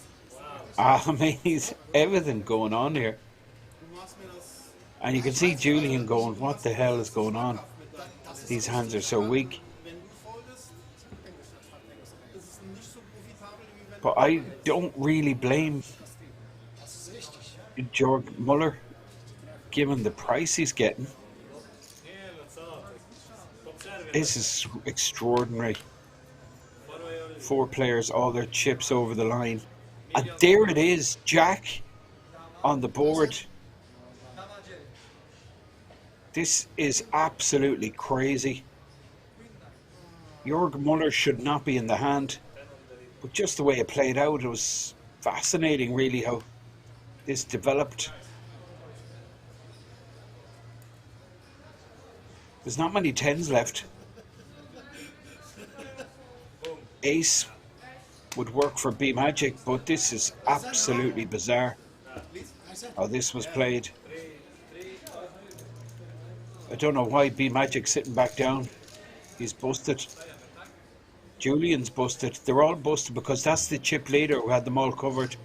I mean, he's everything going on here. And you can see Julian going, what the hell is going on? These hands are so weak. But I don't really blame Jorg Muller, given the price he's getting. This is extraordinary. 4 players, all their chips over the line. And there it is, Jack on the board. This is absolutely crazy. Jorg Muller should not be in the hand. But just the way it played out, it was fascinating really how this developed. There's not many 10s left. Ace would work for B Magic, but this is absolutely bizarre how this was played. I don't know why B Magic's sitting back down. He's busted. Julian's busted. They're all busted because that's the chip leader who had them all covered.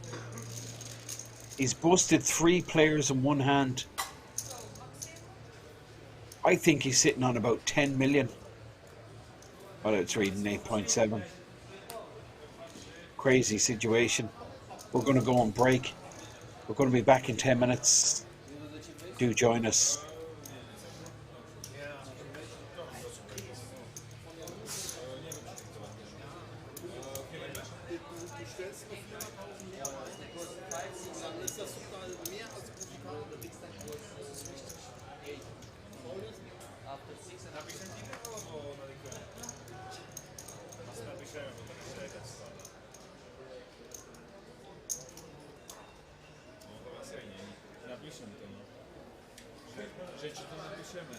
He's busted 3 players in one hand. I think he's sitting on about 10 million. Well, it's reading 8.7. Crazy situation. We're going to go on break. We're going to be back in 10 minutes. Do join us. Że ci to napiszemy.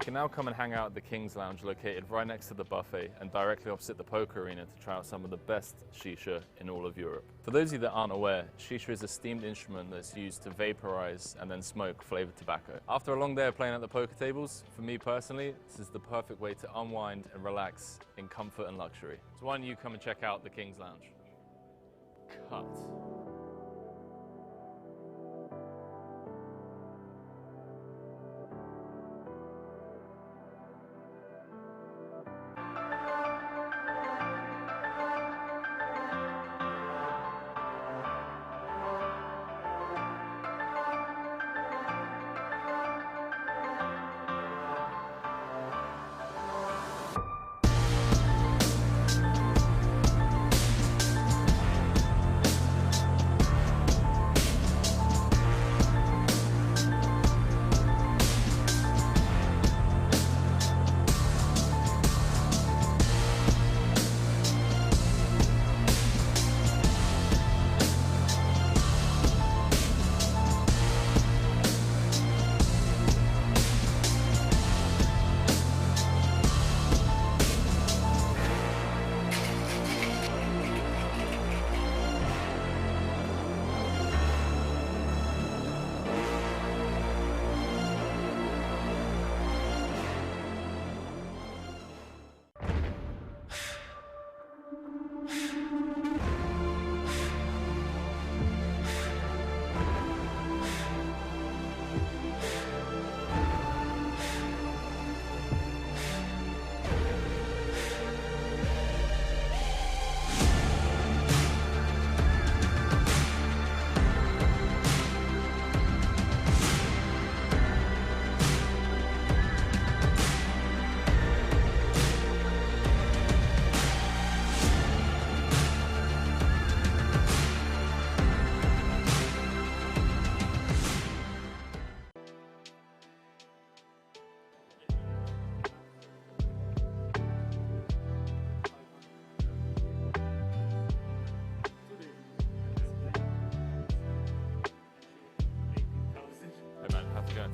You can now come and hang out at the King's Lounge located right next to the buffet and directly opposite the poker arena to try out some of the best shisha in all of Europe. For those of you that aren't aware, shisha is a steamed instrument that's used to vaporize and then smoke flavored tobacco. After a long day of playing at the poker tables, for me personally, this is the perfect way to unwind and relax in comfort and luxury. So why don't you come and check out the King's Lounge? Cut.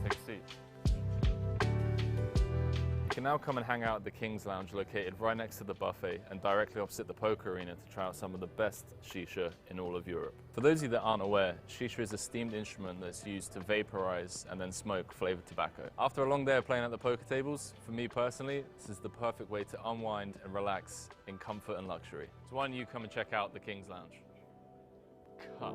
Take a seat. You can now come and hang out at the King's Lounge located right next to the buffet and directly opposite the poker arena to try out some of the best shisha in all of Europe. For those of you that aren't aware, shisha is a steamed instrument that's used to vaporize and then smoke flavored tobacco. After a long day of playing at the poker tables, for me personally, this is the perfect way to unwind and relax in comfort and luxury. So why don't you come and check out the King's Lounge? Cut.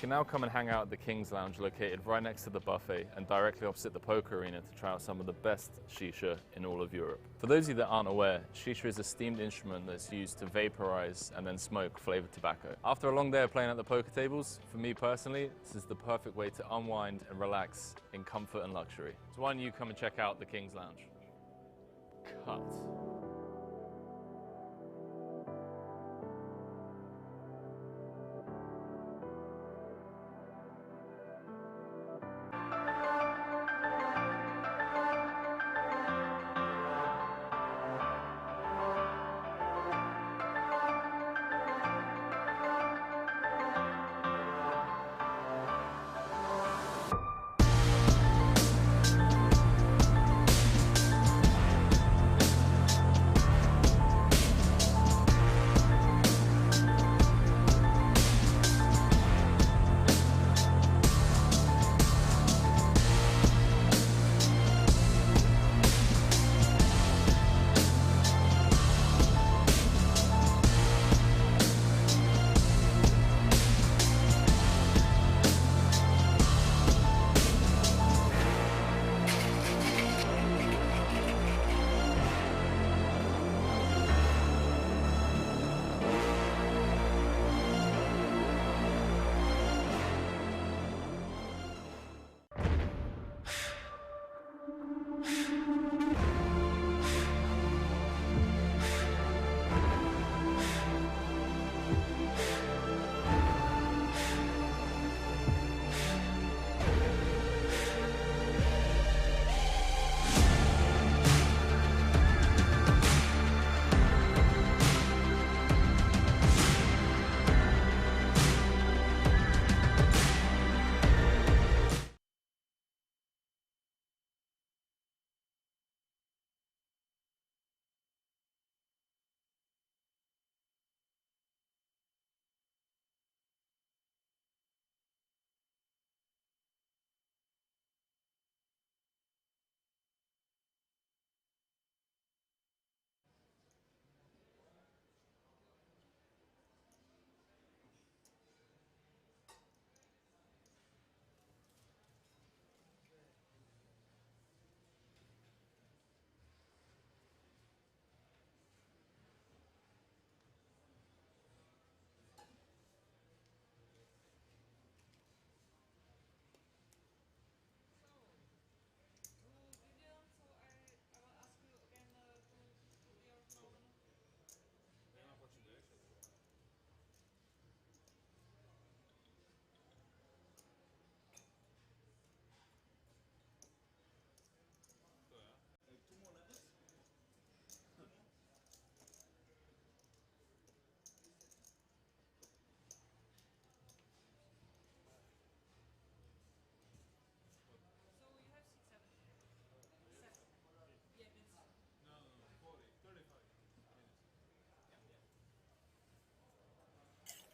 can now come and hang out at the King's Lounge located right next to the buffet and directly opposite the poker arena to try out some of the best shisha in all of Europe. For those of you that aren't aware, shisha is a steamed instrument that's used to vaporize and then smoke flavored tobacco. After a long day of playing at the poker tables, for me personally, this is the perfect way to unwind and relax in comfort and luxury. So why don't you come and check out the King's Lounge? Cut.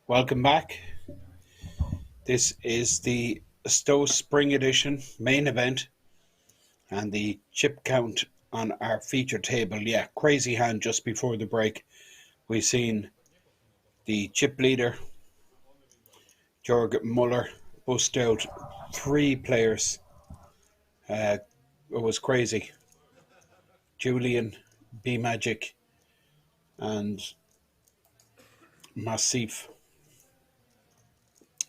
Welcome back. This is the ZTO Spring Edition main event and the chip count on our feature table. Yeah, crazy hand just before the break. We've seen the chip leader, Jörg Muller, bust out 3 players. It was crazy. Julian, B Magic, and Massif.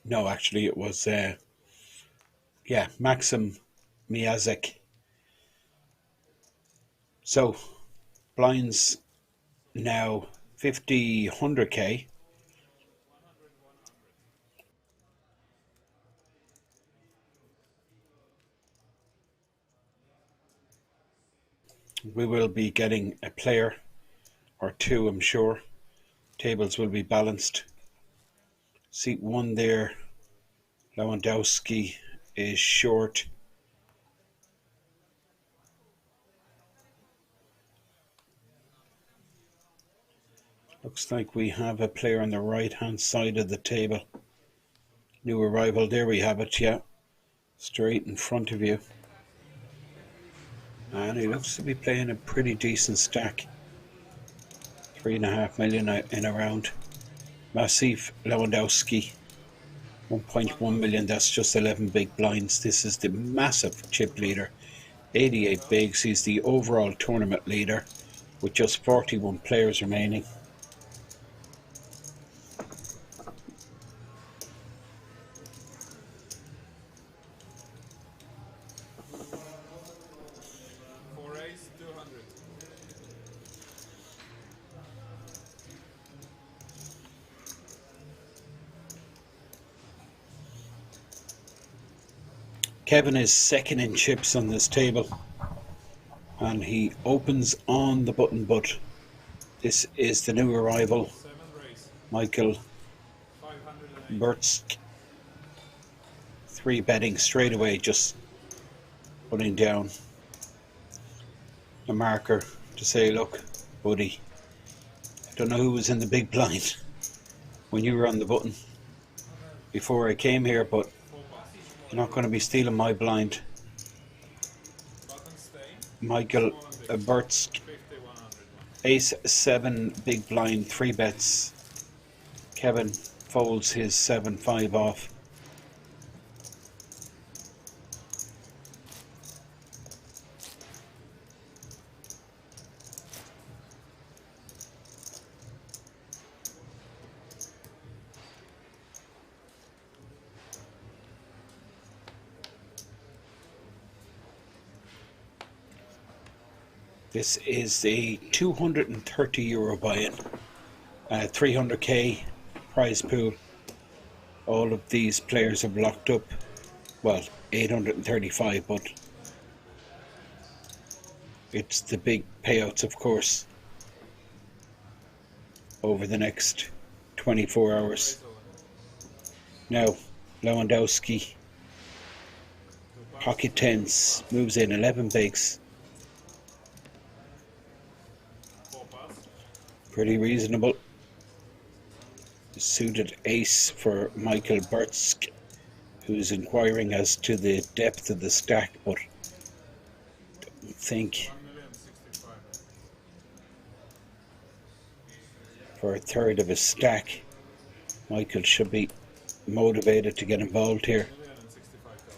No, actually, it was Maxim Miyazek. So blinds now 50, 100k. We will be getting a player or 2, I'm sure. Tables will be balanced. Seat 1 there, Lewandowski is short. Looks like we have a player on the right hand side of the table. New arrival, there we have it, yeah. Straight in front of you. And he looks to be playing a pretty decent stack. 3.5 million in a round. Massif Lewandowski. 1.1 million, that's just 11 big blinds. This is the massive chip leader. 88 bigs. He's the overall tournament leader with just 41 players remaining. Four ace, 200. Kevin is second in chips on this table, and he opens on the button, but this is the new arrival, Seven race, Michael 508. Bertsk. 3 betting straight away, just putting down a marker to say, look, buddy, I don't know who was in the big blind when you were on the button before I came here, but you're not going to be stealing my blind. Button stay, Michael Bertsk, 5100. ace 7 big blind, 3 bets. Kevin folds his 7-5 off. This is a €230 buy-in, 300k prize pool. All of these players have locked up, well, 835, but it's the big payouts, of course, over the next 24 hours. Now, Lewandowski, pocket tens, moves in 11 bigs. Pretty reasonable. Suited ace for Michael Bertsk, who's inquiring as to the depth of the stack, but don't think 1,065,000. for a third of his stack, Michael should be motivated to get involved here. 1,065,000.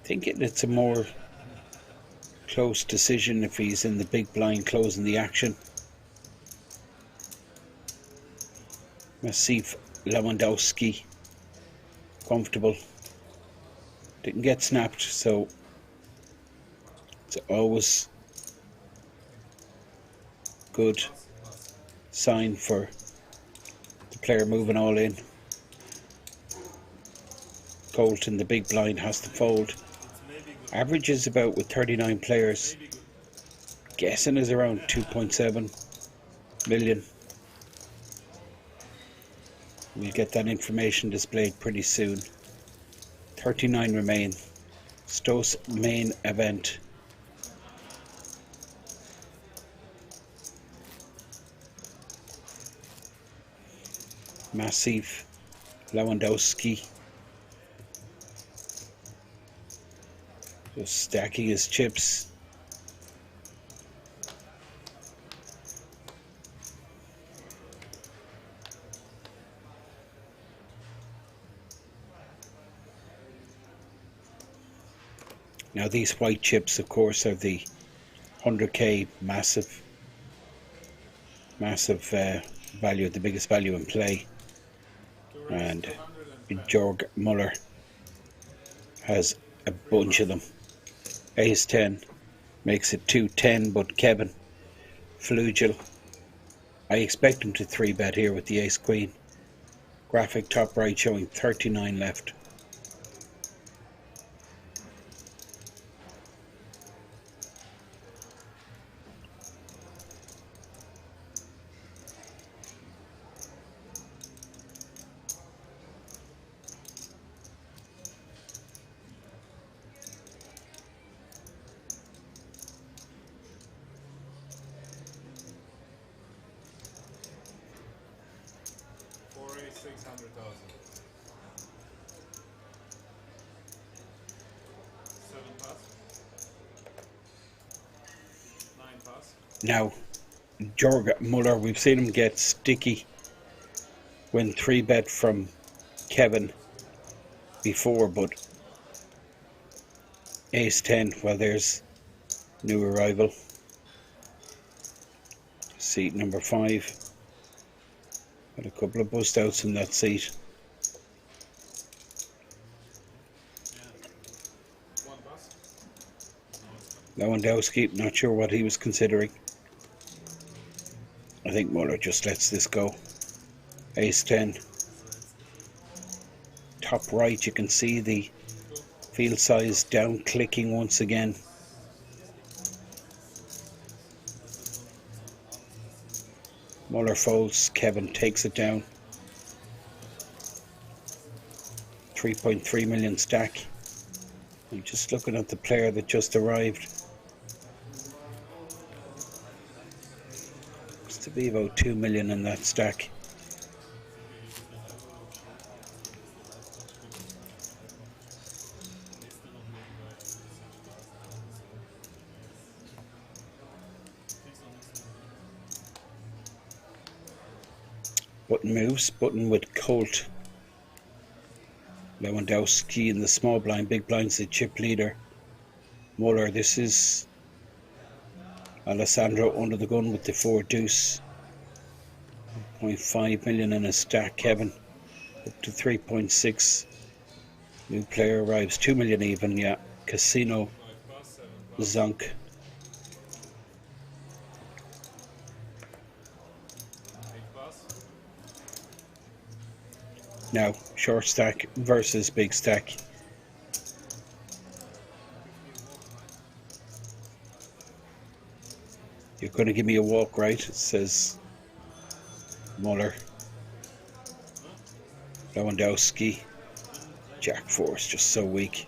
I think it's a more close decision if he's in the big blind closing the action. Massive Lewandowski, comfortable, didn't get snapped, so it's always good sign for the player moving all in. Colt in the big blind has to fold. Average is about, with 39 players, guessing is around 2.7 million. We'll get that information displayed pretty soon. 39 remain. ZTO Main Event. Massive Lewandowski. Just stacking his chips. Now these white chips, of course, are the 100k massive value, the biggest value in play. And Jorg Muller has a bunch of them. Ace 10 makes it 210, but Kevin Flugel, I expect him to 3-bet here with the ace queen. Graphic top right showing 39 left. Four ace, 600,000. 7 pass. 9 pass. Now, Jorg Muller, we've seen him get sticky when 3-bet from Kevin before, but ace 10, well, there's new arrival. Seat number 5. Got a couple of bust outs in that seat. Lewandowski, not sure what he was considering. I think Muller just lets this go. Ace 10. Top right, you can see the field size down clicking once again. Muller folds, Kevin takes it down. 3.3 million stack. I'm just looking at the player that just arrived. Looks to be about 2 million in that stack. Button moves, button with Colt. Lewandowski in the small blind, big blind's the chip leader. Muller, this is Alessandro under the gun with the 4 deuce. 0.5 million in a stack, Kevin. Up to 3.6. New player arrives, 2 million even, yeah. Casino, Zonk. Now, short stack versus big stack. You're going to give me a walk, right? Says Muller. Lewandowski. Jack 4 is just so weak.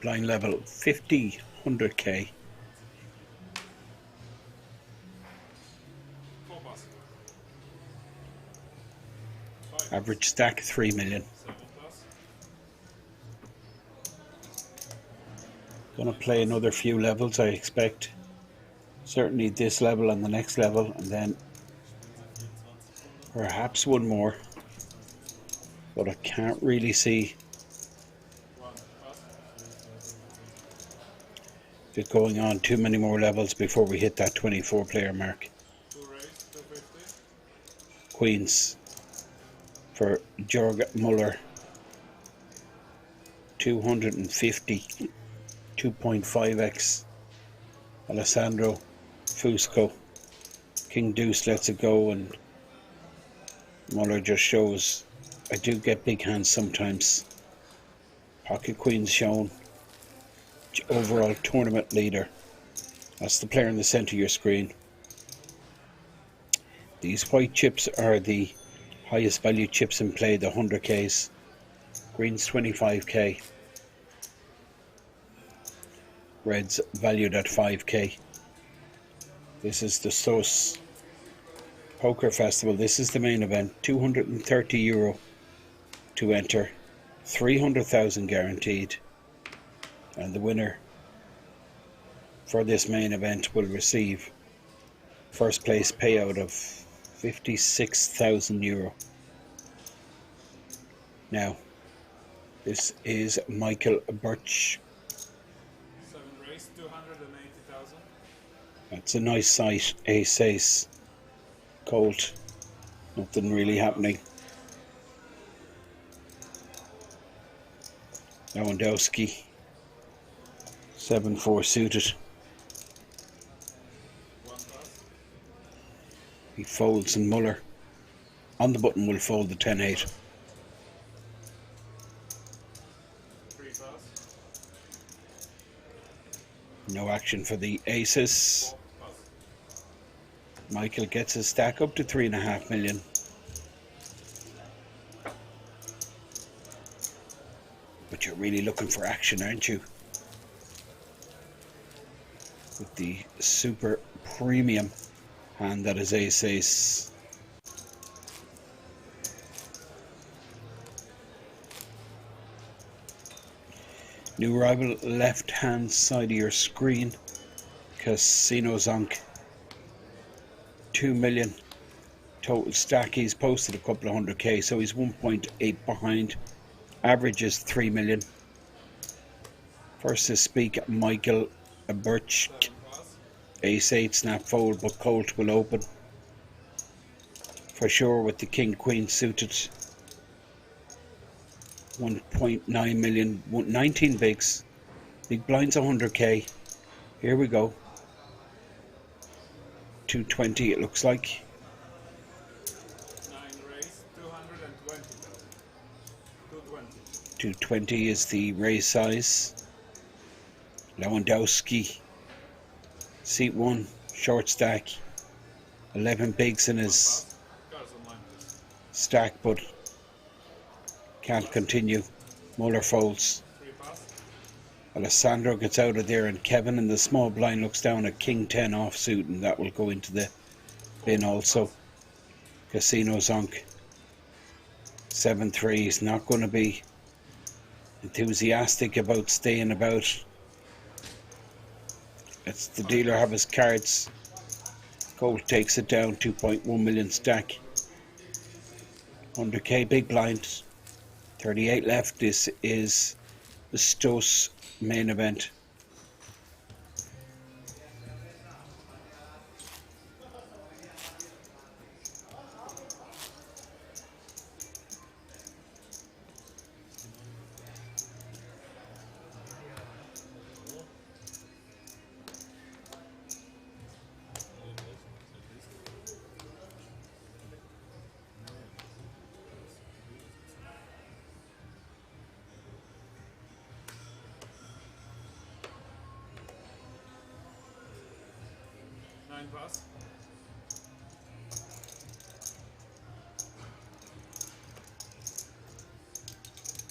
Blind level 50, 100k. Average stack 3 million. Gonna play another few levels, I expect. Certainly this level and the next level, and then perhaps one more. But I can't really see it going on too many more levels before we hit that 24 player mark. Queens for Jorg Muller. 250. 2.5x. Alessandro Fusco. King Deuce lets it go, and Muller just shows I do get big hands sometimes. Pocket Queens shown. Overall tournament leader. That's the player in the center of your screen. These white chips are the highest value chips in play, the 100Ks. Greens 25k. Reds valued at 5k. This is the SOS Poker Festival. This is the main event. €230 to enter. 300,000 guaranteed. And the winner for this main event will receive first place payout of €56,000. Now, this is Michael Birch. 7 race, 280,000. That's a nice sight. Ace ace. Colt. Nothing really happening. Lewandowski. 7-4 suited. He folds, and Muller on the button will fold the 10-8. 3 pass. No action for the aces. 4 pass. Michael gets his stack up to 3.5 million. But you're really looking for action, aren't you? With the super premium hand that is ace-ace. New arrival, left hand side of your screen. Casino Zonk. 2 million total stack. He's posted a couple of 100k, so he's 1.8 behind. Average is 3 million. First to speak, Michael Birch. 7 pass. Ace-8 snap fold, but Colt will open. For sure with the king-queen suited. 1.9 million, 19 bigs. Big blind's 100k. Here we go. 220 it looks like. 9 raise. 220,000. 220. 220 is the raise size. Lewandowski. Seat 1, short stack. 11 bigs in his Pass. Cards online, please. stack, but can't continue. Muller folds. 3 pass. Alessandro gets out of there, and Kevin in the small blind looks down at King 10 offsuit, and that will go into the bin also. Casino Zonk. 7-3. He's not going to be enthusiastic about staying about. It's the dealer have his cards. Gold takes it down. 2.1 million stack. 100k big blind. 38 left. This is the ZTO Main Event. Pass.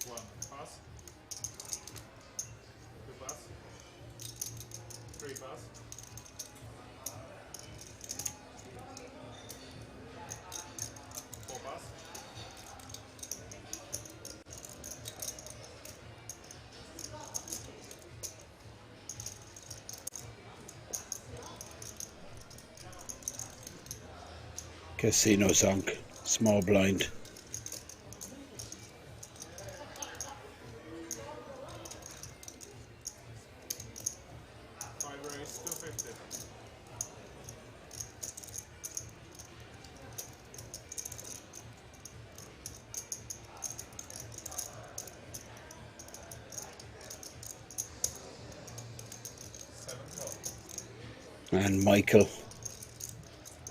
1 pass. 2 pass. 3 pass. 4 pass. Casino Zonk. Small blind. 5 raise. 250. 7 12. And Michael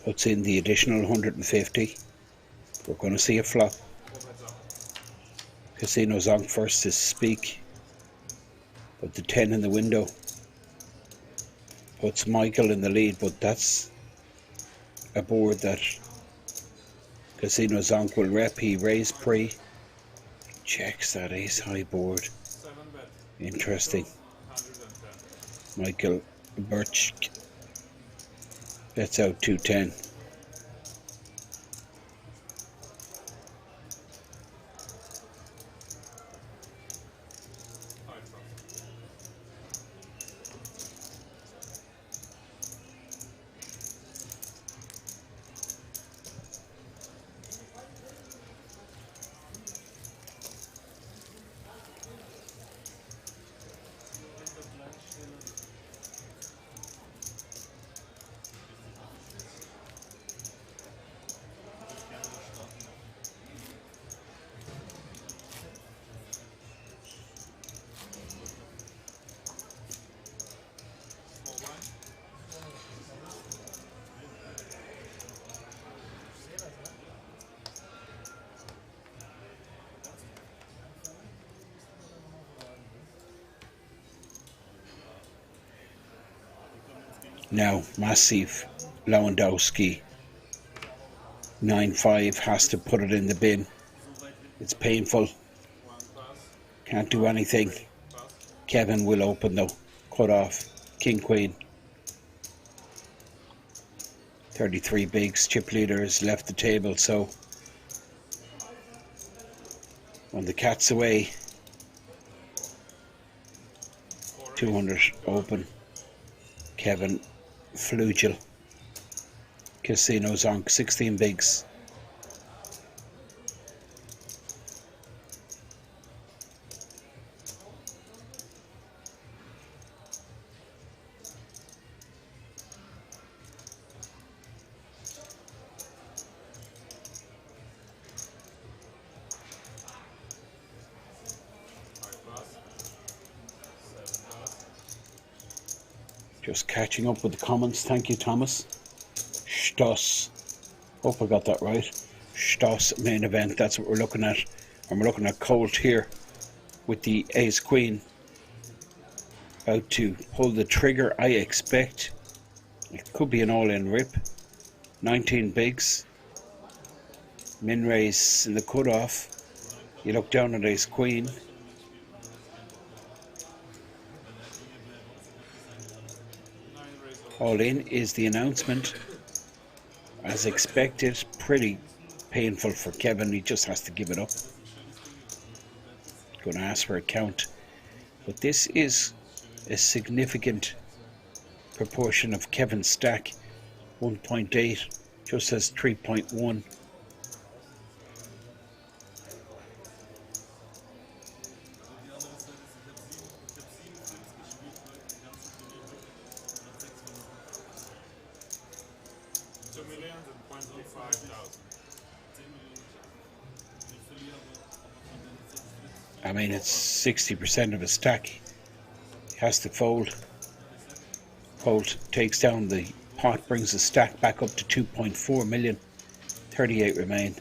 puts in the additional 150. We're going to see a flop. 4 heads up. Casino Zonk first to speak. But the 10 in the window puts Michael in the lead, but that's a board that Casino Zonk will rep. He raised pre. Checks that ace high board. 7 bet. Interesting. 110. Michael Birch gets out 210. 5 pass. Now, massive Lewandowski, 9-5, has to put it in the bin. It's painful. Can't do anything. Kevin will open though. Cut off. King Queen. 33 bigs. Chip leaders left the table, so when the cat's away, 200 open. Kevin Flugel. Casino Zonk, 16 bigs. Just catching up with the comments. Thank you, Thomas. Stoss. Hope I got that right. Stoss main event. That's what we're looking at. And we're looking at Colt here with the ace queen. About to pull the trigger, I expect. It could be an all-in rip. 19 bigs. Min raise in the cutoff. You look down at ace queen. All in is the announcement. As expected, pretty painful for Kevin. He just has to give it up. Going to ask for a count. But this is a significant proportion of Kevin's stack. 1.8, just as 3.1. I mean, it's 60% of his stack. He has to fold. Colt takes down the pot, brings the stack back up to 2.4 million. 38 remain.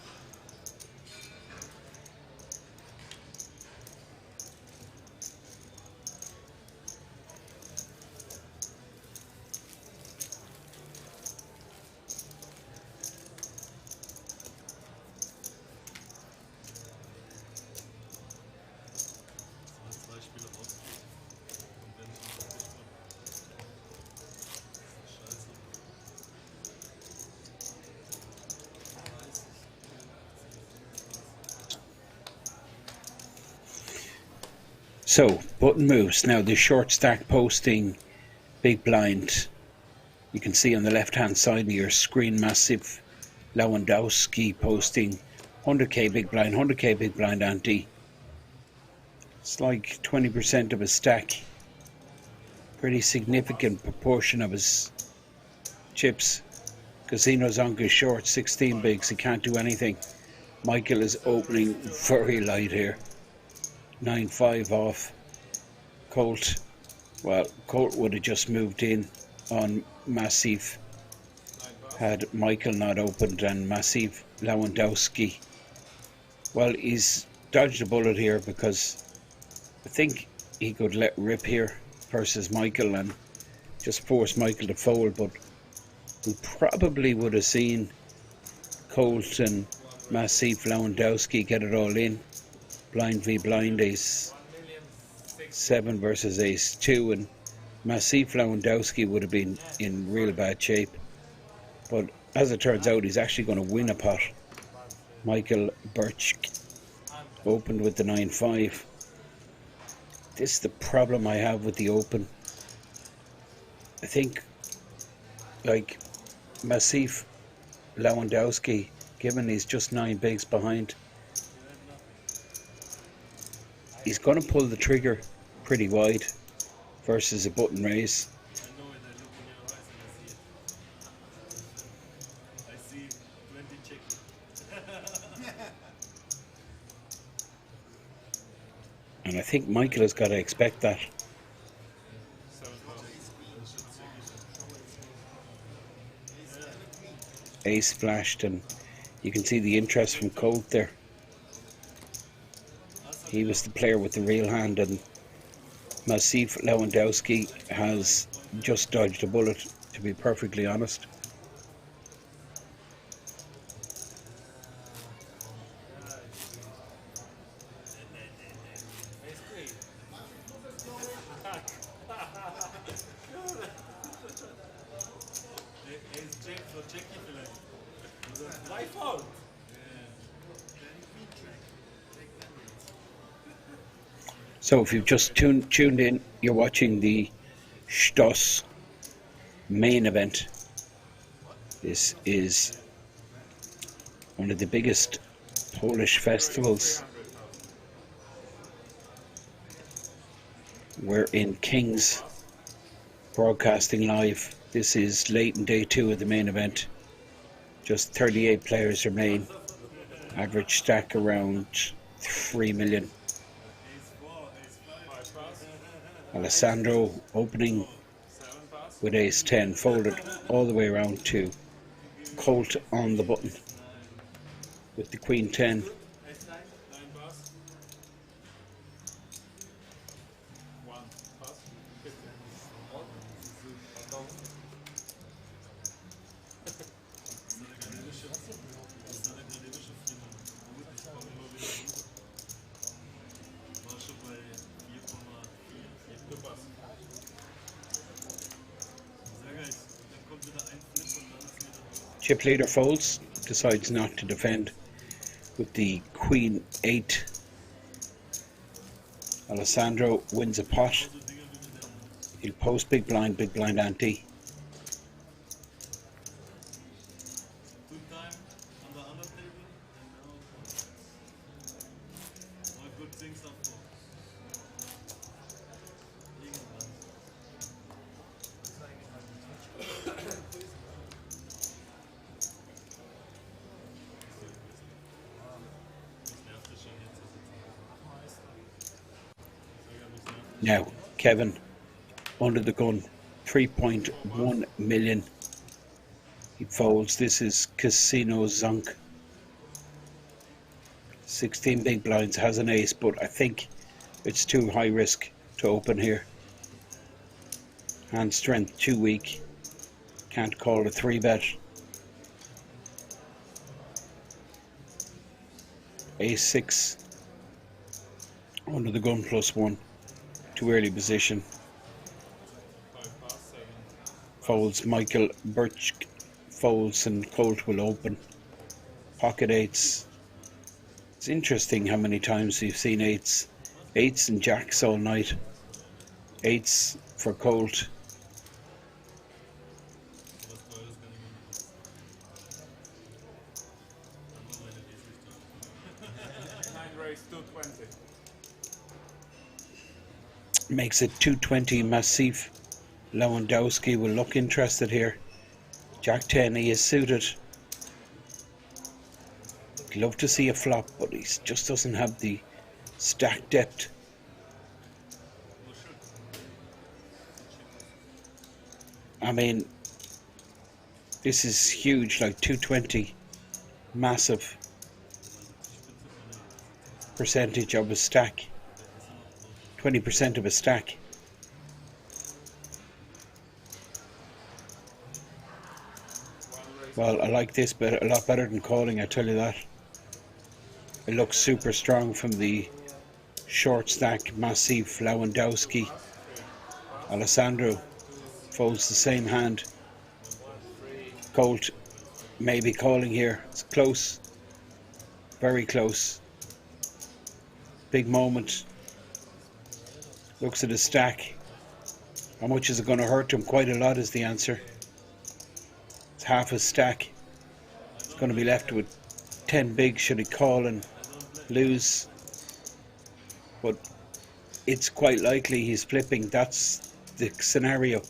So, button moves. Now the short stack posting big blind. You can see on the left hand side of your screen massive Lewandowski posting 100k big blind, 100k big blind ante. It's like 20% of his stack. Pretty significant proportion of his chips. Casino Zonk is short, 16 bigs, he can't do anything. Michael is opening very light here. 9-5 off. Colt. Well, Colt would have just moved in on Massive had Michael not opened, and Massive Lewandowski. Well, he's dodged a bullet here because I think he could let rip here versus Michael and just force Michael to fold, but we probably would have seen Colt and Massive Lewandowski get it all in. Blind v blind, ace 7 versus ace 2, and Massive Lewandowski would have been in real bad shape. But as it turns out, he's actually going to win a pot. Michael Birch opened with the 9-5. This is the problem I have with the open. I think, like, Massive Lewandowski, given he's just 9 bigs behind, he's going to pull the trigger pretty wide versus a button raise. And I think Michael has got to expect that. Ace flashed, and you can see the interest from Colt there. He was the player with the real hand, and Massive Lewandowski has just dodged a bullet to be perfectly honest. Ist Jack für Jackie vielleicht? Live out! So if you've just tuned in, you're watching the ZTO Main Event. This is one of the biggest Polish festivals. We're in Kings, broadcasting live. This is late in day 2 of the main event. Just 38 players remain. Average stack around 3 million. Alessandro opening with ace 10, folded all the way around to Colt on the button with the queen 10. Chip leader folds, decides not to defend with the queen 8. Alessandro wins a pot. He'll post big blind ante. Now, Kevin, under the gun, 3.1 million. He folds. This is Casino Zunk. 16 big blinds, has an ace, but I think it's too high risk to open here. Hand strength too weak. Can't call a 3-bet. Ace 6. Under the gun +1. Too early position. Folds. Michael Birch folds and Colt will open. Pocket 8s. It's interesting how many times we've seen 8s. 8s and jacks all night. 8s for Colt. Makes it 220. Massif. Lewandowski will look interested here. Jack 10, he is suited. I'd love to see a flop, but he just doesn't have the stack depth. I mean, this is huge, like 220. Massive percentage of a stack. 20% of a stack. Well, I like this a lot better than calling, I tell you that. It looks super strong from the short stack. Massif, Lewandowski. Alessandro folds the same hand. Colt maybe calling here. It's close. Very close. Big moment. Looks at his stack. How much is it going to hurt him? Quite a lot is the answer. It's half his stack. It's going to be left with 10 big should he call and lose. But it's quite likely he's flipping. That's the scenario.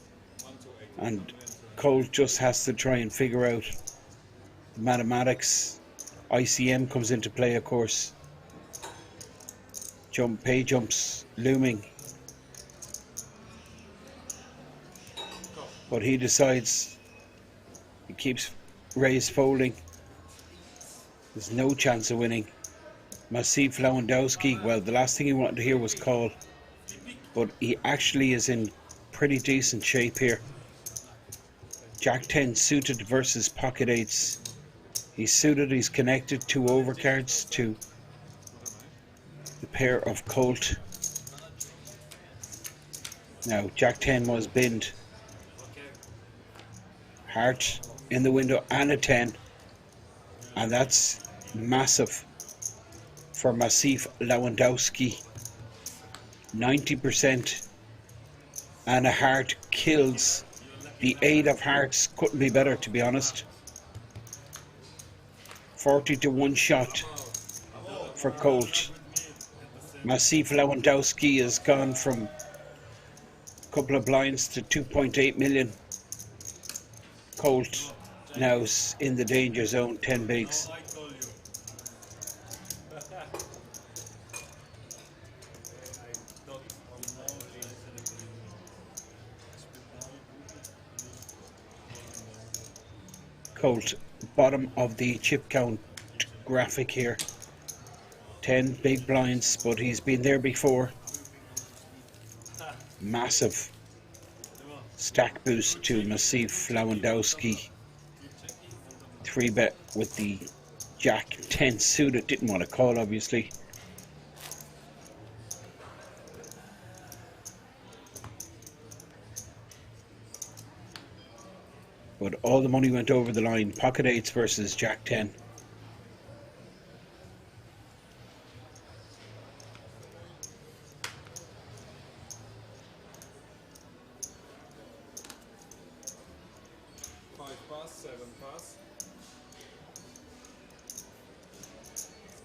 And Colt just has to try and figure out the mathematics. ICM comes into play, of course. Pay jumps looming. But he decides he keeps raise folding. There's no chance of winning. Massif Lewandowski, well, the last thing he wanted to hear was call. But he actually is in pretty decent shape here. Jack 10 suited versus pocket 8s. He's suited, he's connected, 2 overcards to the pair of Colt. Now, Jack 10 was binned. Heart in the window and a 10. And that's massive for Maciej Lewandowski. 90% and a heart kills. The 8 of hearts couldn't be better, to be honest. 40 to 1 shot for Colt. Maciej Lewandowski has gone from a couple of blinds to 2.8 million. Colt now is in the danger zone, 10 bigs. Colt, bottom of the chip count graphic here. 10 big blinds, but he's been there before. Massive stack boost to Maciej Lewandowski. 3-bet with the Jack 10 suited. Didn't want to call, obviously. But all the money went over the line. Pocket 8s versus Jack 10.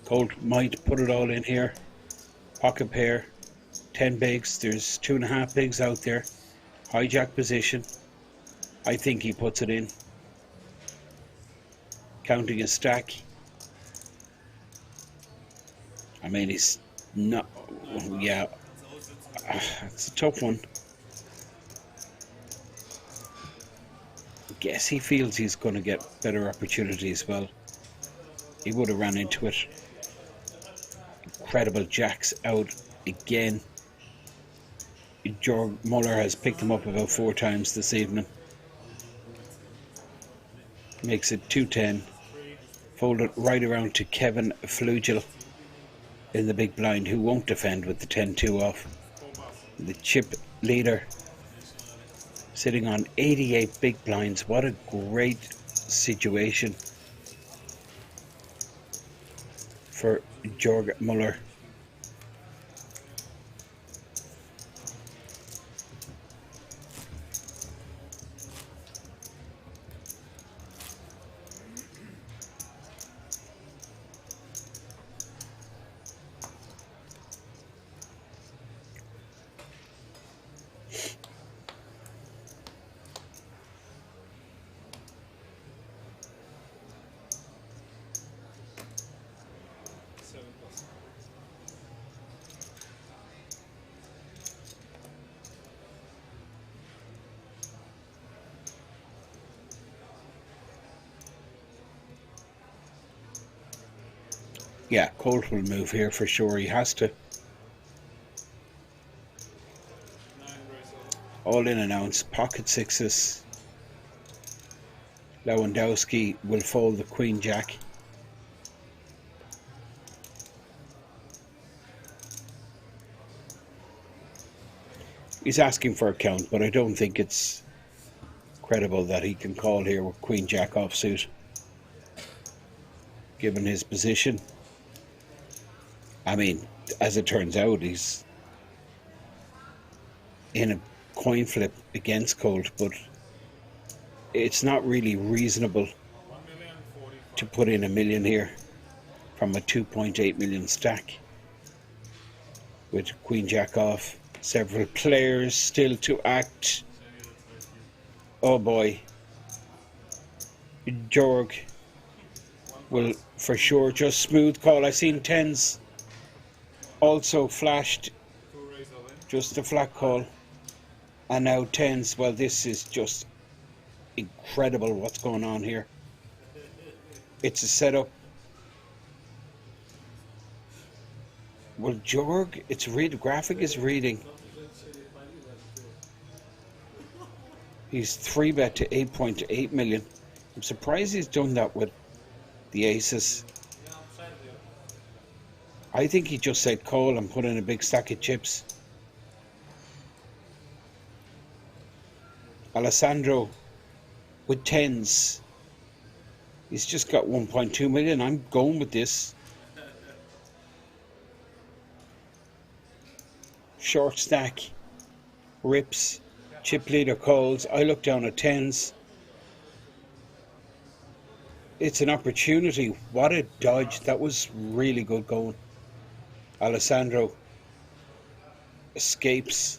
Colt might put it all in here. Pocket pair, 10 bigs. There's 2.5 bigs out there. Hijack position. I think he puts it in. Counting a stack. I mean, he's not. Yeah, it's a tough one. I guess he feels he's going to get better opportunities. Well, he would have ran into it. Incredible jacks out again. Georg Muller has picked him up about 4 times this evening. Makes it 210. Folded right around to Kevin Flugel in the big blind, who won't defend with the 10-2 off. The chip leader sitting on 88 big blinds. What a great situation for Georg Muller. Yeah, Colt will move here for sure. He has to. All in and outs. Pocket 6s. Lewandowski will fold the Queen Jack. He's asking for a count, but I don't think it's credible that he can call here with Queen Jack offsuit, given his position. I mean, as it turns out, he's in a coin flip against Colt, but it's not really reasonable to put in $1 million here from a 2.8 million stack with Queen Jack off. Several players still to act. Oh boy. Jorg will for sure just smooth call. I seen 10s also flashed, just a flat call, and now 10s. Well, this is just incredible what's going on here. It's a setup. Well, Jorg, it's read, graphic is reading. He's 3-bet to 8.8 million. I'm surprised he's done that with the aces. I think he just said call and put in a big stack of chips. Alessandro with tens. He's just got 1.2 million. I'm going with this. Short stack. Rips. Chip leader calls. I look down at tens. It's an opportunity. What a dodge. That was really good going. Alessandro escapes.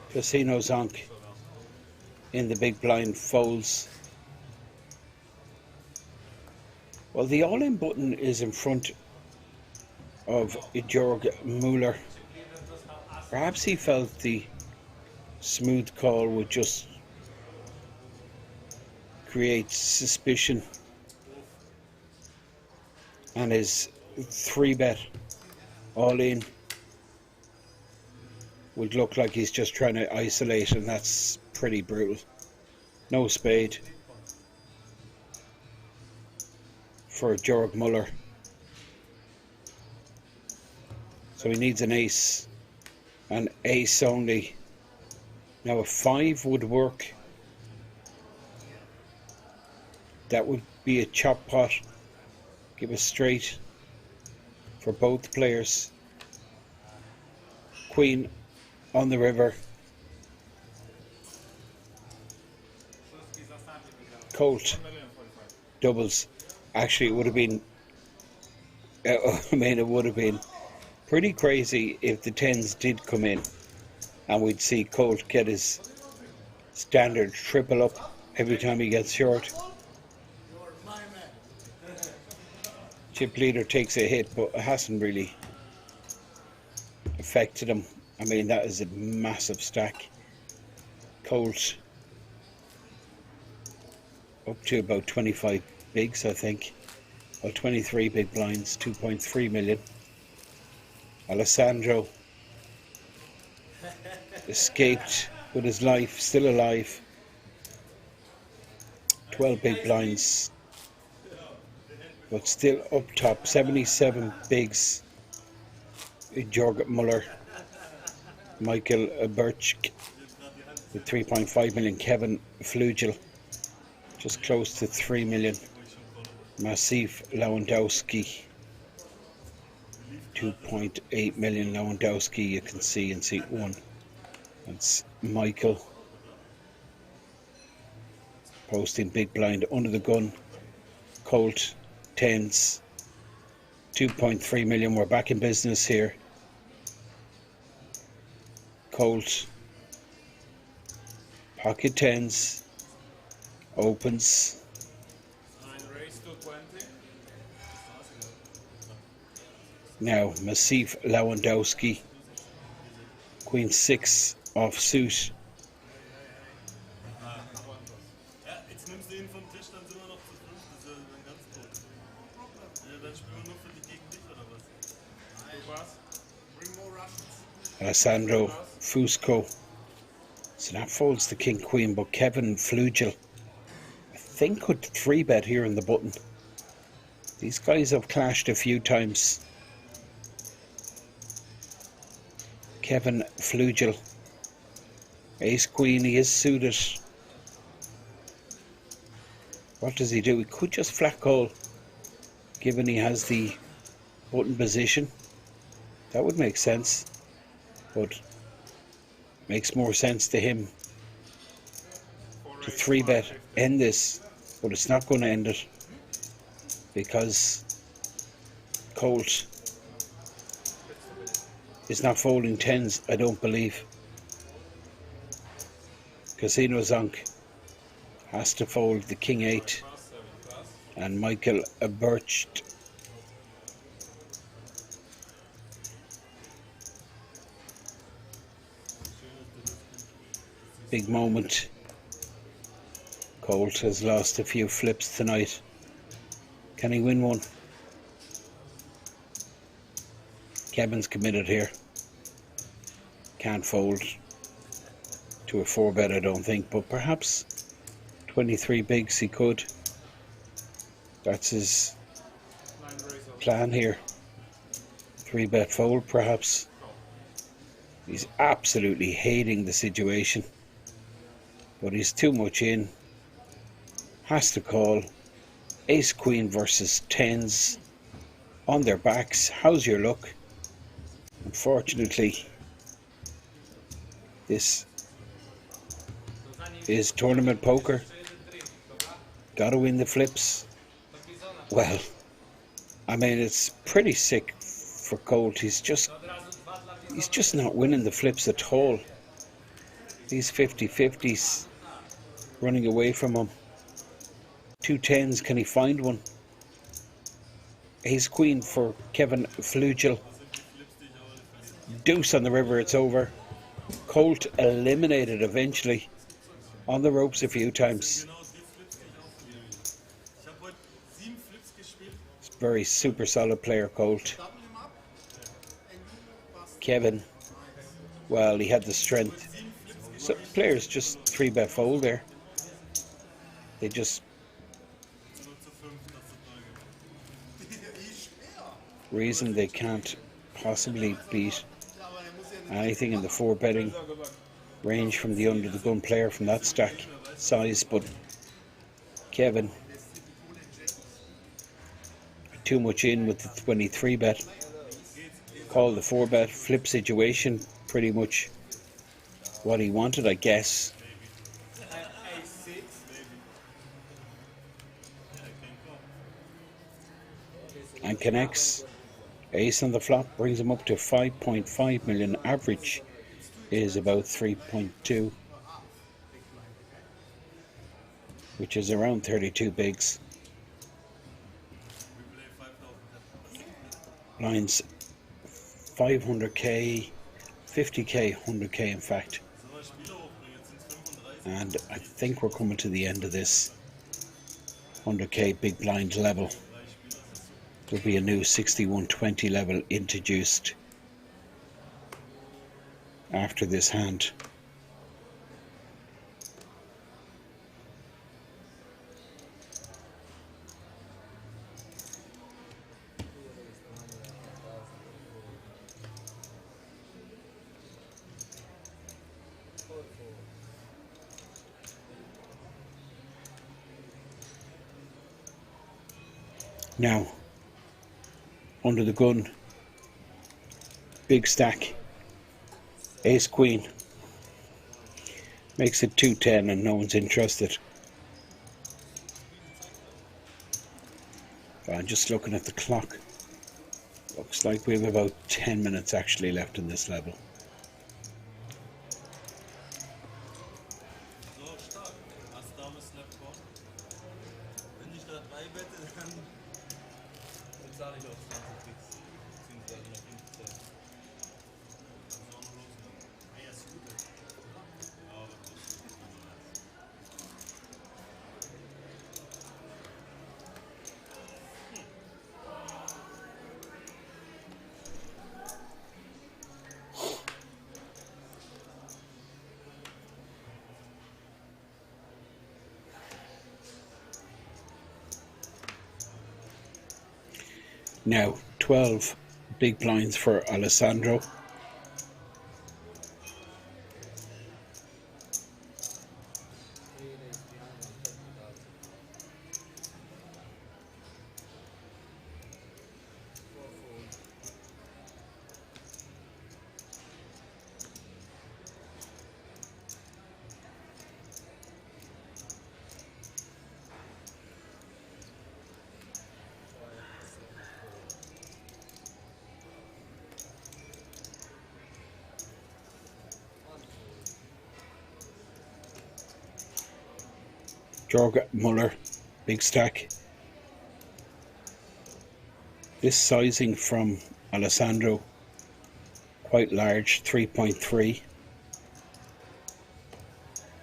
Casino Zonk in the big blind folds. Well, the all-in button is in front of Jörg Müller. Perhaps he felt the smooth call would just create suspicion, and his 3-bet all-in would look like he's just trying to isolate, and that's pretty brutal. No spade for Jörg Müller. So he needs an ace, an ace only. Now a 5 would work. That would be a chop pot. Give a straight for both players. Queen on the river. Colt doubles. Actually, it would have been it would have been pretty crazy if the tens did come in and we'd see Colt get his standard triple up every time he gets short. Chip leader takes a hit, but it hasn't really affected him. I mean, that is a massive stack. Colt up to about 25 bigs, I think. Well, 23 big blinds, 2.3 million. Alessandro escaped with his life, still alive. 12 big blinds, but still up top. 77 bigs. Jörg Müller, Michael Birch with 3.5 million. Kevin Flugel just close to 3 million. Massiv Lewandowski 2.8 million. Lewandowski, you can see in seat 1. That's Michael posting big blind under the gun. Colt tens 2.3 million. We're back in business here. Colt pocket tens opens. Now Massiv Lewandowski, Queen 6 off suit. Alessandro Fusco. So that folds the king queen, but Kevin Flugel I think could 3-bet here in the button. These guys have clashed a few times. Kevin Flugel, ace queen, he is suited. What does he do? He could just flat call, given he has the button position. That would make sense, but makes more sense to him to 3-bet, end this, but it's not going to end it because Colt is not folding tens, I don't believe. Casino Zonk has to fold the king 8, and Michael Birch big moment. Colt has lost a few flips tonight. Can he win one? Kevin's committed here. Can't fold to a 4-bet, I don't think, but perhaps 23 bigs he could. That's his plan here. 3-bet fold, perhaps. He's absolutely hating the situation, but he's too much in. Has to call. Ace Queen versus tens on their backs. How's your luck? Unfortunately, this is tournament poker. Gotta win the flips. Well, I mean, it's pretty sick for Colt. He's just not winning the flips at all. These 50-50s running away from him. 2 tens, can he find one? Ace Queen for Kevin Flugel. Deuce on the river, it's over. Colt eliminated eventually. On the ropes a few times. It's a very super solid player, Colt. Kevin, well, he had the strength. So players just 3-bet fold there. They just reason they can't possibly beat anything in the 4-betting range from the under the gun player from that stack size, but Kevin too much in with the 23-bet. Call the 4-bet flip situation, pretty much what he wanted, I guess. And connects. Ace on the flop brings him up to 5.5 million. Average is about 3.2, which is around 32 bigs. Lines 500k, 50k, 100k in fact. And I think we're coming to the end of this 100k big blind level. There'll be a new 6120 level introduced after this hand. Now, under the gun, big stack, Ace Queen, makes it 210 and no one's interested. I'm just looking at the clock. Looks like we have about 10 minutes actually left in this level. Now, 12 big blinds for Alessandro. Jorg Muller, big stack. This sizing from Alessandro, quite large, 3.3.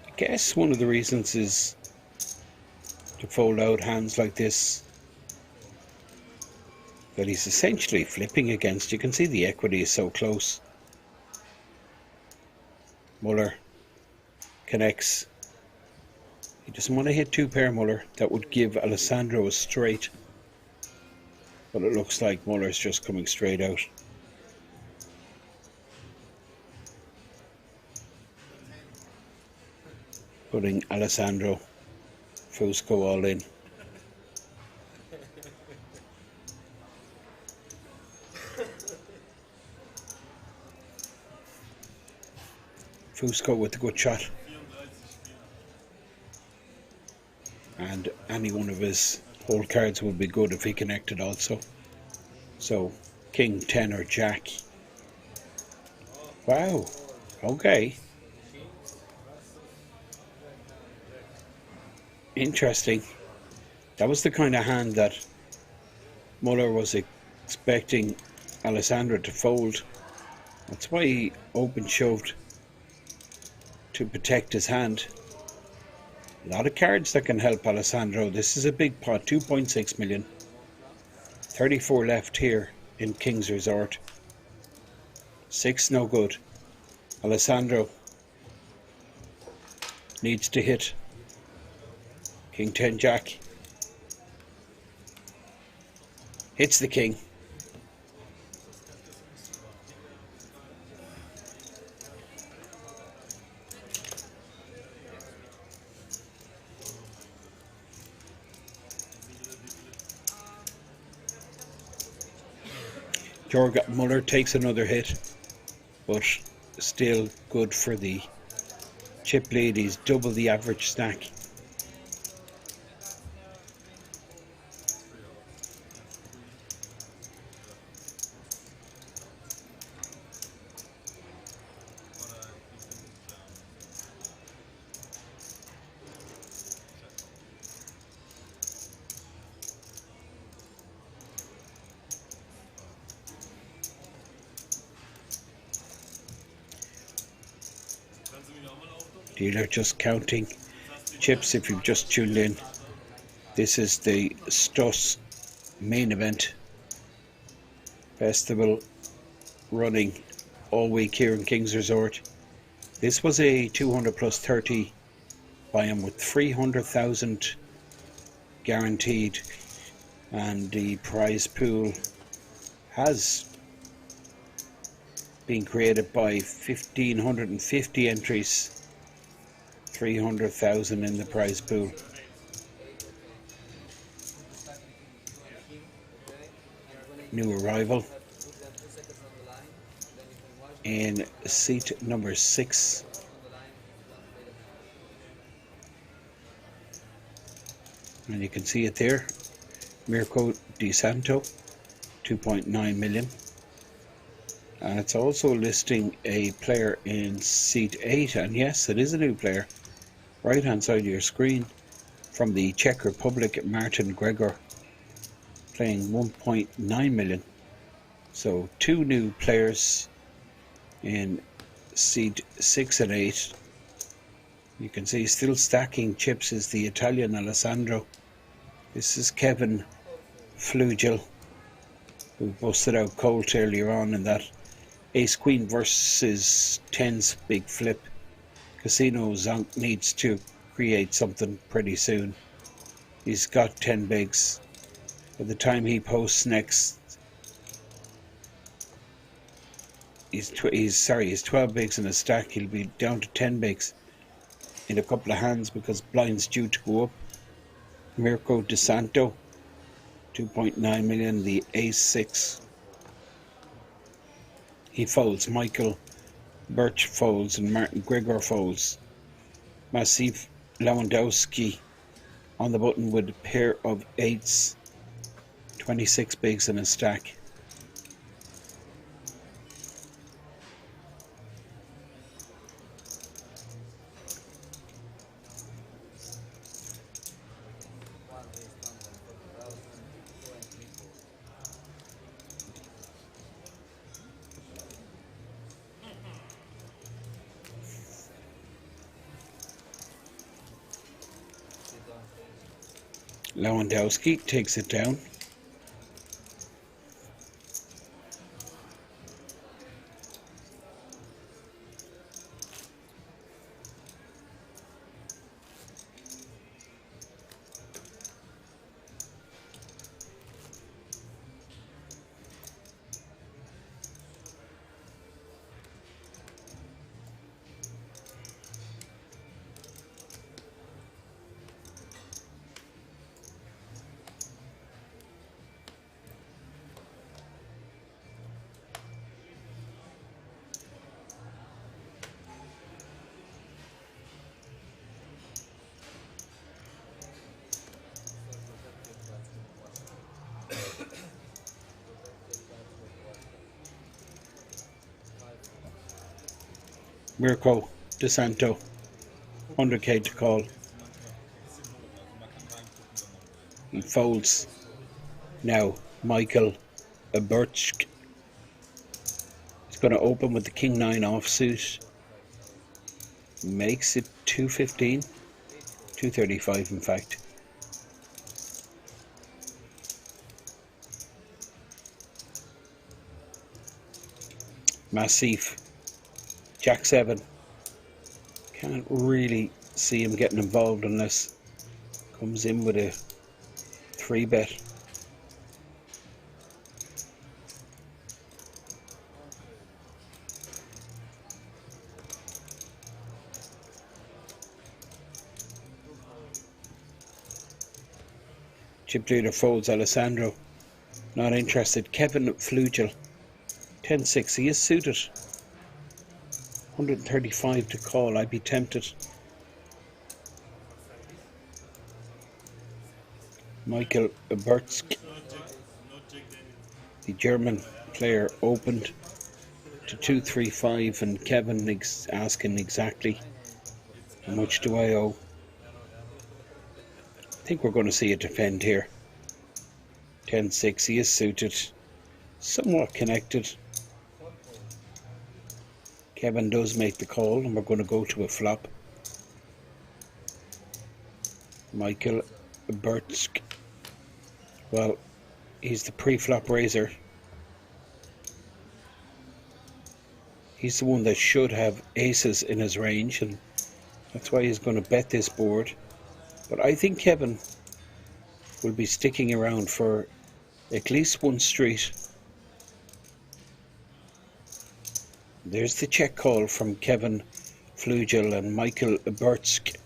I guess one of the reasons is to fold out hands like this. that he's essentially flipping against. You can see the equity is so close. Muller connects. He doesn't want to hit two pair, Muller. That would give Alessandro a straight. But it looks like Muller's just coming straight out. Putting Alessandro Fusco all in. Fusco with the good shot. And any one of his hold cards would be good if he connected also. So, King, 10 or Jack. Wow, okay. Interesting. That was the kind of hand that Muller was expecting Alessandro to fold. That's why he open shoved to protect his hand. A lot of cards that can help Alessandro. This is a big pot, 2.6 million. 34 left here in King's Resort. 6 no good. Alessandro needs to hit. King 10 Jack. Hits the king. Jorg Muller takes another hit, but still good for the chip lead. He's double the average stack. Dealer just counting chips if you've just tuned in. This is the ZTO Main Event Festival running all week here in King's Resort. This was a 200 plus 30 buy-in with 300,000 guaranteed, and the prize pool has been created by 1,550 entries. 300,000 in the prize pool. New arrival in seat number 6. And you can see it there. Mirko Di Santo, 2.9 million. And it's also listing a player in seat 8, and yes, it is a new player. Right hand side of your screen, from the Czech Republic, Martin Gregor, playing 1.9 million. So 2 new players in seat 6 and 8. You can see still stacking chips is the Italian Alessandro. This is Kevin Flugel, who busted out Colt earlier on in that Ace Queen versus 10's big flip. Casino Zonk needs to create something pretty soon. He's got 10 bigs. By the time he posts next, he's 12 bigs in a stack. He'll be down to 10 bigs in a couple of hands because blind's due to go up. Mirko Di Santo, 2.9 million, the Ace 6. He folds. Michael Birch folds and Martin Gregor folds. Massiv Lewandowski on the button with a pair of 8s. 26 bigs in a stack. Lewandowski takes it down. Mirko DeSanto, 100k to call. He folds. Now Michael Abertsk. He's going to open with the King 9 offsuit. Makes it 215, 235 in fact. Massif, Jack 7. Can't really see him getting involved unless comes in with a 3-bet. Chip leader folds Alessandro. Not interested. Kevin Flugel. 10-6. He is suited. 135 to call. I'd be tempted. Michael Abertsk, the German player, opened to 235, and Kevin asking exactly how much do I owe. I think we're going to see a defend here. 10-6. He is suited. Somewhat connected. Kevin does make the call, and we're going to go to a flop. Michael Abertsk. Well, he's the pre-flop raiser. He's the one that should have aces in his range, and that's why he's going to bet this board. But I think Kevin will be sticking around for at least one street. There's the check call from Kevin Flugel and Michael Abertsk.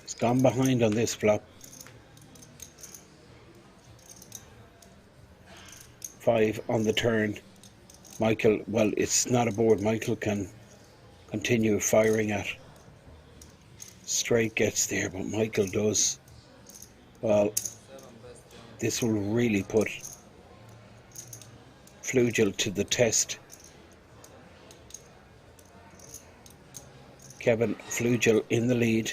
He's gone behind on this flop. 5 on the turn. Michael, well, it's not a board Michael can continue firing at. Straight gets there, but Michael does. Well, this will really put Flugel to the test. Kevin Flugel in the lead.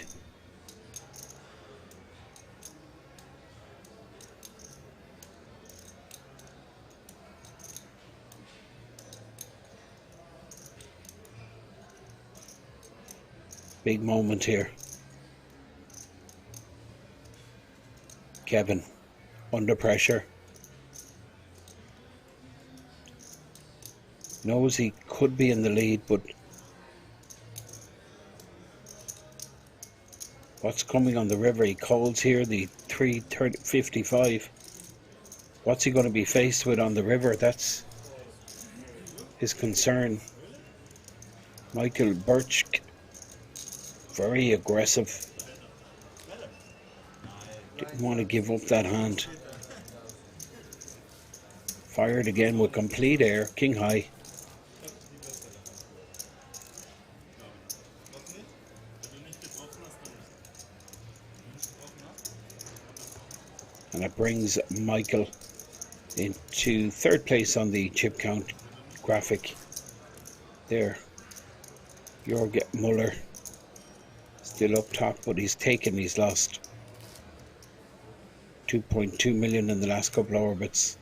Big moment here. Kevin under pressure. Knows he could be in the lead, but what's coming on the river? He calls here the 3:55. What's he going to be faced with on the river? That's his concern. Michael Birch, very aggressive. Didn't want to give up that hand. Fired again with complete air, king high. And it brings Michael into third place on the chip count graphic. There, Jörg Muller still up top, but he's lost 2.2 million in the last couple of orbits.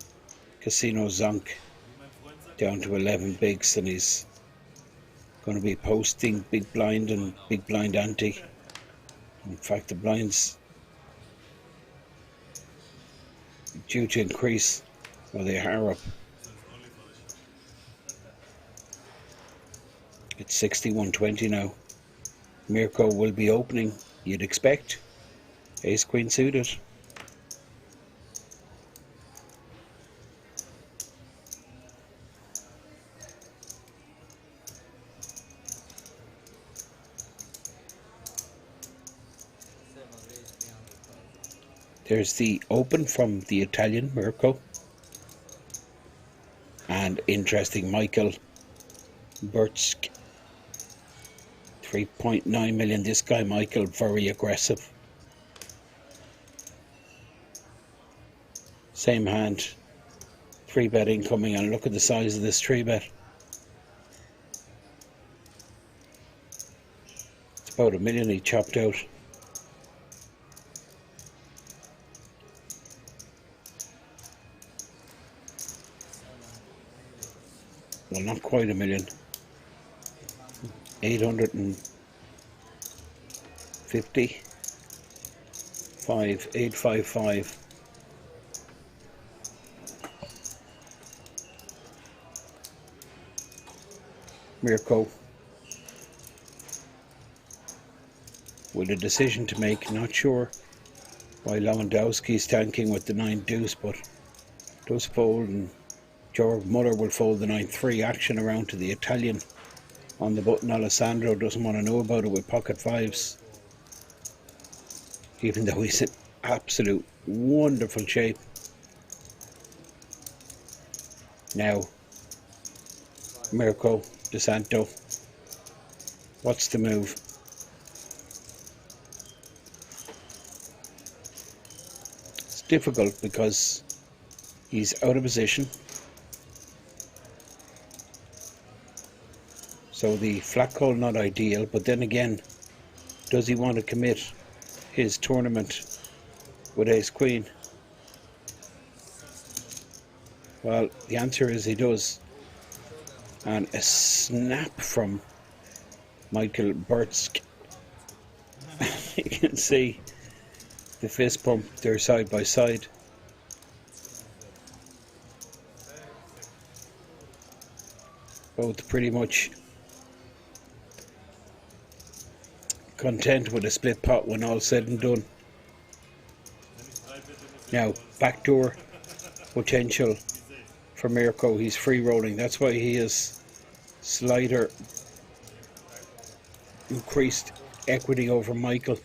Casino Zonk down to 11 bigs, and he's going to be posting big blind and big blind ante. In fact, the blinds due to increase, well, they are up. It's 61-20 now. Mirko will be opening, you'd expect. Ace Queen suited. There's the open from the Italian Mirko. And interesting, Michael Bertsk. 3.9 million. This guy, Michael, very aggressive. Same hand. 3-bet incoming, and look at the size of this 3-bet. About $1 million he chopped out. Well, not quite $1 million. 850. 855. Mirko with a decision to make, not sure why Lewandowski's tanking with the 9 deuce, but does fold, and Georg Muller will fold the 9-3 action around to the Italian on the button. Alessandro doesn't want to know about it with pocket 5s, even though he's in absolute wonderful shape. Now, Mirko De Santo, what's the move? It's difficult because he's out of position, so the flat call not ideal, but then again, does he want to commit his tournament with ace queen? Well, the answer is he does. And a snap from Michael Bertsk. You can see the fist pump, they're side by side. Both pretty much content with a split pot when all said and done. Now, backdoor potential for Mirko. He's free rolling. That's why he has slighter increased equity over Michael.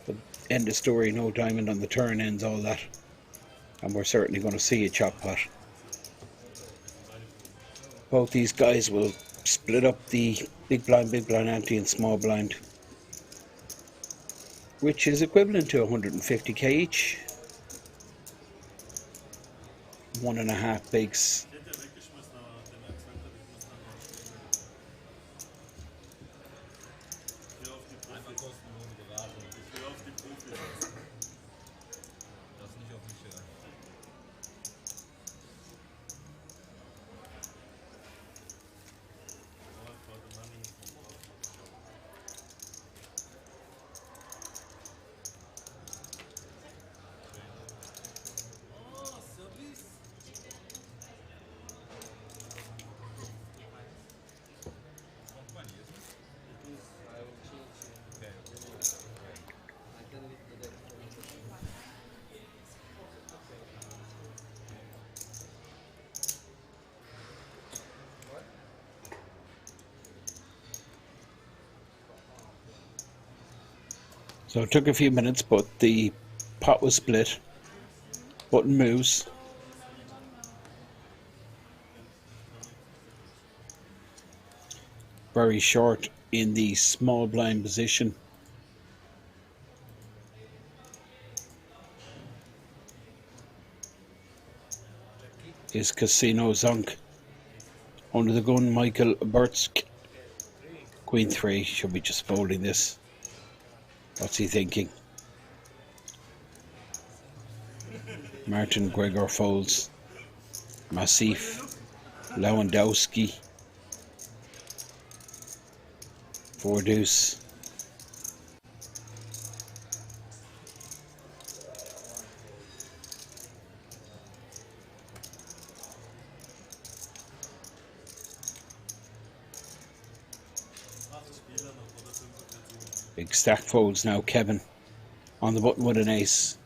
But end of story, no diamond on the turn, ends all that. And we're certainly going to see a chop pot. Both these guys will split up the big blind ante and small blind, which is equivalent to 150k each. 1.5 bigs. So it took a few minutes, but the pot was split. Button moves. Very short in the small blind position. Is Casino Zonk. Under the gun, Michael Bertsk. Queen 3, should be just folding this. What's he thinking? Martin Gregor folds. Massif. Lewandowski. 4 deuce. Big stack folds now, Kevin on the button with an ace.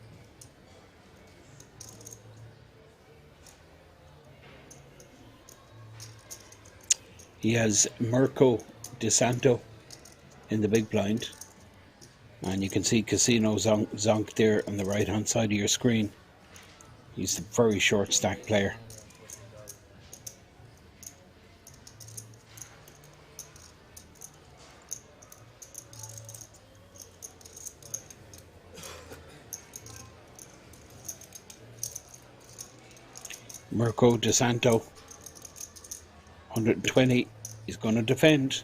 He has Mirko De Santo in the big blind, and you can see Casino Zonk there on the right hand side of your screen. He's a very short stack player. Mirko De Santo, 120, he's going to defend.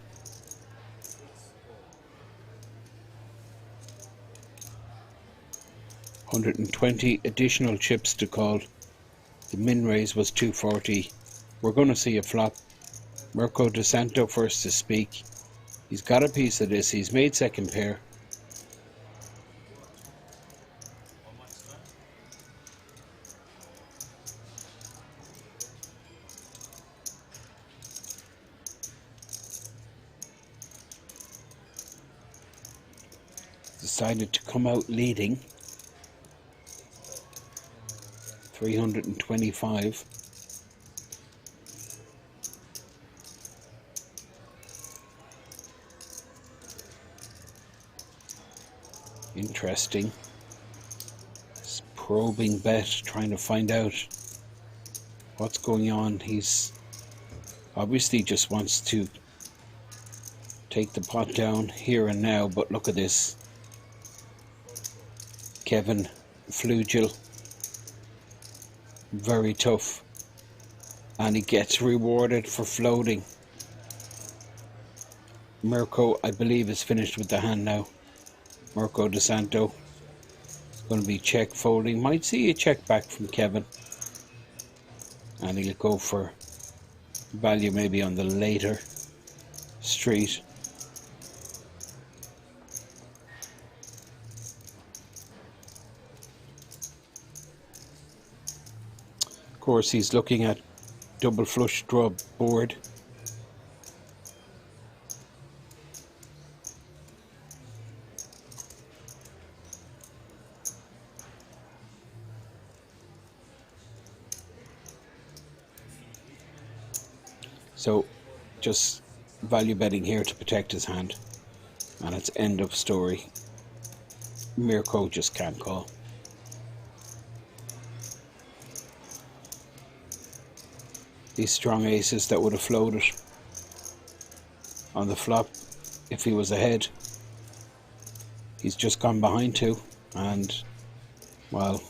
120 additional chips to call. The min raise was 240. We're going to see a flop. Mirko De Santo first to speak. He's got a piece of this. He's made second pair. Decided to come out leading. 325. Interesting. This probing bet, trying to find out what's going on. He's obviously just wants to take the pot down here and now, but look at this. Kevin Flugel, very tough, and he gets rewarded for floating. Mirko, I believe, is finished with the hand now. Mirko De Santo is going to be check folding. Might see a check back from Kevin, and he'll go for value maybe on the later street. Of course, he's looking at double flush draw board. So just value betting here to protect his hand, and it's end of story. Mirko just can't call. These strong aces that would have floated on the flop if he was ahead. He's just gone behind two, and well,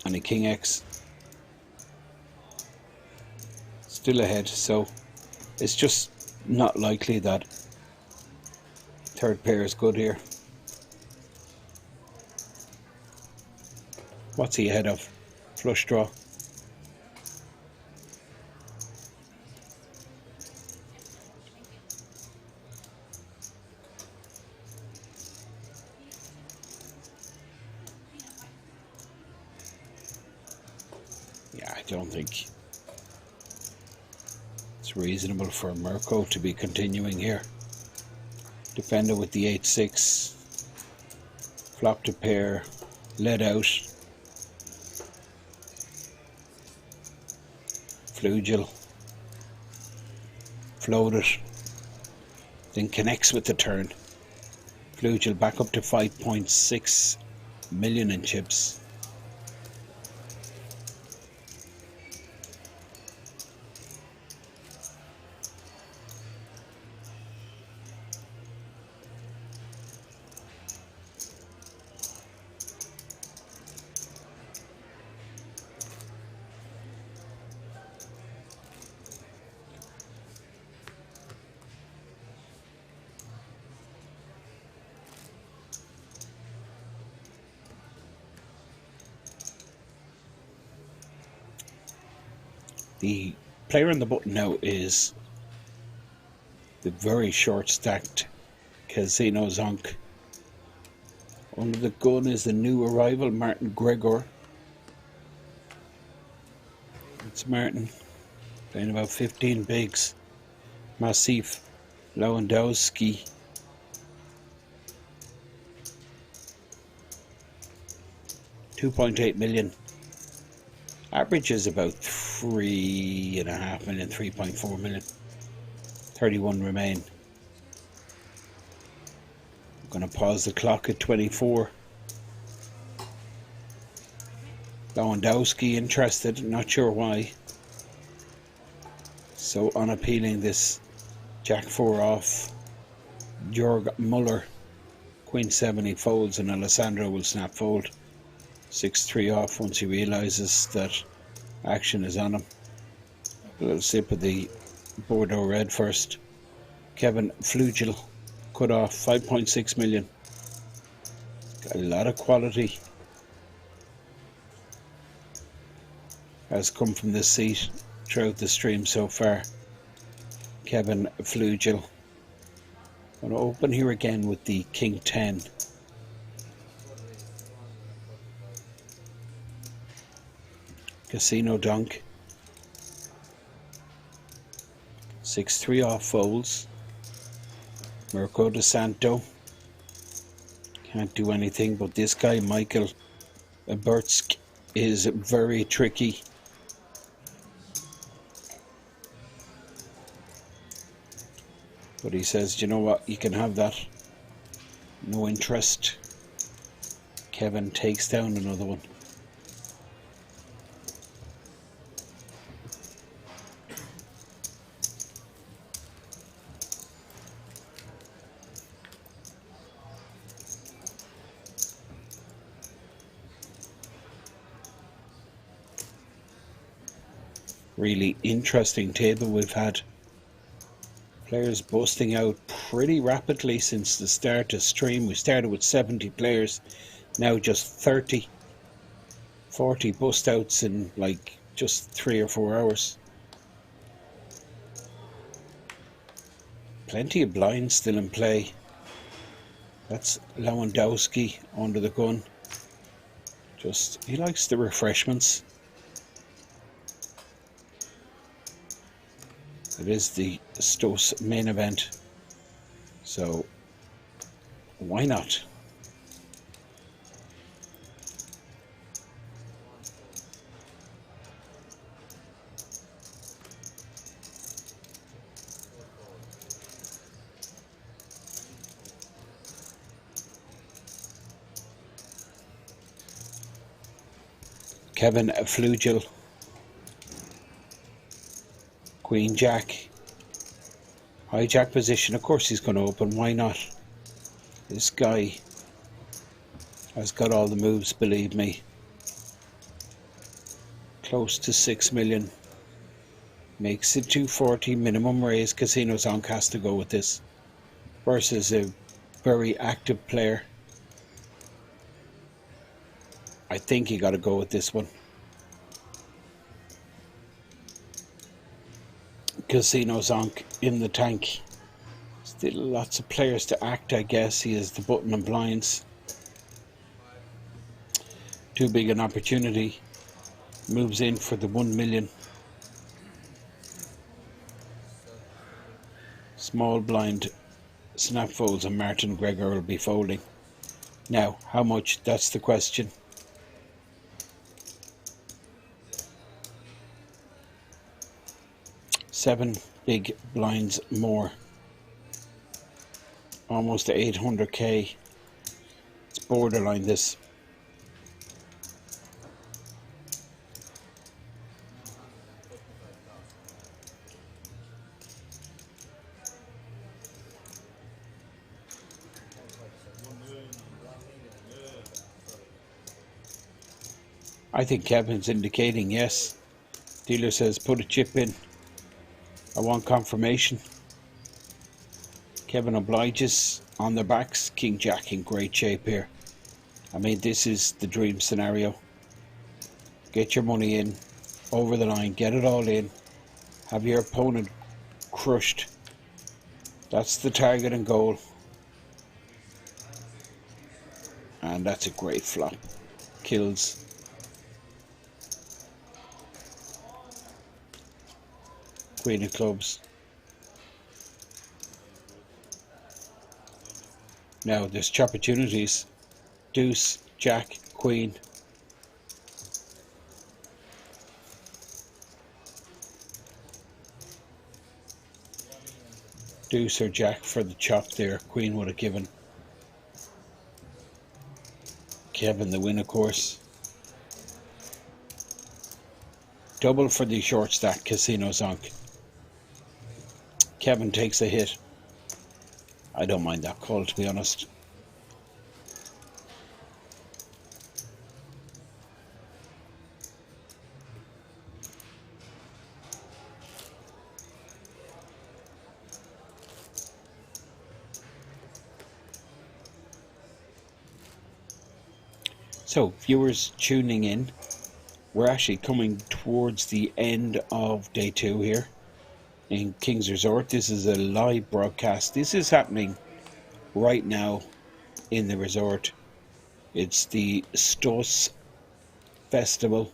and a king X still ahead, so it's just not likely that third pair is good here. What's he ahead of? Flush draw. Yeah, I don't think it's reasonable for Mirko to be continuing here. Defender with the 8-6. Flopped a pair, led out. Flugel floated, then connects with the turn. Flugel back up to 5.6 million in chips. The player on the button now is the very short stacked Casino Zonk. Under the gun is the new arrival, Martin Gregor. It's Martin playing about 15 bigs. Massif Lewandowski. $2.8 million. Average is about 3.5 million, 3.4 million. 31 remain. I'm going to pause the clock at 24. Lewandowski interested, not sure why. So unappealing, this Jack 4 off. Jörg Muller, Queen 7, he folds, and Alessandro will snap fold. 6-3 off once he realises that action is on him. A little sip of the Bordeaux Red first. Kevin Flugel cut off 5.6 million. Got a lot of quality has come from this seat throughout the stream so far. Kevin Flugel. Going to open here again with the King 10. Casino Donk. 6-3 off folds. Mirko De Santo. Can't do anything, but this guy, Michael Bertsk, is very tricky. But he says, you know what, you can have that. No interest. Kevin takes down another one. Really interesting table we've had. Players busting out pretty rapidly since the start of stream. We started with 70 players, now just 30. 40 bust outs in like just 3 or 4 hours. Plenty of blinds still in play. That's Lewandowski under the gun. He likes the refreshments. It is the ZTO main event, so why not? Kevin Flugel. Queen Jack. Hijack position. Of course he's going to open. Why not? This guy has got all the moves, believe me. Close to 6 million. Makes it 240 minimum raise. Casino Zonk has to go with this. Versus a very active player. I think you got to go with this one. Casino Zonk in the tank. Still lots of players to act, I guess. He has the button and blinds. Too big an opportunity. Moves in for the 1 million. Small blind snap folds and Martin Gregor will be folding. Now, how much? That's the question. Seven big blinds more. Almost to 800k. It's borderline this. I think Kevin's indicating yes. Dealer says put a chip in. I want confirmation. Kevin obliges on their backs. King Jack in great shape here. I mean, this is the dream scenario. Get your money in, over the line, get it all in. Have your opponent crushed. That's the target and goal. And that's a great flop. Kills. Queen of clubs. Now there's opportunities. Deuce, Jack, Queen. Deuce or Jack for the chop there. Queen would have given Kevin the win, of course. Double for the short stack. Casino Zonk. Kevin takes a hit. I don't mind that call, to be honest. So, viewers tuning in, we're actually coming towards the end of day 2 here in King's Resort. This is a live broadcast. This is happening right now in the resort. It's the Stoss Festival.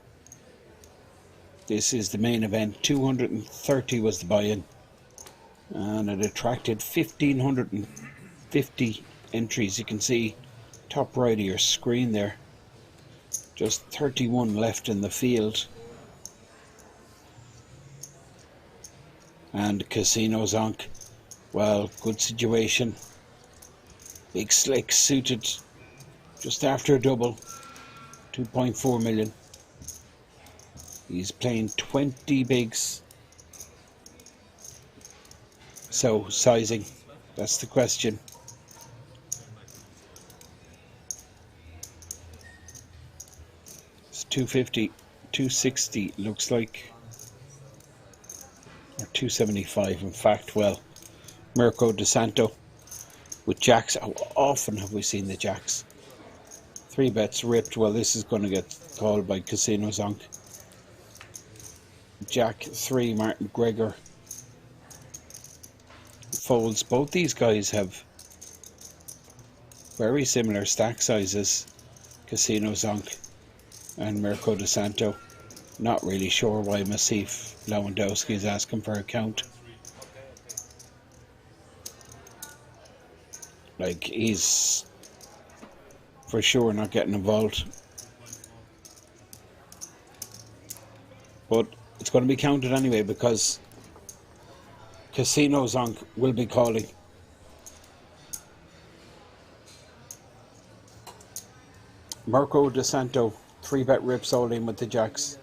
This is the main event. 230 was the buy-in, and it attracted 1,550 entries. You can see top right of your screen there. Just 31 left in the field. And Casino Zonk, well, good situation. Big Slick suited just after a double, 2.4 million. He's playing 20 bigs. So, sizing, that's the question. It's 250, 260 looks like. Or 275 in fact. Well, Mirko De Santo with jacks. How often have we seen the jacks? 3 bets ripped. Well, this is going to get called by Casino Zonk. Jack 3, Martin Gregor folds. Both these guys have very similar stack sizes. Casino Zonk and Mirko De Santo. Not really sure why Massif Lewandowski is asking for a count. Like, he's for sure not getting involved. But it's going to be counted anyway because Casino Zonk will be calling. Mirko De Santo, 3-bet rips all in with the jacks.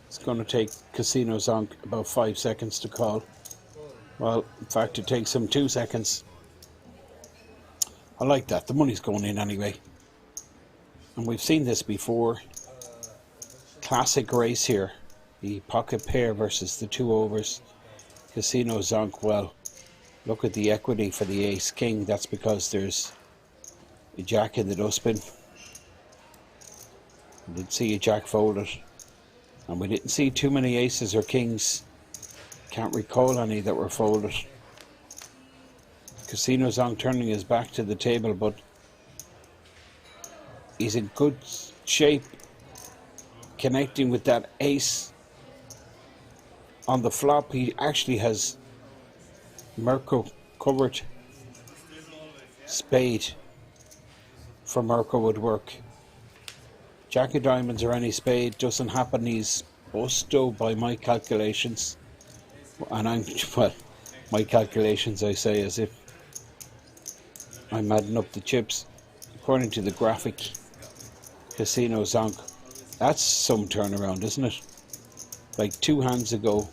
It's going to take Casino Zonk about 5 seconds to call. Well, in fact, it takes him 2 seconds. I like that. The money's going in anyway. And we've seen this before. Classic race here. The pocket pair versus the 2 overs. Casino Zonk, well, look at the equity for the ace king. That's because there's a jack in the dustbin. We did see a jack folded. And we didn't see too many aces or kings. Can't recall any that were folded. Casino Zonk turning his back to the table, but he's in good shape, connecting with that ace. On the flop, he actually has Mirko covered. Spade for Mirko would work. Jack of diamonds or any spade doesn't happen. He's busto by my calculations. And I'm, well, my calculations I say as if I'm adding up the chips. According to the graphic, Casino Zonk, that's some turnaround, isn't it? Like 2 hands ago,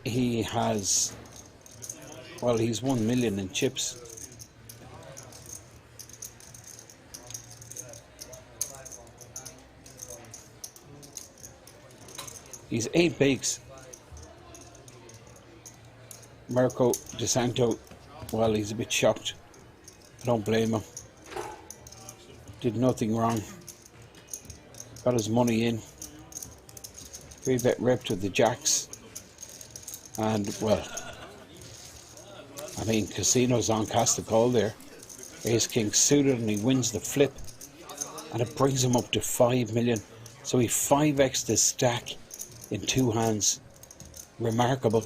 he has, well, he's 1 million in chips. He's 8 bigs. Mirko De Santo, well, he's a bit shocked. I don't blame him. Did nothing wrong. Got his money in. 3-bet ripped with the jacks. And, well, I mean, Casino Zonk has to call there. Ace King suited and he wins the flip. And it brings him up to 5 million. So he 5x the stack in 2 hands. Remarkable.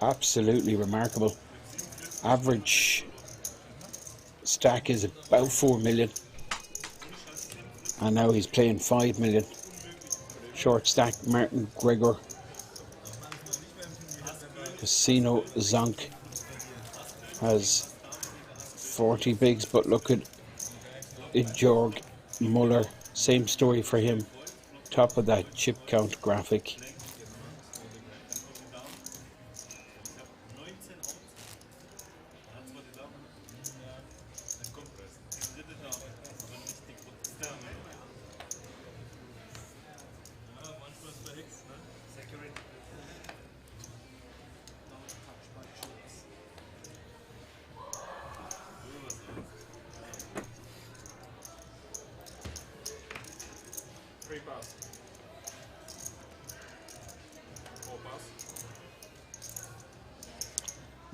Absolutely remarkable. Average stack is about 4 million. And now he's playing 5 million. Short stack, Martin Gregor. Casino Zonk has 40 bigs, but look at Jorg Muller. Same story for him. Top of that chip count graphic.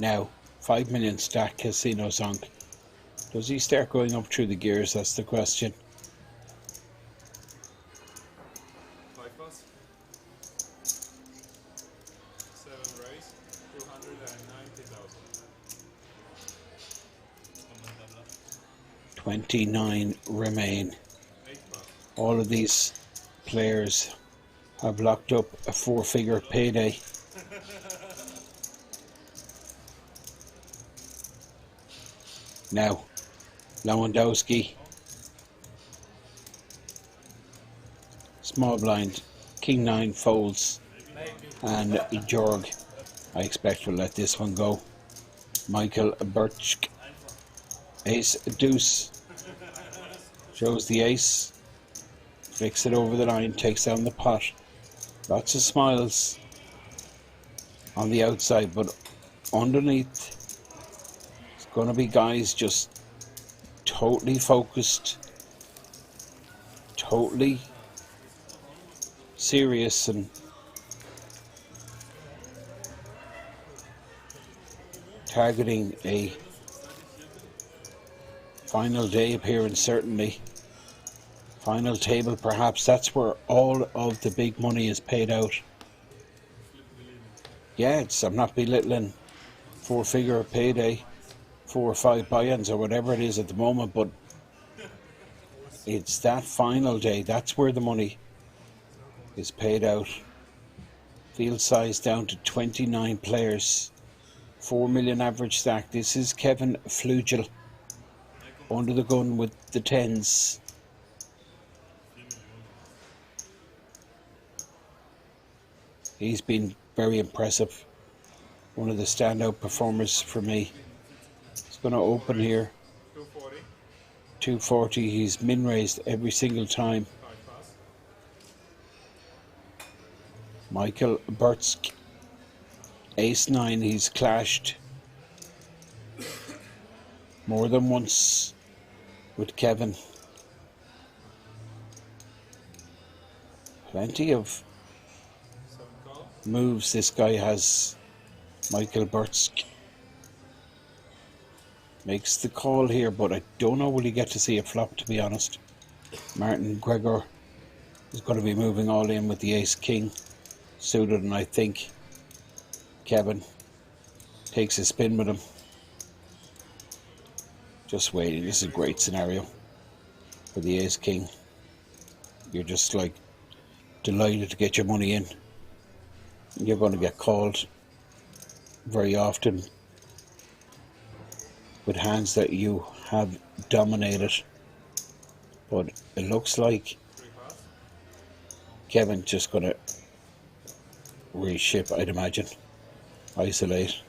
Now, 5 million stack casino song. Does he start going up through the gears? That's the question. 5 plus. 7 raise. 290,000. 29 remain. 8 plus. All of these players have locked up a 4-figure payday. Now, Lewandowski, small blind, King 9 folds, and Jorg, I expect will let this one go. Michael Birch, ace deuce, shows the ace, flicks it over the line, takes down the pot. Lots of smiles on the outside, but underneath it's going to be guys just totally focused, totally serious, and targeting a final day appearance, certainly. Final table, perhaps. That's where all of the big money is paid out. Yeah, I'm not belittling 4-figure payday, 4 or 5 buy-ins or whatever it is at the moment, but it's that final day. That's where the money is paid out. Field size down to 29 players. 4 million average stack. This is Kevin Flugel under the gun with the 10s. He's been very impressive. One of the standout performers for me. He's going to open here. 240. 240. He's min raised every single time. 5 plus. Michael Bertsk, ace 9. He's clashed more than once with Kevin. Plenty of 7 call. moves this guy has. Michael Bertsk makes the call here, but I don't know will he get to see a flop, to be honest. Martin Gregor is going to be moving all in with the ace king suited, and I think Kevin takes a spin with him. Just waiting. This is a great scenario for the ace king. You're just like delighted to get your money in. You're going to get called very often with hands that you have dominated, but it looks like 3 plus. Kevin's just going to reship, I'd imagine. Isolate.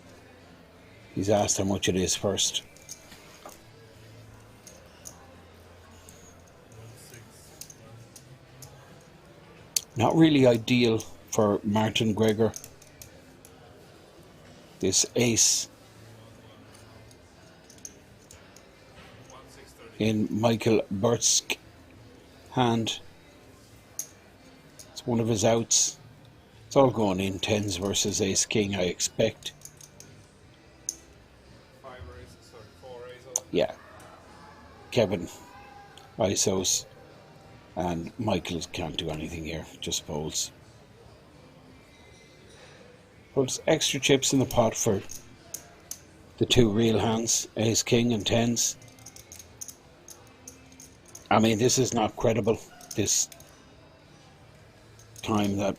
He's asked how much it is first. 6. Not really ideal for Martin Gregor. This ace 1,630. in Michael Bertsk's hand. It's one of his outs. It's all going in 10s versus ace king, I expect. 5 raise. Sorry, 4 raise. All. Yeah. Kevin ISOs, and Michael can't do anything here, just folds. Puts extra chips in the pot for the 2 real hands, ace king and 10s. I mean, this is not credible, this time that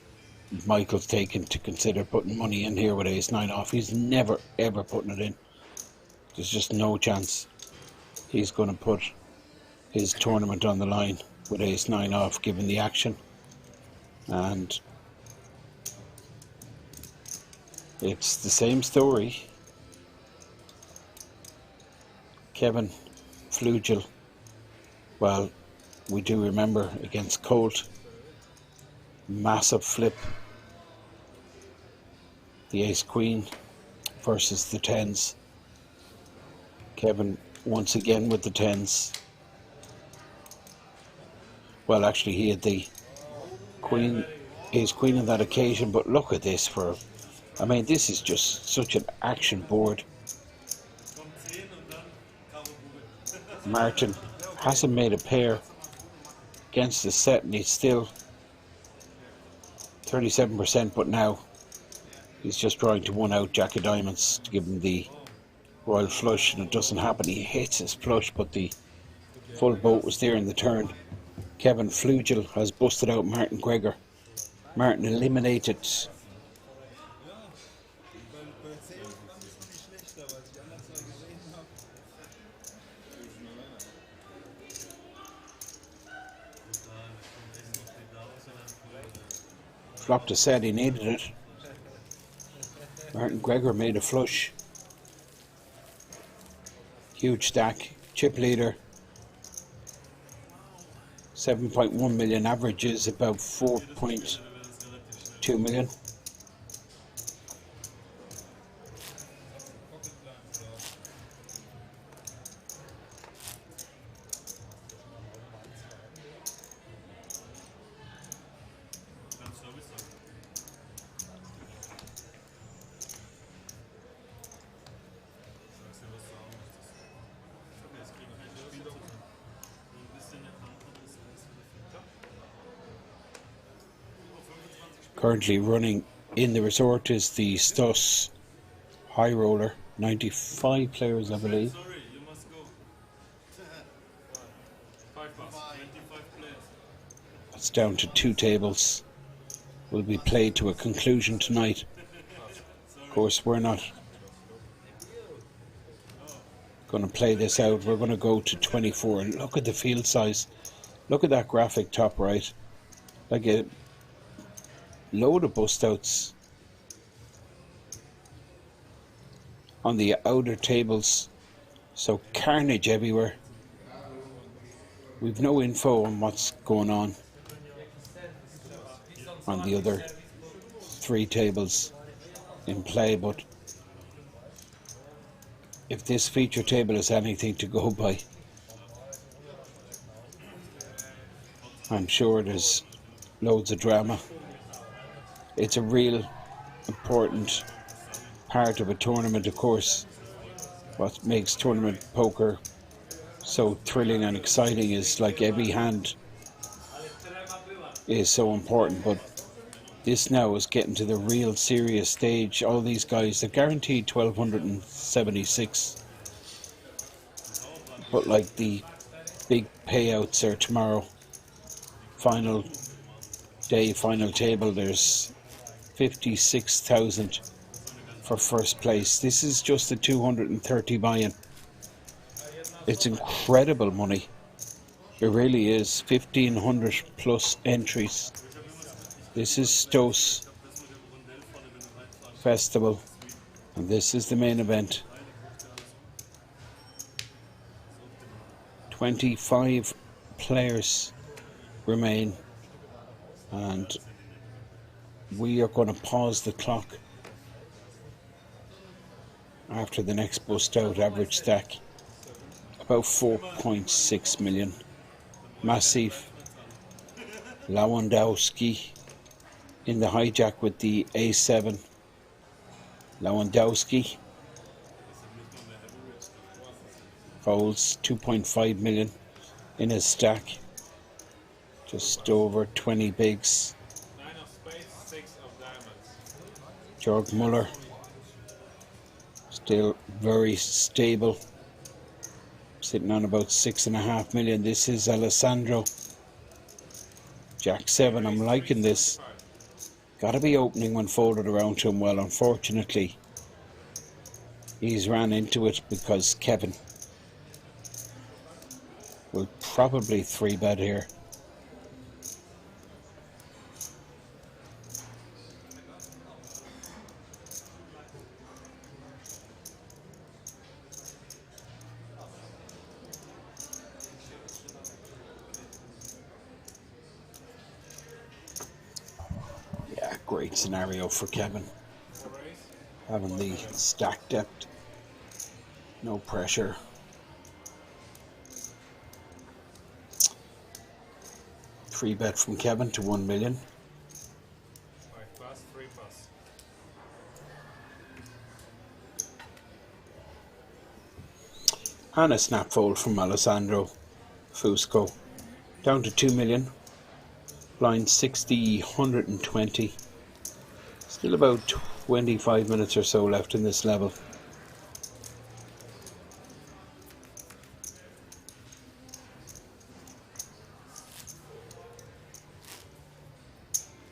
Michael's taken to consider putting money in here with ace 9 off. He's never ever putting it in. There's just no chance he's going to put his tournament on the line with ace 9 off, given the action. And it's the same story. Kevin Flugel, well, we do remember against Colt, massive flip, the ace queen versus the 10s. Kevin once again with the 10s. Well, actually he had the queen, ace queen on that occasion, but look at this for I mean, this is just such an action board. Martin hasn't made a pair against the set and he's still 37%, but now he's just drawing to one out Jack of Diamonds to give him the royal flush, and it doesn't happen. He hits his flush, but the full boat was there in the turn. Kevin Flugel has busted out Martin Gregor. Martin eliminated. Flopped a set, he needed it. Martin Gregor made a flush. Huge stack. Chip leader. 7.1 million. Average is about 4.2 million. Currently running in the resort is the Stuss High Roller. 95 players, I believe. Sorry, you must go. 5 pass, 25 players. It's down to 2 tables. Will be played to a conclusion tonight. Of course, we're not going to play this out. We're going to go to 24. And look at the field size. Look at that graphic top right. Like a load of bust outs on the outer tables, so carnage everywhere. We've no info on what's going on the other 3 tables in play, but if this feature table is anything to go by, I'm sure there's loads of drama. It's a real important part of a tournament, of course. What makes tournament poker so thrilling and exciting is like every hand is so important, but this now is getting to the real serious stage. All these guys, they're guaranteed 1,276, but like the big payouts are tomorrow. Final day, final table, there's 56,000 for first place. This is just a 230 buy-in. It's incredible money. It really is. 1,500 plus entries. This is Stuss Festival, and this is the main event. 25 players remain, and we are going to pause the clock after the next bust out. Average stack about 4.6 million. Massive Lewandowski in the hijack with the A7. Lewandowski holds 2.5 million in his stack. Just over 20 bigs. 9 of spades, 6 of diamonds. Georg Muller still very stable, sitting on about 6.5 million. This is Alessandro. Jack 7. I'm liking this. Gotta be opening when folded around to him. Well, unfortunately, he's ran into it because Kevin will probably 3-bet here. Great scenario for Kevin, having the stack depth, no pressure. Free bet from Kevin to 1 million. 5 pass, 3 pass. And a snap fold from Alessandro Fusco. Down to 2 million. Blind 60, 120. Still about 25 minutes or so left in this level.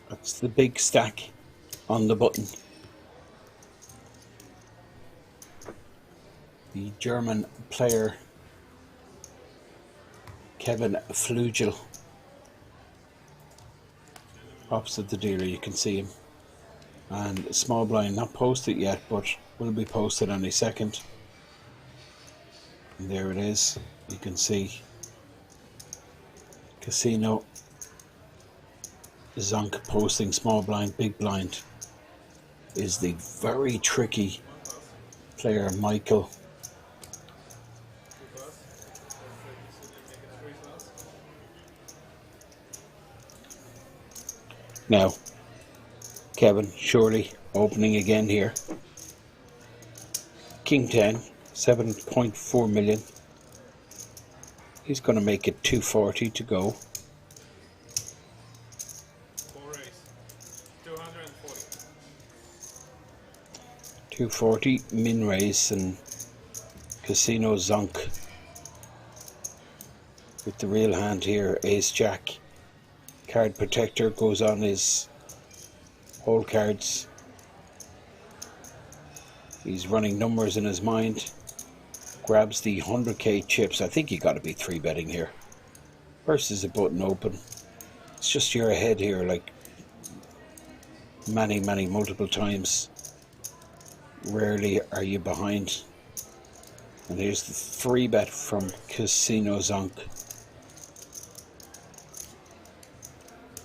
That's the big stack on the button. The German player Kevin Flugel. Opposite the dealer, you can see him. And small blind, not posted yet, but will be posted any second. And there it is. You can see Casino Zonk posting small blind, big blind is the very tricky player Michael. Now, Kevin surely opening again here. King 10, 7.4 million. He's going to make it 240 to go. 240 min raise and Casino Zonk with the real hand here. Ace Jack. Card protector goes on his whole cards. He's running numbers in his mind. Grabs the 100k chips. I think you got to be 3-betting here. Versus a button open. It's just you're ahead here like many multiple times. Rarely are you behind. And here's the 3-bet from Casino Zonk.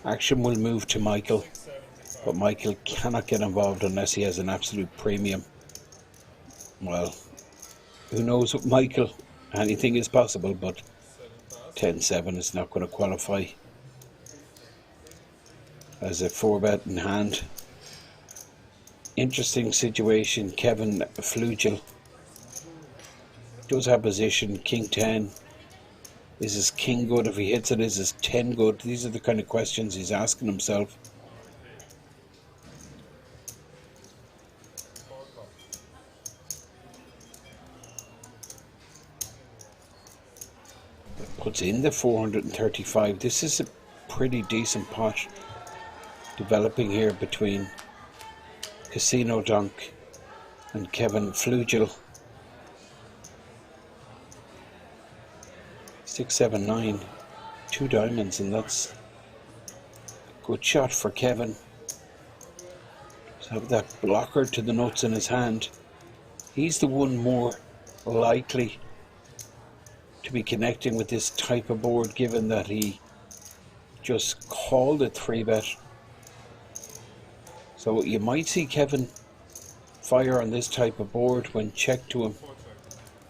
Action will move to Michael, but Michael cannot get involved unless he has an absolute premium. Well, who knows with Michael? Anything is possible, but 10-7 is not going to qualify as a 4-bet in hand. Interesting situation. Kevin Flugel does have position. King 10. Is his king good? If he hits it, is his 10 good? These are the kind of questions he's asking himself. Puts in the 435. This is a pretty decent pot developing here between Casino Zonk and Kevin Flugel. 6, 7, 9, 2 diamonds, and that's a good shot for Kevin. To have that blocker to the nuts in his hand. He's the one more likely to be connecting with this type of board, given that he just called it 3-bet. So you might see Kevin fire on this type of board when checked to him,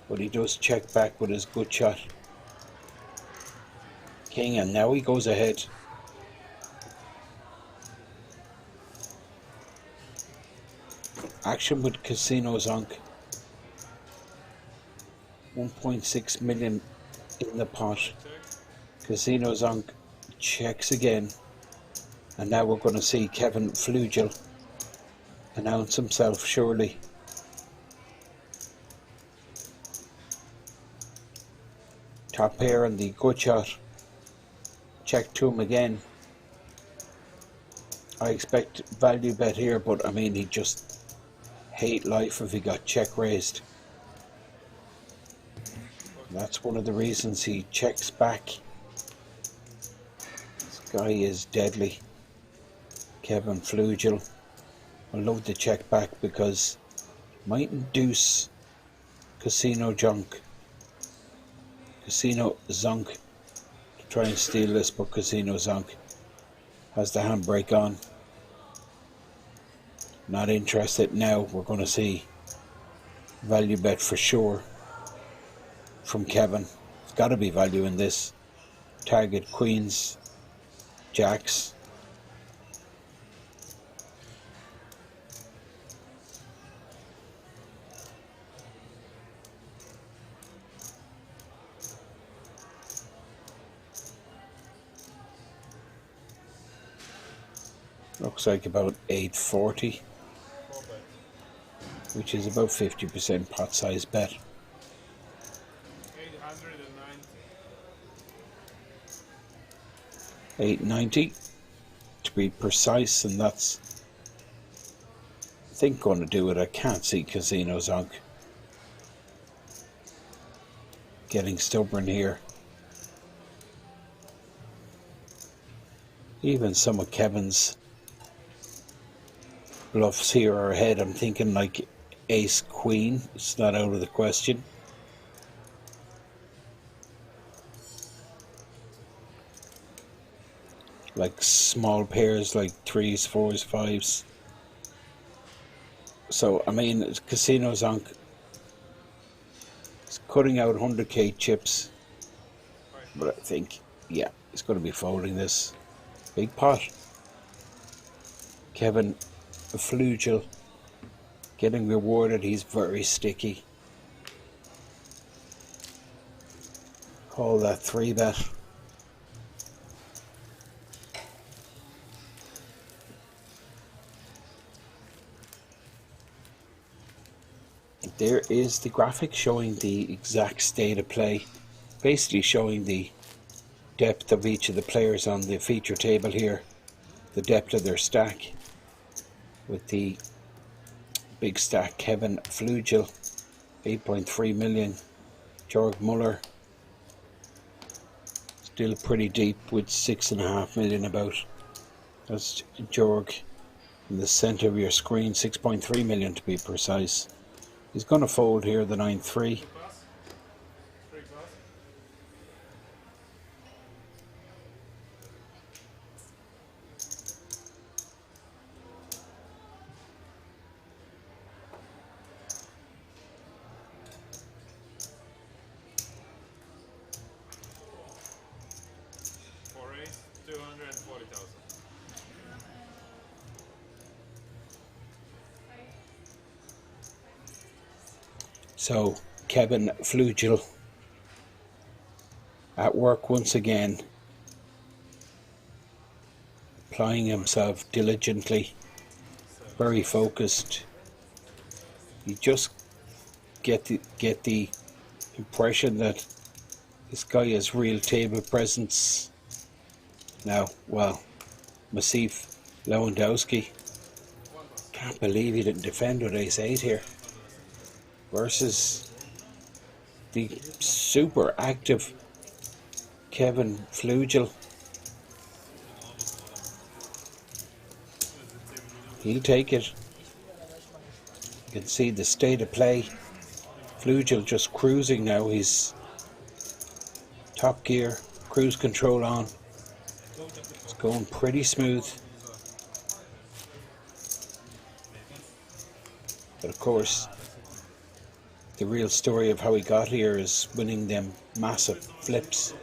but he does check back with his good shot. King, and now he goes ahead. Action with Casino Zonk. 1.6 million in the pot. Casino Zonk checks again. And now we're going to see Kevin Flugel announce himself surely. Top pair and the good shot. Check to him again. I expect value bet here, but I mean, he'd just hate life if he got check raised. That's one of the reasons he checks back. This guy is deadly. Kevin Flugel. I love the check back because it might induce Casino Zonk to try and steal this, but Casino Zonk has the handbrake on. Not interested now. We're going to see value bet for sure from Kevin. There's got to be value in this. Target queens, jacks. Looks like about 840, Four bet. which is about 50% pot size bet. 890. 890 to be precise, and that's, I think, going to do it. I can't see Casino Zonk getting stubborn here. Even some of Kevin's bluffs here are ahead. I'm thinking like ace queen, it's not out of the question. Like small pairs like threes, fours, fives. So I mean, Casino Zonk is cutting out 100k chips, but I think, yeah, he's going to be folding this big pot. Kevin Flugel getting rewarded. He's very sticky. Call that 3-bet. There is the graphic showing the exact state of play, basically showing the depth of each of the players on the feature table here, the depth of their stack, with the big stack Kevin Flugel, 8.3 million, Jorg Muller, still pretty deep with 6.5 million about. That's Jorg in the center of your screen, 6.3 million to be precise. He's going to fold here the 9-3. Pass. 3 pass. For ace, 240,000. So Kevin Flugel at work once again, applying himself diligently, very focused. You just get the impression that this guy has real table presence. Now, well, Maciej Lewandowski, can't believe he didn't defend with ace-8 here, versus the super active Kevin Flugel. He'll take it. You can see the state of play. Flugel just cruising now. He's top gear, cruise control on. It's going pretty smooth. But of course, the real story of how he got here is winning them massive flips.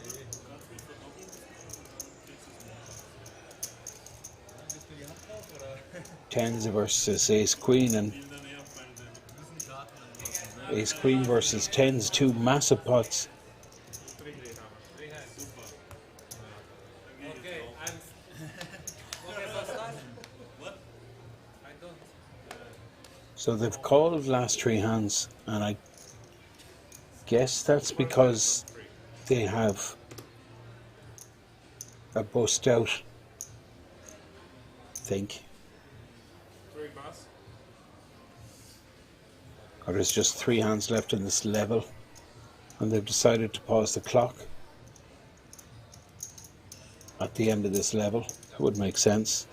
Tens versus ace queen, and ace queen versus tens, two massive pots. So they've called last 3 hands, and I guess that's because they have a bust out, I think. 3 pass. Or there's just 3 hands left in this level, and they've decided to pause the clock at the end of this level. That would make sense.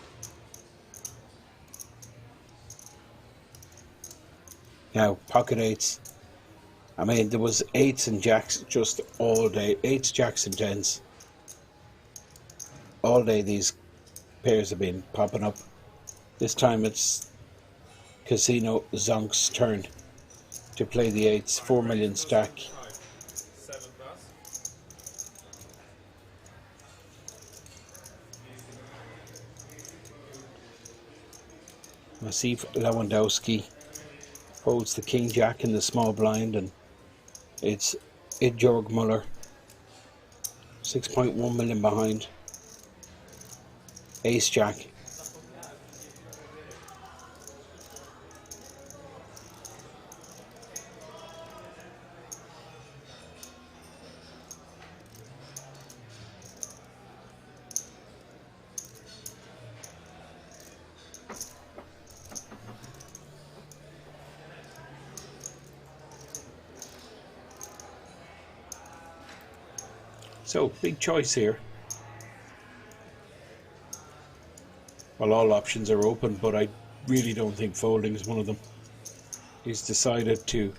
Now, pocket eights. I mean, there was 8s and jacks just all day. 8s, jacks and 10s. All day these pairs have been popping up. This time it's Casino Zonk's turn to play the 8s. 4 million stack. 7 pass. Maciej Lewandowski holds the king jack in the small blind, and it's Jorg Muller, 6.1 million behind. Ace jack, So, big choice here. Well, all options are open, but I really don't think folding is one of them. He's decided to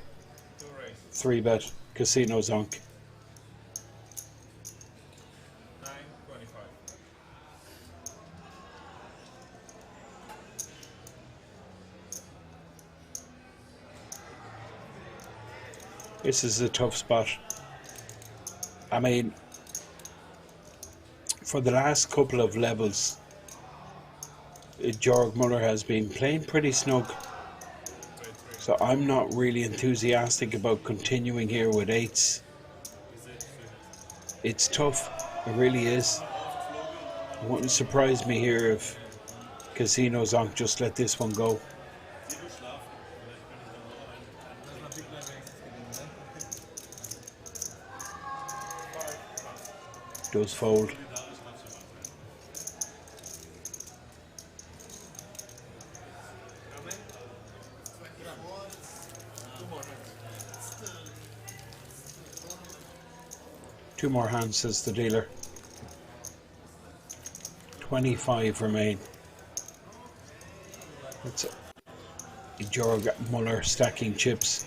3-bet Casino Zonk. 9.25. This is a tough spot. I mean, for the last couple of levels, Jörg Muller has been playing pretty snug. So I'm not really enthusiastic about continuing here with eights. It's tough. It really is. It wouldn't surprise me here if Casino Zonk just let this one go. Does fold. Two more hands, says the dealer. 25 remain. It's Jörg Muller stacking chips.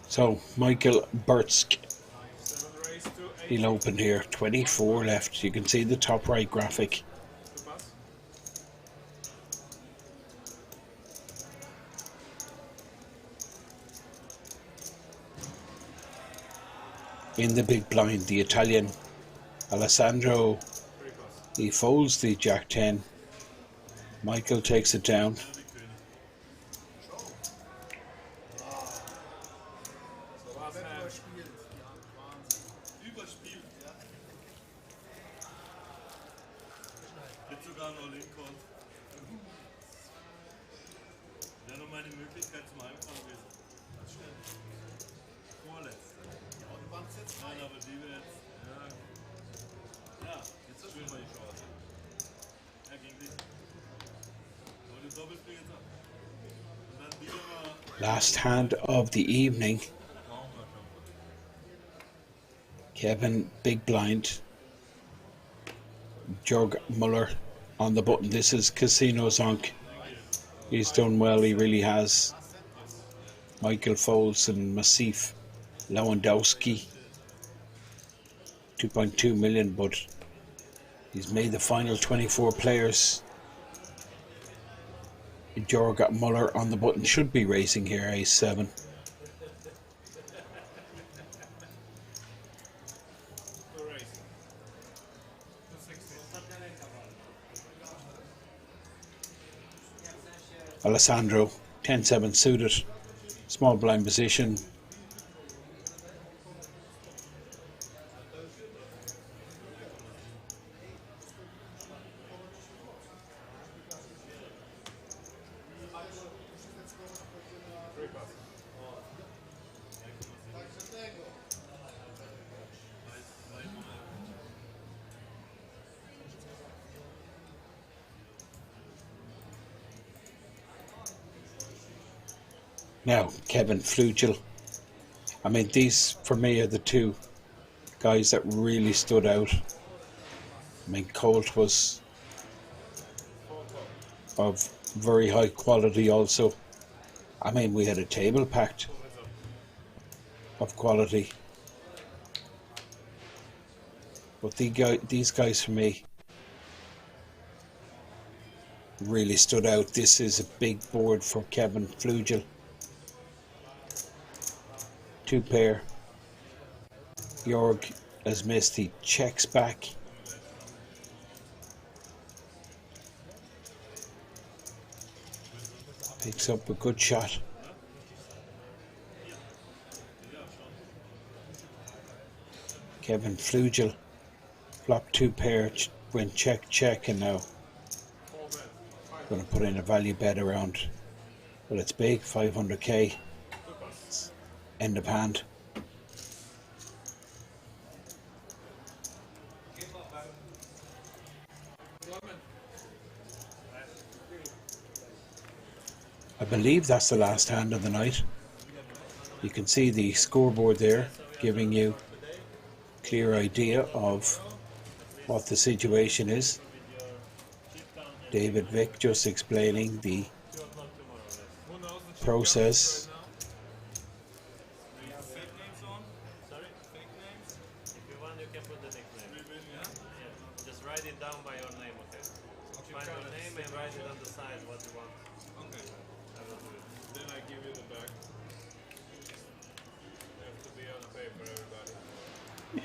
So, Michael Bertsk, he'll open here, 24 left. You can see the top right graphic. In the big blind, the Italian Alessandro, he folds the Jack 10. Michael takes it down. Last hand of the evening. Kevin, big blind. Jörg Muller on the button. This is Casino Zonk. He's done well, he really has. Michael folds and Massif Lewandowski. 2.2 million, but he's made the final 24 players. Jörg Muller on the button should be racing here, ace 7. Alessandro, 10-7 suited, small blind position. Now, Kevin Flugel. I mean, these for me are the two guys that really stood out. I mean, Colt was of very high quality also. I mean, we had a table packed of quality. But these guys for me really stood out. This is a big board for Kevin Flugel. 2 pair. Jörg has missed, he checks back. Picks up a good shot. Kevin Flugel flopped 2 pair, went check, check, and now going to put in a value bet around, well, it's big, 500k, end of hand. I believe that's the last hand of the night. You can see the scoreboard there, giving you a clear idea of what the situation is. David Vick just explaining the process. If you want, you can put the nickname. Just write it down by your name, okay? Find your name and write it on the side what you want. Okay. I will do it. Then I give you the bag. You have to be on a paper, everybody.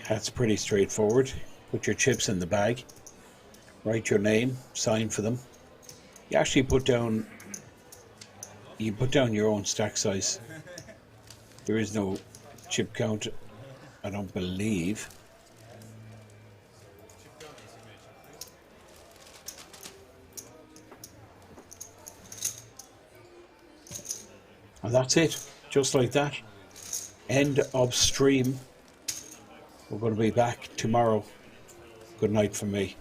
That's pretty straightforward. Put your chips in the bag, write your name, sign for them. You actually put down your own stack size. There is no chip count, I don't believe. And that's it, just like that. End of stream. We're going to be back tomorrow. Good night from me.